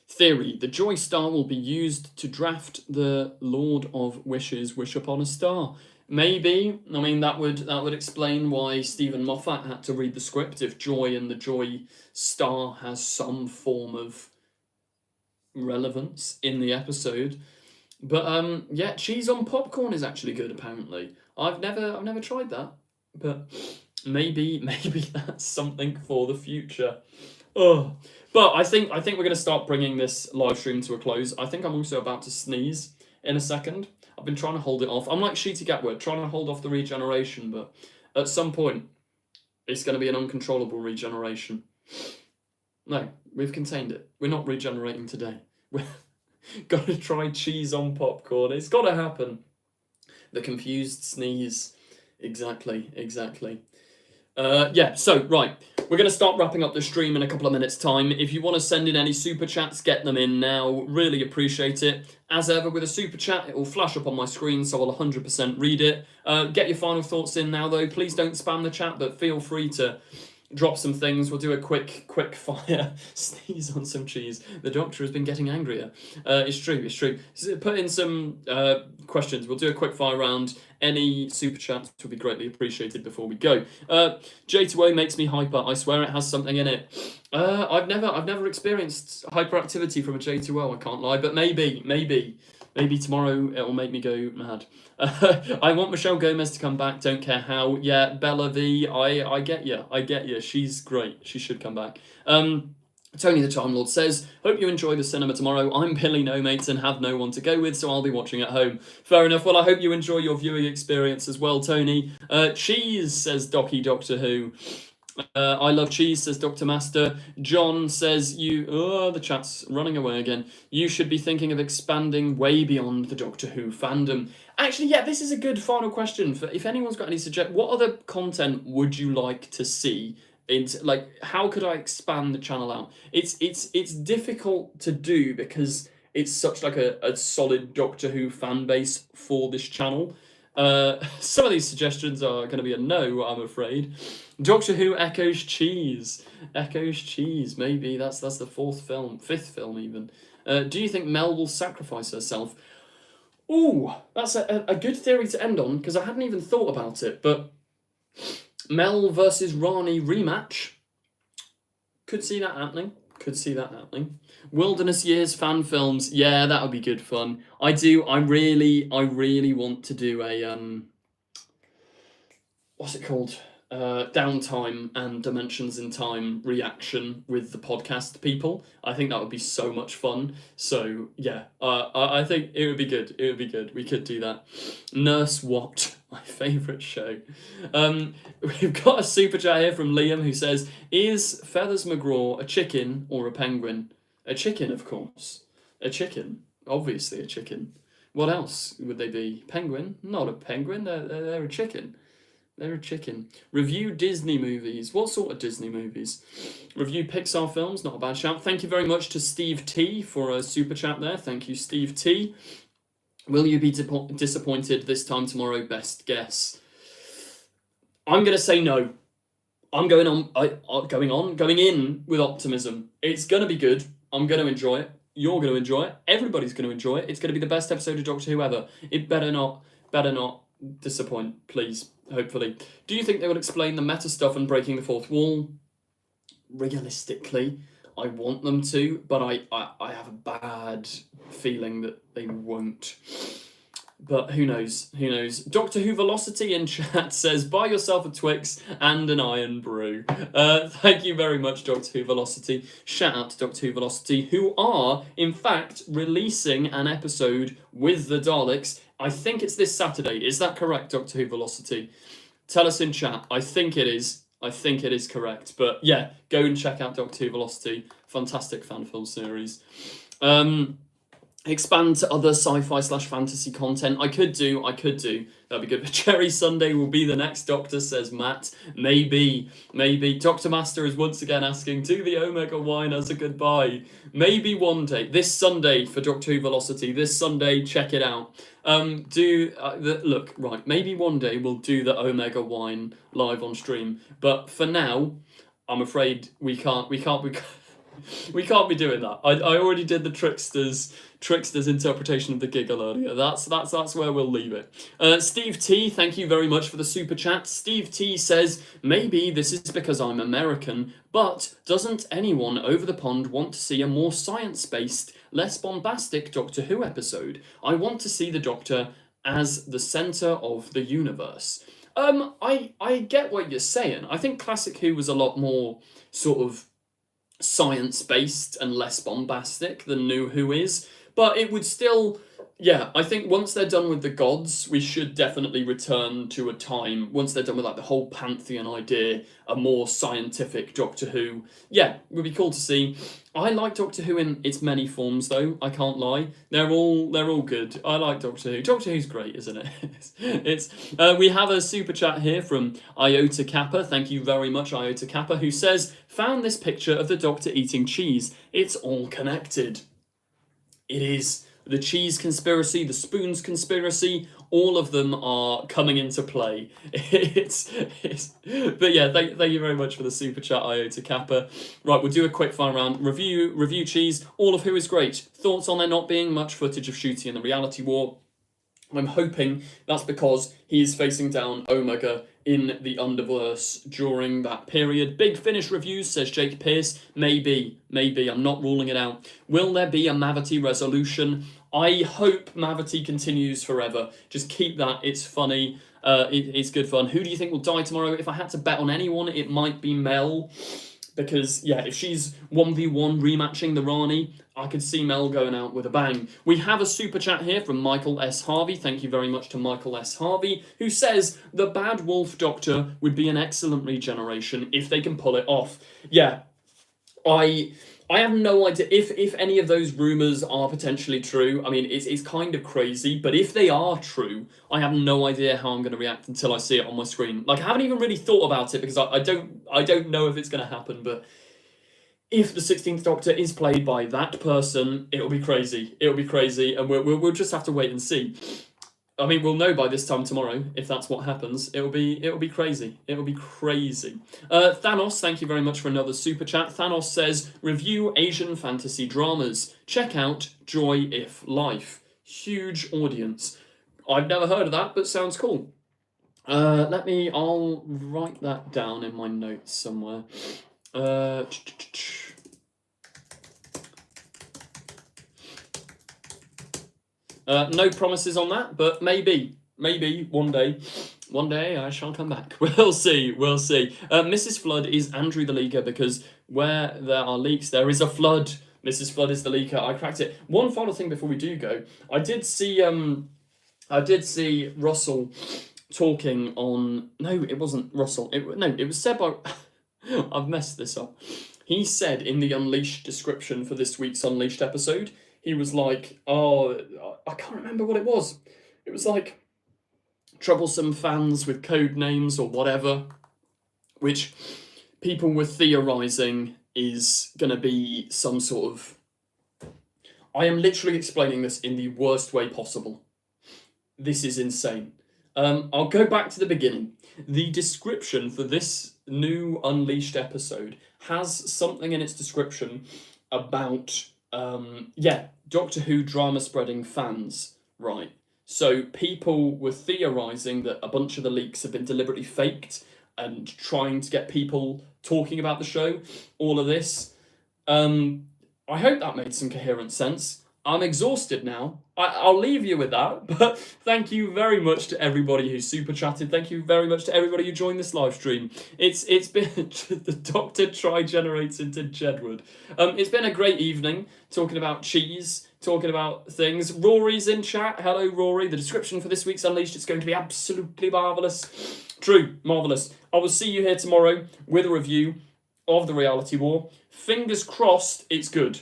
Theory: the Joy Star will be used to draft the Lord of Wishes' Wish Upon a Star. Maybe. I mean, that would explain why Stephen Moffat had to read the script, if Joy and the Joy Star has some form of relevance in the episode. But yeah, cheese on popcorn is actually good. Apparently, I've never tried that, but maybe that's something for the future. Oh, but I think we're gonna start bringing this live stream to a close. I think I'm also about to sneeze in a second. I've been trying to hold it off. I'm like Sheety Gatwood, trying to hold off the regeneration, but at some point, it's going to be an uncontrollable regeneration. No, we've contained it. We're not regenerating today. We're got to try cheese on popcorn. It's got to happen. The confused sneeze. Exactly. Yeah, so, right. We're going to start wrapping up the stream in a couple of minutes' time. If you want to send in any super chats, get them in now. Really appreciate it. As ever, with a super chat, it will flash up on my screen, so I'll 100% read it. Get your final thoughts in now, though. Please don't spam the chat, but feel free to drop some things. We'll do a quick fire sneeze on some cheese. The Doctor has been getting angrier. It's true. So put in some questions. We'll do a quick fire round. Any super chats will be greatly appreciated before we go. J2O makes me hyper. I swear it has something in it. I've never experienced hyperactivity from a J2O. I can't lie, but maybe tomorrow it will make me go mad. I want Michelle Gomez to come back. Don't care how. Yeah, Bella V. I get you. She's great. She should come back. Tony the Time Lord says, hope you enjoy the cinema tomorrow. I'm Billy No Mates and have no one to go with, so I'll be watching at home. Fair enough. Well, I hope you enjoy your viewing experience as well, Tony. Cheese, says Docky Doctor Who. I love cheese, says Dr. Master. John says the chat's running away again. You should be thinking of expanding way beyond the Doctor Who fandom. Actually, yeah, this is a good final question. For if anyone's got any suggestions, what other content would you like to see? Like, how could I expand the channel out? It's difficult to do because it's such like a solid Doctor Who fan base for this channel. Some of these suggestions are going to be a no, I'm afraid. Doctor Who echoes cheese. Maybe that's the fifth film even. Do you think Mel will sacrifice herself? Ooh, that's a good theory to end on, because I hadn't even thought about it, but Mel versus Rani rematch. Could see that happening. Wilderness Years fan films. Yeah, that would be good fun. I really want to do a what's it called? Downtime and Dimensions in Time reaction with the podcast people. I think that would be so much fun. So yeah, I think it would be good. We could do that. Nurse What, my favourite show. We've got a super chat here from Liam who says, is Feathers McGraw a chicken or a penguin? A chicken, of course. A chicken. Obviously a chicken. What else would they be? Penguin? Not a penguin. They're a chicken. They're a chicken. Review Disney movies. What sort of Disney movies? Review Pixar films. Not a bad shout. Thank you very much to Steve T for a super chat there. Thank you, Steve T. Will you be disappointed this time tomorrow? Best guess. I'm going to say no. I'm going in with optimism. It's gonna be good. I'm gonna enjoy it. You're gonna enjoy it. Everybody's gonna enjoy it. It's gonna be the best episode of Doctor Who ever. It better not disappoint, please. Hopefully. Do you think they will explain the meta stuff and breaking the fourth wall? Realistically, I want them to, but I have a bad feeling that they won't. But who knows? Who knows? Doctor Who Velocity in chat says, buy yourself a Twix and an Iron Brew. Thank you very much, Doctor Who Velocity. Shout out to Doctor Who Velocity, who are, in fact, releasing an episode with the Daleks. I think it's this Saturday. Is that correct, Doctor Who Velocity? Tell us in chat. I think it is. I think it is correct. But yeah, go and check out Doctor Who Velocity. Fantastic fan film series. Expand to other sci-fi/fantasy content. I could do. That'd be good. But Cherry Sunday will be the next Doctor, says Matt. Maybe. Dr. Master is once again asking, do the Omega wine as a goodbye. Maybe one day. This Sunday for Doctor Who Velocity. This Sunday, check it out. Look, right. Maybe one day we'll do the Omega wine live on stream. But for now, I'm afraid we can't be doing that. I already did the Trickster's interpretation of the giggle earlier. That's where we'll leave it. Steve T, thank you very much for the super chat. Steve T says, maybe this is because I'm American, but doesn't anyone over the pond want to see a more science-based, less bombastic Doctor Who episode? I want to see the Doctor as the centre of the universe. I get what you're saying. I think Classic Who was a lot more sort of science-based and less bombastic than New Who is, but it would still, yeah, I think once they're done with the gods, we should definitely return to a time, once they're done with like the whole pantheon idea, a more scientific Doctor Who. Yeah, would be cool to see. I like Doctor Who in its many forms though, I can't lie. They're all good. I like Doctor Who. Doctor Who's great, isn't it? We have a super chat here from Iota Kappa. Thank you very much, Iota Kappa, who says, found this picture of the Doctor eating cheese. It's all connected. It is. The cheese conspiracy, the spoons conspiracy, all of them are coming into play. But yeah, thank you very much for the super chat, Iota Kappa. Right, we'll do a quick fire round. Review cheese. All of Who is great. Thoughts on there not being much footage of Shooty in the reality war? I'm hoping that's because he is facing down Omega in the Underverse during that period. Big Finish reviews, says Jake Pierce. Maybe. I'm not ruling it out. Will there be a Mavity resolution? I hope Mavity continues forever. Just keep that. It's funny. It's good fun. Who do you think will die tomorrow? If I had to bet on anyone, it might be Mel. Because, yeah, if she's 1v1 rematching the Rani, I could see Mel going out with a bang. We have a super chat here from Michael S. Harvey. Thank you very much to Michael S. Harvey, who says, the Bad Wolf Doctor would be an excellent regeneration if they can pull it off. Yeah, I have no idea if any of those rumours are potentially true. I mean, it's kind of crazy, but if they are true, I have no idea how I'm going to react until I see it on my screen. Like, I haven't even really thought about it because I don't know if it's going to happen, but if the 16th Doctor is played by that person, it'll be crazy. It'll be crazy, and we'll just have to wait and see. I mean, we'll know by this time tomorrow if that's what happens. It'll be crazy. It'll be crazy. Thanos, thank you very much for another super chat. Thanos says, review Asian fantasy dramas. Check out Joy If Life. Huge audience. I've never heard of that, but sounds cool. I'll write that down in my notes somewhere. No promises on that, but maybe one day I shall come back. We'll see. Mrs. Flood is Andrew the Leaker because where there are leaks, there is a flood. Mrs. Flood is the leaker. I cracked it. One final thing before we do go, I did see Russell talking on. No, it wasn't Russell. It was said by. I've messed this up. He said in the Unleashed description for this week's Unleashed episode, he was like, oh, I can't remember what it was. It was like troublesome fans with code names or whatever, which people were theorising is going to be some sort of... I am literally explaining this in the worst way possible. This is insane. I'll go back to the beginning. The description for this new Unleashed episode has something in its description about, Doctor Who drama spreading fans, right? So people were theorising that a bunch of the leaks have been deliberately faked and trying to get people talking about the show, all of this. I hope that made some coherent sense. I'm exhausted now. I'll leave you with that, but thank you very much to everybody who super chatted. Thank you very much to everybody who joined this live stream. It's been the Doctor tri-generates into Jedward. It's been a great evening talking about cheese, talking about things. Rory's in chat. Hello, Rory. The description for this week's Unleashed is going to be absolutely marvellous. True, marvellous. I will see you here tomorrow with a review of The Reality War. Fingers crossed it's good.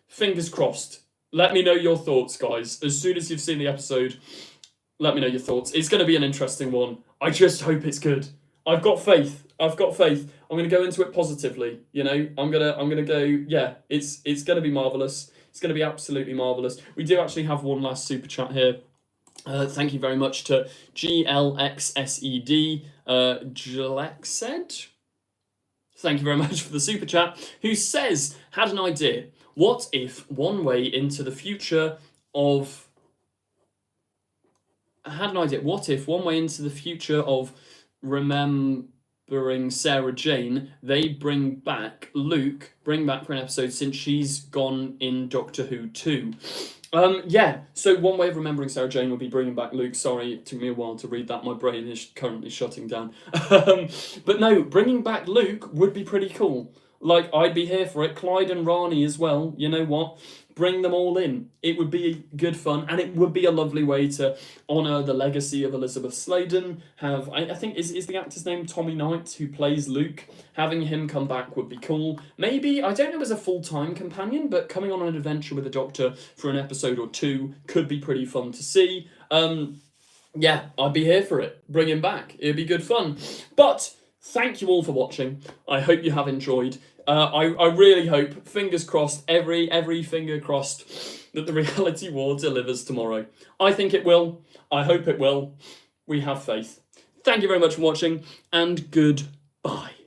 Fingers crossed. Let me know your thoughts, guys. As soon as you've seen the episode, let me know your thoughts. It's going to be an interesting one. I just hope it's good. I've got faith. I'm going to go into it positively. You know, I'm gonna go. Yeah, it's going to be marvelous. It's going to be absolutely marvelous. We do actually have one last super chat here. Thank you very much to GLXSED Glexed. Thank you very much for the super chat. Who says, had an idea. What if one way into the future of remembering Sarah Jane, they bring back Luke, for an episode since she's gone in Doctor Who 2. So one way of remembering Sarah Jane would be bringing back Luke. Sorry, it took me a while to read that. My brain is currently shutting down. But no, bringing back Luke would be pretty cool. Like, I'd be here for it. Clyde and Rani as well. You know what? Bring them all in. It would be good fun, and it would be a lovely way to honour the legacy of Elizabeth Sladen. I think, is the actor's name Tommy Knight, who plays Luke? Having him come back would be cool. Maybe, I don't know as a full-time companion, but coming on an adventure with the Doctor for an episode or two could be pretty fun to see. I'd be here for it. Bring him back. It'd be good fun. But thank you all for watching. I hope you have enjoyed. I really hope, fingers crossed, every finger crossed, that the Reality War delivers tomorrow. I think it will. I hope it will. We have faith. Thank you very much for watching, and goodbye.